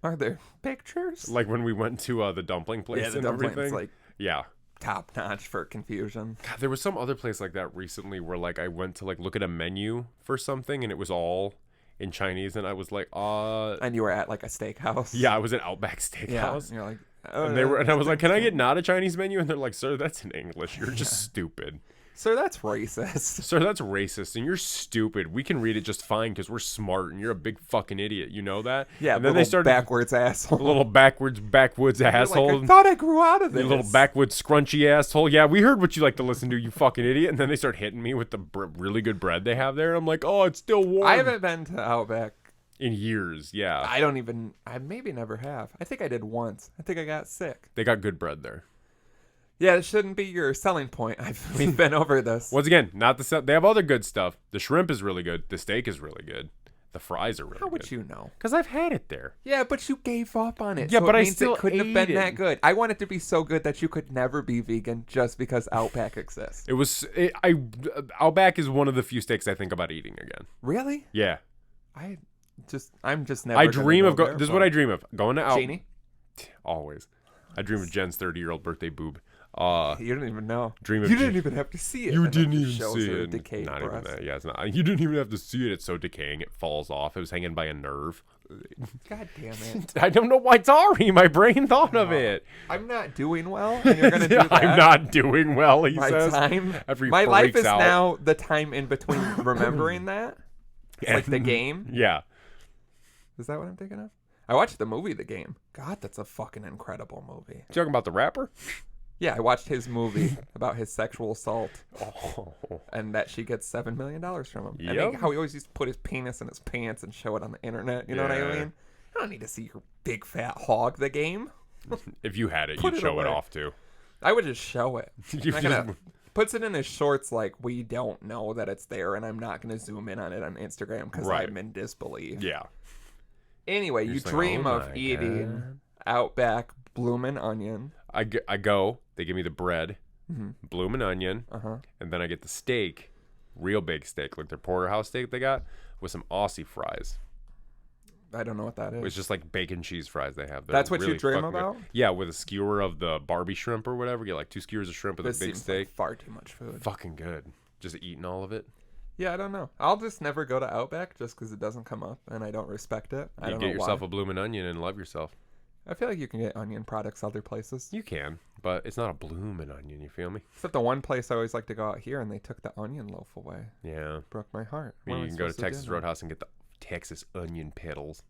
Speaker 2: Are there pictures?
Speaker 1: Like when we went to the dumpling place and everything.
Speaker 2: Like,
Speaker 1: yeah.
Speaker 2: top notch for confusion.
Speaker 1: God, there was some other place like that recently where like I went to like look at a menu for something and it was all in Chinese and I was like,
Speaker 2: And you were at like a steakhouse.
Speaker 1: Yeah, I was at Outback Steakhouse.
Speaker 2: Yeah, and you're like,
Speaker 1: and I was like, can I get not a Chinese menu? And they're like, sir, that's in English. You're just stupid.
Speaker 2: Sir, that's racist.
Speaker 1: Sir, that's racist, and you're stupid. We can read it just fine because we're smart, and you're a big fucking idiot. You know that?
Speaker 2: Yeah,
Speaker 1: and then they started
Speaker 2: backwards asshole.
Speaker 1: A little backwoods asshole.
Speaker 2: Like, I thought I grew out of this.
Speaker 1: You little backwoods scrunchy asshole. Yeah, we heard what you like to listen to, you fucking idiot. And then they start hitting me with the really good bread they have there. And I'm like, oh, it's still warm.
Speaker 2: I haven't been to Outback
Speaker 1: in years. Yeah,
Speaker 2: I maybe never have. I think I did once. I think I got sick.
Speaker 1: They got good bread there.
Speaker 2: Yeah, it shouldn't be your selling point. We've been over this.
Speaker 1: Once again, not the they have other good stuff. The shrimp is really good. The steak is really good. The fries are really good.
Speaker 2: How would you know?
Speaker 1: Because I've had it there.
Speaker 2: Yeah, but you gave up on it.
Speaker 1: Yeah,
Speaker 2: so
Speaker 1: but
Speaker 2: it
Speaker 1: I
Speaker 2: means
Speaker 1: still
Speaker 2: it couldn't have
Speaker 1: ate
Speaker 2: been
Speaker 1: it.
Speaker 2: that good. I want it to be so good that you could never be vegan just because Outback exists.
Speaker 1: Outback is one of the few steaks I think about eating again.
Speaker 2: Really?
Speaker 1: Yeah.
Speaker 2: I'm just never.
Speaker 1: I dream of this is what I dream of. Going to Outback.
Speaker 2: Genie?
Speaker 1: Always. I dream of Jen's 30-year-old birthday boob.
Speaker 2: You don't even know.
Speaker 1: You
Speaker 2: didn't even have to see it.
Speaker 1: You didn't even see
Speaker 2: it.
Speaker 1: it.
Speaker 2: Decayed
Speaker 1: not
Speaker 2: breast.
Speaker 1: even that. Yeah, it's not. You didn't even have to see it. It's so decaying. It falls off. It was hanging by a nerve.
Speaker 2: God damn it.
Speaker 1: I don't know why. Sorry, my brain thought of it.
Speaker 2: I'm not doing well, and you're gonna do that.
Speaker 1: I'm not doing well. He
Speaker 2: my
Speaker 1: says.
Speaker 2: Time. My life is now the time in between remembering that. It's like the game.
Speaker 1: Yeah.
Speaker 2: Is that what I'm thinking of? I watched the movie The Game. God, that's a fucking incredible movie.
Speaker 1: You talking about the rapper?
Speaker 2: Yeah, I watched his movie about his sexual assault.
Speaker 1: Oh.
Speaker 2: And that she gets $7 million from him.
Speaker 1: Yep.
Speaker 2: I think how he always used to put his penis in his pants and show it on the internet. You know what I mean? I don't need to see your big fat hog, The Game.
Speaker 1: If you had it,
Speaker 2: Put
Speaker 1: you'd
Speaker 2: it
Speaker 1: show it
Speaker 2: away.
Speaker 1: off too.
Speaker 2: I would just show it.
Speaker 1: You
Speaker 2: I'm not gonna, puts it in his shorts like, we don't know that it's there, and I'm not going to zoom in on it on Instagram because
Speaker 1: Right.
Speaker 2: I'm in disbelief.
Speaker 1: Yeah.
Speaker 2: Anyway,
Speaker 1: You're
Speaker 2: you
Speaker 1: just like,
Speaker 2: dream
Speaker 1: oh
Speaker 2: of
Speaker 1: my
Speaker 2: eating
Speaker 1: God.
Speaker 2: Outback bloomin' onion.
Speaker 1: I go. They give me the bread, bloomin' onion,
Speaker 2: Uh-huh.
Speaker 1: and then I get the steak, real big steak, like their porterhouse steak they got, with some Aussie fries.
Speaker 2: I don't know what that is.
Speaker 1: It's just like bacon cheese fries they have. They're
Speaker 2: That's what you
Speaker 1: really
Speaker 2: dream
Speaker 1: fucking good.
Speaker 2: about?
Speaker 1: Yeah, with a skewer of the Barbie shrimp or whatever. Get like 2 skewers of shrimp with
Speaker 2: This
Speaker 1: a big
Speaker 2: seems
Speaker 1: steak.
Speaker 2: like far too much food.
Speaker 1: Fucking good. Just eating all of it.
Speaker 2: Yeah, I don't know. I'll just never go to Outback just because it doesn't come up and I don't respect it. I
Speaker 1: You
Speaker 2: don't
Speaker 1: get
Speaker 2: know
Speaker 1: yourself
Speaker 2: why.
Speaker 1: a bloomin' onion and love yourself.
Speaker 2: I feel like you can get onion products other places.
Speaker 1: You can, but it's not a bloomin' onion. You feel me?
Speaker 2: Except the one place I always like to go out here and they took the onion loaf away.
Speaker 1: Yeah.
Speaker 2: Broke my heart.
Speaker 1: I
Speaker 2: What
Speaker 1: mean,
Speaker 2: am
Speaker 1: you
Speaker 2: I
Speaker 1: can go to
Speaker 2: supposed
Speaker 1: Texas
Speaker 2: do now?
Speaker 1: Roadhouse and get the Texas onion petals.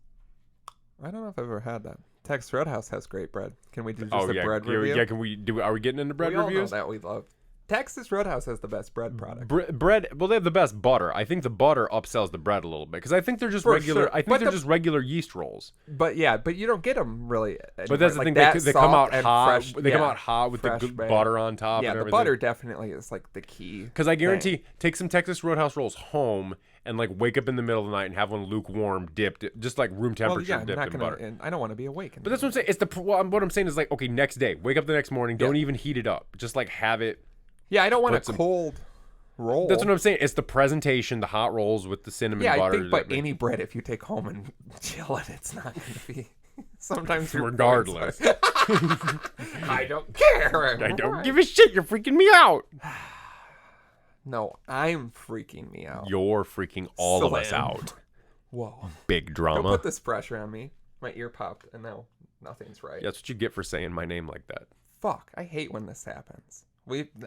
Speaker 2: I don't know if I've ever had that. Texas Roadhouse has great bread. Can we do just a
Speaker 1: yeah,
Speaker 2: bread
Speaker 1: yeah,
Speaker 2: review?
Speaker 1: yeah. Can we do? Are we getting into bread
Speaker 2: we all
Speaker 1: reviews?
Speaker 2: know that we love. Texas Roadhouse has the best bread product.
Speaker 1: Bread. Well, they have the best butter. I think the butter upsells the bread a little bit because I think they're just
Speaker 2: For
Speaker 1: regular.
Speaker 2: sure.
Speaker 1: I think
Speaker 2: But
Speaker 1: they're
Speaker 2: the-
Speaker 1: just regular yeast rolls.
Speaker 2: But yeah, but you don't get them really. Anymore.
Speaker 1: But that's the
Speaker 2: Like
Speaker 1: thing.
Speaker 2: that
Speaker 1: They come out
Speaker 2: soft and
Speaker 1: hot.
Speaker 2: fresh-
Speaker 1: They come
Speaker 2: yeah,
Speaker 1: out hot with the
Speaker 2: fresh
Speaker 1: good
Speaker 2: baked.
Speaker 1: butter on top.
Speaker 2: Yeah,
Speaker 1: and
Speaker 2: the
Speaker 1: everything.
Speaker 2: butter definitely is like the key.
Speaker 1: Because I guarantee, take some Texas Roadhouse rolls home and like wake up in the middle of the night and have one lukewarm, dipped, just like room temperature,
Speaker 2: I'm
Speaker 1: dipped
Speaker 2: not
Speaker 1: in
Speaker 2: gonna.
Speaker 1: butter.
Speaker 2: And I don't want to be awake.
Speaker 1: But that's what I'm saying. It's what I'm saying is like, okay, next day, wake up the next morning, don't
Speaker 2: Yeah.
Speaker 1: even heat it up, just like have it.
Speaker 2: Yeah, I don't want a
Speaker 1: Put some-
Speaker 2: cold roll.
Speaker 1: That's what I'm saying. It's the presentation, the hot rolls with the cinnamon
Speaker 2: Yeah,
Speaker 1: butter.
Speaker 2: I think, but any bread, if you take home and chill it, it's not going to be. Sometimes your
Speaker 1: regardless.
Speaker 2: bread's like, I don't care.
Speaker 1: I don't give a shit. You're freaking me out.
Speaker 2: No, I'm freaking me out.
Speaker 1: You're freaking all of us
Speaker 2: Slim.
Speaker 1: out.
Speaker 2: Whoa!
Speaker 1: Big
Speaker 2: Don't
Speaker 1: drama.
Speaker 2: put this pressure on me. My ear popped, and now nothing's right.
Speaker 1: That's what you get for saying my name like that.
Speaker 2: Fuck! I hate when this happens.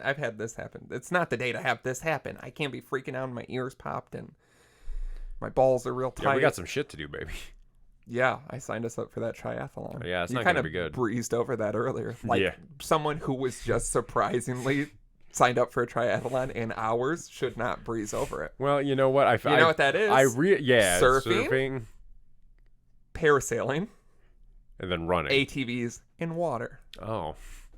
Speaker 2: I've had this happen. It's not the day to have this happen. I can't be freaking out and my ears popped and my balls are real tight.
Speaker 1: Yeah, we got some shit to do, baby.
Speaker 2: Yeah, I signed us up for that triathlon.
Speaker 1: Yeah, it's
Speaker 2: you
Speaker 1: not
Speaker 2: kind
Speaker 1: gonna
Speaker 2: of
Speaker 1: be good.
Speaker 2: breezed over that earlier. Like
Speaker 1: Yeah.
Speaker 2: someone who was just surprisingly signed up for a triathlon in hours should not breeze over it.
Speaker 1: Well, you know what?
Speaker 2: You know what that is?
Speaker 1: Surfing
Speaker 2: Parasailing,
Speaker 1: and then running.
Speaker 2: ATVs in water.
Speaker 1: Oh.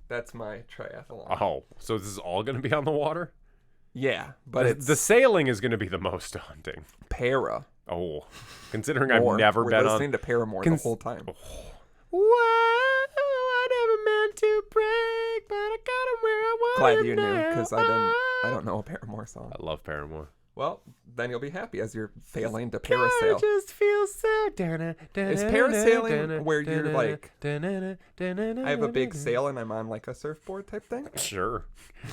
Speaker 2: That's my triathlon.
Speaker 1: Oh. So this is all going to be on the water?
Speaker 2: Yeah, but it's
Speaker 1: the sailing is going to be the most daunting.
Speaker 2: para.
Speaker 1: Oh. Considering
Speaker 2: More.
Speaker 1: I've never
Speaker 2: We're
Speaker 1: been
Speaker 2: listening to Paramore the whole time.
Speaker 1: Whoa, I never meant to break, but I got him where I want
Speaker 2: Glad
Speaker 1: him
Speaker 2: you knew,
Speaker 1: now.
Speaker 2: because I don't know a Paramore song.
Speaker 1: I love Paramore.
Speaker 2: Well, then you'll be happy as you're failing to parasail.
Speaker 1: Just feels so.
Speaker 2: Is parasailing where you're like, I have a big sail and I'm on like a surfboard type thing?
Speaker 1: Sure.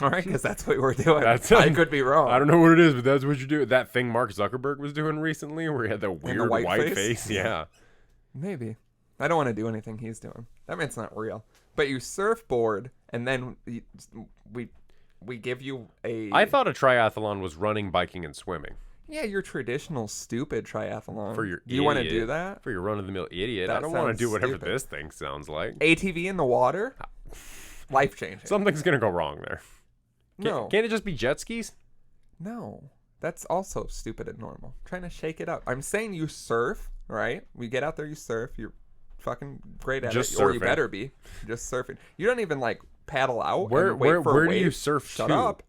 Speaker 2: All right, because that's what we're doing. I could be wrong.
Speaker 1: I don't know what it is, but that's what you do. That thing Mark Zuckerberg was doing recently where he had that weird white face. Yeah.
Speaker 2: Maybe. I don't want to do anything he's doing. That man's not real. But you surfboard, and then we give you a...
Speaker 1: I thought a triathlon was running, biking, and swimming.
Speaker 2: Yeah, your traditional stupid triathlon.
Speaker 1: For your
Speaker 2: do you want to do that?
Speaker 1: For your run-of-the-mill idiot. I don't want to do whatever this thing sounds like.
Speaker 2: ATV in the water? Life-changing.
Speaker 1: Something's going to go wrong there.
Speaker 2: No.
Speaker 1: Can't it just be jet skis?
Speaker 2: No. That's also stupid and normal. I'm trying to shake it up. I'm saying you surf, right? We get out there, you surf. You're fucking great at
Speaker 1: just
Speaker 2: it.
Speaker 1: Surfing.
Speaker 2: Or you better be. Just surfing. You don't even, like, paddle out
Speaker 1: where
Speaker 2: and wait for a wave.
Speaker 1: Where do you surf
Speaker 2: Shut
Speaker 1: to?
Speaker 2: up.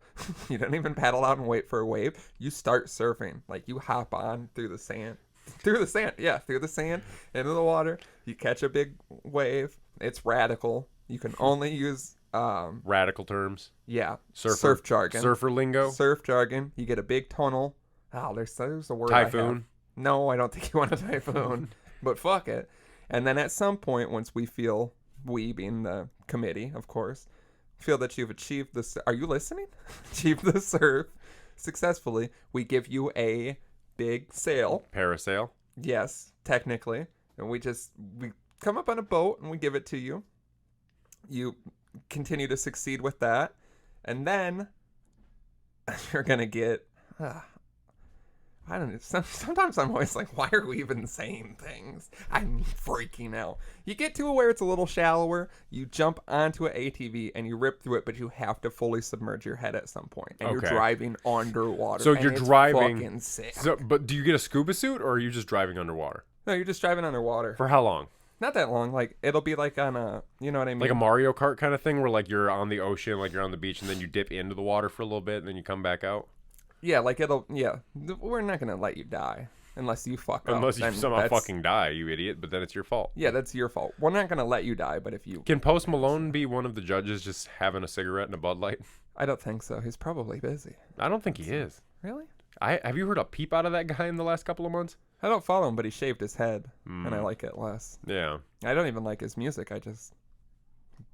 Speaker 2: You don't even paddle out and wait for a wave. You start surfing. Like, you hop on through the sand. Through the sand. Yeah, through the sand, into the water. You catch a big wave. It's radical. You can only use...
Speaker 1: radical terms.
Speaker 2: Yeah. Surf jargon.
Speaker 1: Surfer lingo.
Speaker 2: Surf jargon. You get a big tunnel. Oh, there's a word
Speaker 1: Typhoon.
Speaker 2: No, I don't think you want a typhoon. But fuck it. And then at some point, once we feel, we being the committee, of course, feel that you've achieved this. Are you listening? Achieved the surf successfully. We give you a big sail.
Speaker 1: Parasail.
Speaker 2: Yes, technically. And we come up on a boat and we give it to you. You continue to succeed with that. And then you're going to get... I don't know. Sometimes I'm always like, why are we even saying things? I'm freaking out. You get to where it's a little shallower. You jump onto an ATV and you rip through it, but you have to fully submerge your head at some point. And you're driving underwater.
Speaker 1: So you're driving.
Speaker 2: Fucking sick.
Speaker 1: But do you get a scuba suit or are you just driving underwater?
Speaker 2: No, you're just driving underwater.
Speaker 1: For how long?
Speaker 2: Not that long. Like, it'll be like on a, you know what I mean?
Speaker 1: Like a Mario Kart kind of thing where like you're on the ocean, like you're on the beach, and then you dip into the water for a little bit and then you come back out?
Speaker 2: Yeah, like we're not going to let you die unless you fuck up.
Speaker 1: Unless you somehow fucking die, you idiot, but then it's your fault.
Speaker 2: Yeah, that's your fault. We're not going to let you die, but if you...
Speaker 1: Can Post Malone be one of the judges just having a cigarette and a Bud Light?
Speaker 2: I don't think so. He's probably busy.
Speaker 1: I don't think he is.
Speaker 2: Really?
Speaker 1: Have you heard a peep out of that guy in the last couple of months?
Speaker 2: I don't follow him, but he shaved his head, and I like it less.
Speaker 1: Yeah.
Speaker 2: I don't even like his music. I just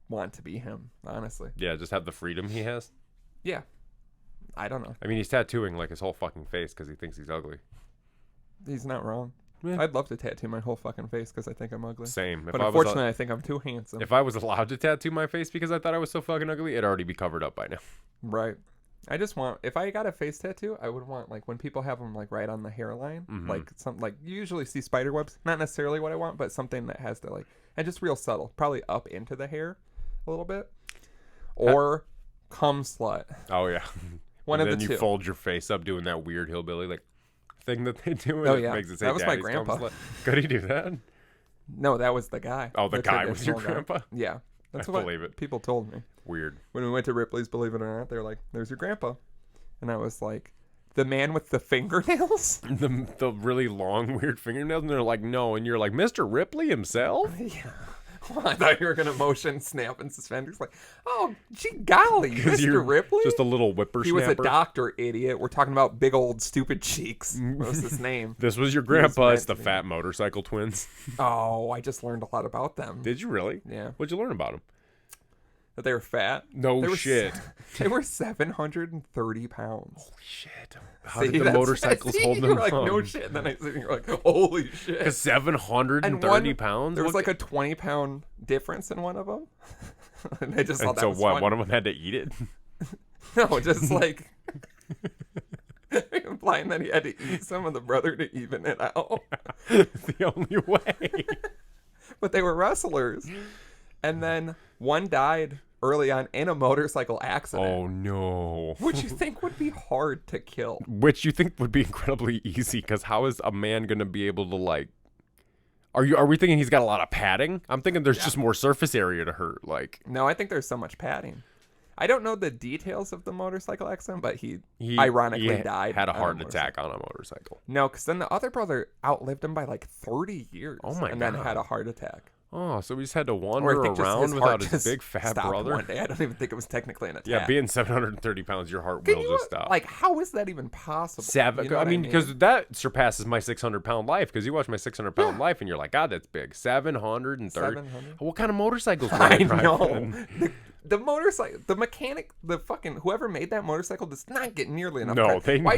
Speaker 2: want to be him, honestly.
Speaker 1: Yeah, just have the freedom he has?
Speaker 2: Yeah. I don't know.
Speaker 1: I mean, he's tattooing like his whole fucking face because he thinks he's ugly.
Speaker 2: He's not wrong.
Speaker 1: Yeah.
Speaker 2: I'd love to tattoo my whole fucking face because I think I'm ugly.
Speaker 1: Same.
Speaker 2: But unfortunately, I think I'm too handsome.
Speaker 1: If I was allowed to tattoo my face because I thought I was so fucking ugly, it'd already be covered up by now.
Speaker 2: Right. I just want, if I got a face tattoo, I would want, like, when people have them, like, right on the hairline, like, something, like, you usually see spider webs. Not necessarily what I want, but something that has to, like, and just real subtle. Probably up into the hair a little bit. Or cum slut.
Speaker 1: Oh, yeah.
Speaker 2: One
Speaker 1: and
Speaker 2: of
Speaker 1: the two. Then you fold your face up doing that weird hillbilly, like, thing that they do. And
Speaker 2: oh, yeah.
Speaker 1: Makes it say
Speaker 2: that was my grandpa.
Speaker 1: Could he do that?
Speaker 2: No, that was the guy.
Speaker 1: Oh, the guy was your grandpa?
Speaker 2: Yeah. That's
Speaker 1: I
Speaker 2: what
Speaker 1: believe it.
Speaker 2: People told me.
Speaker 1: Weird.
Speaker 2: When we went to Ripley's, believe it or not, they were like, there's your grandpa. And I was like, the man with the fingernails?
Speaker 1: The really long, weird fingernails? And they're like, no. And you're like, Mr. Ripley himself?
Speaker 2: Yeah. Well, I thought you were going to motion snap and suspenders. Like, oh, gee golly, Mr. Ripley?
Speaker 1: Just a little whippersnapper.
Speaker 2: He was a doctor, idiot. We're talking about big old stupid cheeks. What was his name?
Speaker 1: This was your grandpa. It's the fat motorcycle twins.
Speaker 2: Oh, I just learned a lot about them.
Speaker 1: Did you really?
Speaker 2: Yeah.
Speaker 1: What'd you learn about them?
Speaker 2: That they were fat.
Speaker 1: No shit.
Speaker 2: They were 730 pounds.
Speaker 1: Holy shit. How did the motorcycles hold them?
Speaker 2: You were like, no shit. And then I said, you're like, holy shit.
Speaker 1: Because 730 pounds?
Speaker 2: There was like a 20-pound difference in one of them. And they just thought that
Speaker 1: so
Speaker 2: was
Speaker 1: what?
Speaker 2: funny.
Speaker 1: One of them had to eat it?
Speaker 2: No, just like implying that he had to eat some of the brother to even it out.
Speaker 1: The only way.
Speaker 2: But they were wrestlers. And then one died early on in a motorcycle accident.
Speaker 1: Oh, no.
Speaker 2: Which you think would be hard to kill.
Speaker 1: Which you think would be incredibly easy, because how is a man going to be able to, like... Are we thinking he's got a lot of padding? I'm thinking there's just more surface area to hurt, like...
Speaker 2: No, I think there's so much padding. I don't know the details of the motorcycle accident, but he ironically died.
Speaker 1: Had a heart attack on a motorcycle.
Speaker 2: No, because then the other brother outlived him by like 30 years.
Speaker 1: Oh my God.
Speaker 2: And then had a heart attack.
Speaker 1: Oh, so we just had to wander around without his big fat brother?
Speaker 2: One day. I don't even think it was technically an attack.
Speaker 1: Yeah, being 730 pounds, your heart will just stop.
Speaker 2: Like, how is that even possible?
Speaker 1: I mean, because that surpasses my 600-pound life. Because you watch my 600-pound life, and you're like, God, that's big. 730. 700? What kind of motorcycles were they driving?
Speaker 2: The motorcycle, the mechanic, the fucking whoever made that motorcycle does not get nearly enough.
Speaker 1: No,
Speaker 2: why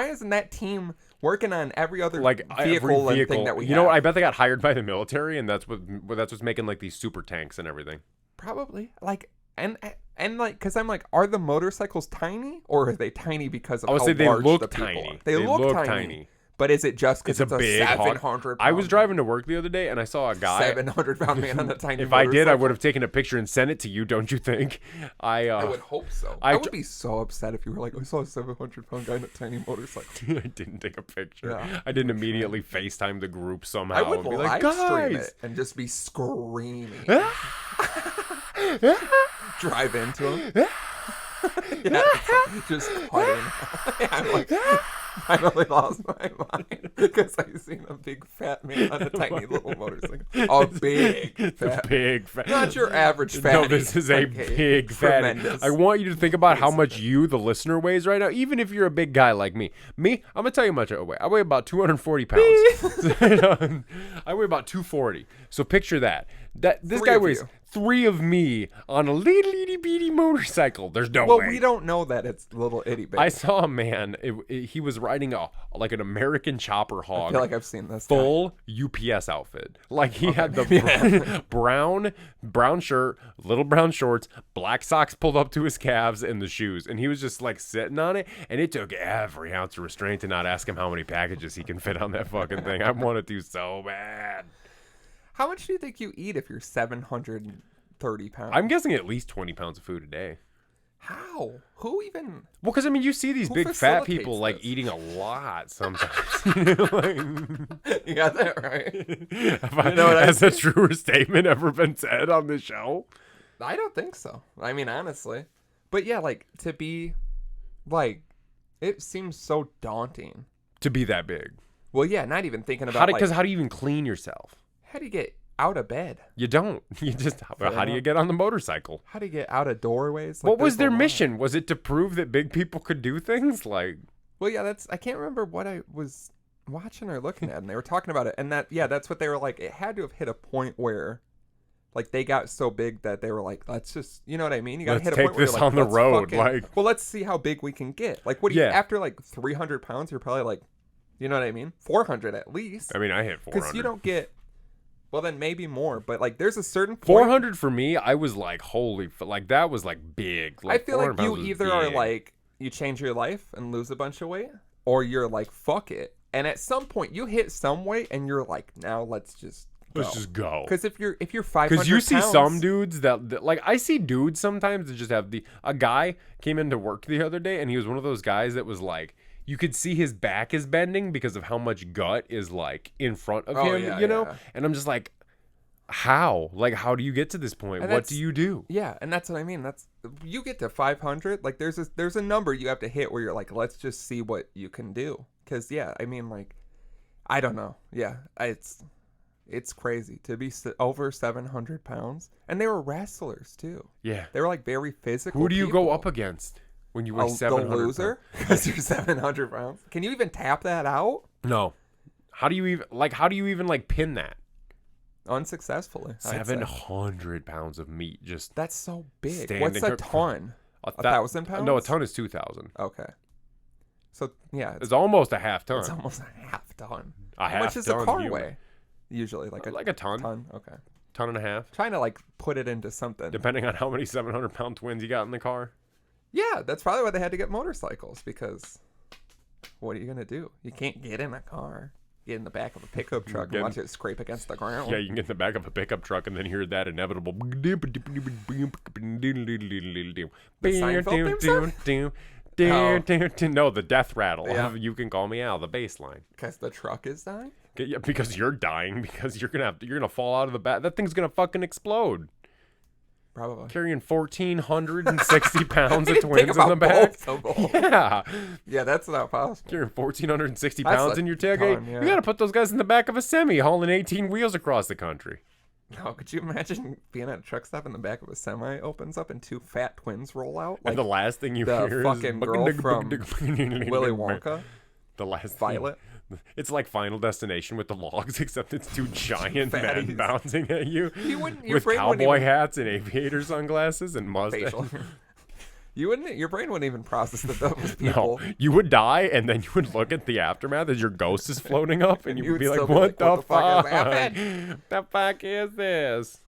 Speaker 2: isn't that team working on every other vehicle and thing that we have?
Speaker 1: You know what? I bet they got hired by the military, and that's what's making like these super tanks and everything.
Speaker 2: Probably. Like and like, because I'm like, are the motorcycles tiny, or are they tiny because of how large
Speaker 1: they look
Speaker 2: the people
Speaker 1: tiny.
Speaker 2: are? They look tiny. But is it just because it's a big 700
Speaker 1: I was driving to work the other day and I saw a guy
Speaker 2: 700-pound man on a tiny
Speaker 1: If
Speaker 2: motorcycle.
Speaker 1: I did, I would have taken a picture and sent it to you, don't you think?
Speaker 2: I would hope so. I would be so upset if you were like, I saw a 700-pound guy on a tiny motorcycle.
Speaker 1: I didn't take a picture. Yeah. I didn't immediately FaceTime the group somehow.
Speaker 2: I would
Speaker 1: and be
Speaker 2: live
Speaker 1: like,
Speaker 2: stream it and just be screaming. Drive into him. Yeah, just cutting. I'm like, I really lost my mind because I seen a big fat man on a tiny little motorcycle. A big fat. Not your average fatty.
Speaker 1: No, this is a big fatty. I want you to think about how much you, the listener, weighs right now. Even if you're a big guy like me. I'm gonna tell you how much I weigh. I weigh about 240 pounds. I weigh about 240. So picture that. This guy weighs 3 of me on a little itty bitty motorcycle. There's no way.
Speaker 2: Well, we don't know that it's little itty bitty.
Speaker 1: I saw a man. He was riding like an American chopper hog.
Speaker 2: I feel like I've seen this.
Speaker 1: Full UPS outfit. Like he had the brown shirt, little brown shorts, black socks pulled up to his calves, and the shoes. And he was just like sitting on it. And it took every ounce of restraint to not ask him how many packages he can fit on that fucking thing. I wanted to so bad.
Speaker 2: How much do you think you eat if you're 730 pounds?
Speaker 1: I'm guessing at least 20 pounds of food a day.
Speaker 2: How? Who even?
Speaker 1: Well, because I mean, you see these big fat people like eating a lot sometimes. You
Speaker 2: got that right.
Speaker 1: Has a truer statement ever been said on the show?
Speaker 2: I don't think so. I mean, honestly. But yeah, like, to be, like, it seems so daunting.
Speaker 1: To be that big.
Speaker 2: Well, yeah, not even thinking about,
Speaker 1: because how do you even clean yourself?
Speaker 2: How do you get out of bed?
Speaker 1: You don't. You just, how do you get on the motorcycle?
Speaker 2: How do you get out of doorways? Like,
Speaker 1: what was their mission? Was it to prove that big people could do things? Like,
Speaker 2: well, yeah, I can't remember what I was watching or looking at, and they were talking about it, and that's what they were like. It had to have hit a point where, like, they got so big that they were like, let's just, you know what I mean? You got to hit a point where you're like,
Speaker 1: on the road.
Speaker 2: Well, let's see how big we can get. Like, what do you, after like 300 pounds, you're probably like, you know what I mean? 400 at least.
Speaker 1: I mean, I hit 400.
Speaker 2: Because you don't get, well, then maybe more, but like there's a certain point.
Speaker 1: 400 for me, I was like, holy, like that was like big.
Speaker 2: Like, I feel like you either are like, you change your life and lose a bunch of weight, or you're like, fuck it. And at some point you hit some weight and you're like, now let's just go. Because if you're 500
Speaker 1: because you see some dudes that like, I see dudes sometimes that just have a guy came into work the other day and he was one of those guys that was like, you could see his back is bending because of how much gut is like in front of him, you know? Yeah. And I'm just like, how? Like, how do you get to this point? What do you do?
Speaker 2: Yeah, and that's what I mean. That's, you get to 500, like there's a number you have to hit where you're like, let's just see what you can do. Because, yeah, I mean, like, I don't know. Yeah, it's crazy to be over 700 pounds. And they were wrestlers, too.
Speaker 1: Yeah.
Speaker 2: They were like very physical
Speaker 1: Who do you go up against? When you weigh 700
Speaker 2: the loser? Because you're 700 pounds. Can you even tap that out?
Speaker 1: No. How do you even like pin that?
Speaker 2: Unsuccessfully.
Speaker 1: 700 pounds of meat. Just
Speaker 2: that's so big. What's a ton? 1,000 pounds?
Speaker 1: No, a ton is 2,000.
Speaker 2: Okay. So yeah,
Speaker 1: it's almost a half ton.
Speaker 2: It's almost a half ton.
Speaker 1: How
Speaker 2: much does a car weigh? Usually like
Speaker 1: a ton.
Speaker 2: Okay.
Speaker 1: Ton and a half.
Speaker 2: Trying to like put it into something.
Speaker 1: Depending on how many 700-pound twins you got in the car.
Speaker 2: Yeah, that's probably why they had to get motorcycles, because what are you going to do? You can't get in a car. Get in the back of a pickup truck and watch it scrape against the ground.
Speaker 1: Yeah, you can get in the back of a pickup truck and then hear that inevitable... The
Speaker 2: Seinfeld theme
Speaker 1: song? No, the death rattle. Yeah. You can call me Al, the bass line.
Speaker 2: Because the truck is dying?
Speaker 1: Yeah, because you're dying, because you're gonna fall out of the back. That thing's gonna fucking explode.
Speaker 2: Probably.
Speaker 1: Carrying 1,460 pounds of twins in the back. Yeah.
Speaker 2: Yeah, that's not possible.
Speaker 1: Carrying 1,460 pounds in your tailgate. Yeah. You got to put those guys in the back of a semi hauling 18 wheels across the country.
Speaker 2: No, could you imagine being at a truck stop and the back of a semi opens up and two fat twins roll out?
Speaker 1: And the last thing you
Speaker 2: the
Speaker 1: hear
Speaker 2: fucking
Speaker 1: is
Speaker 2: girl from Willy Wonka.
Speaker 1: The last
Speaker 2: Violet.
Speaker 1: It's like Final Destination with the logs, except it's two giant men
Speaker 2: Fatties.
Speaker 1: bouncing at you
Speaker 2: Your
Speaker 1: with cowboy hats and aviator sunglasses and mustaches.
Speaker 2: Your brain wouldn't even process that those people.
Speaker 1: No, you would die, and then you would look at the aftermath as your ghost is floating up, and you would be like,
Speaker 2: still
Speaker 1: "What the
Speaker 2: fuck is
Speaker 1: fuck?
Speaker 2: happening?"
Speaker 1: The fuck is this?"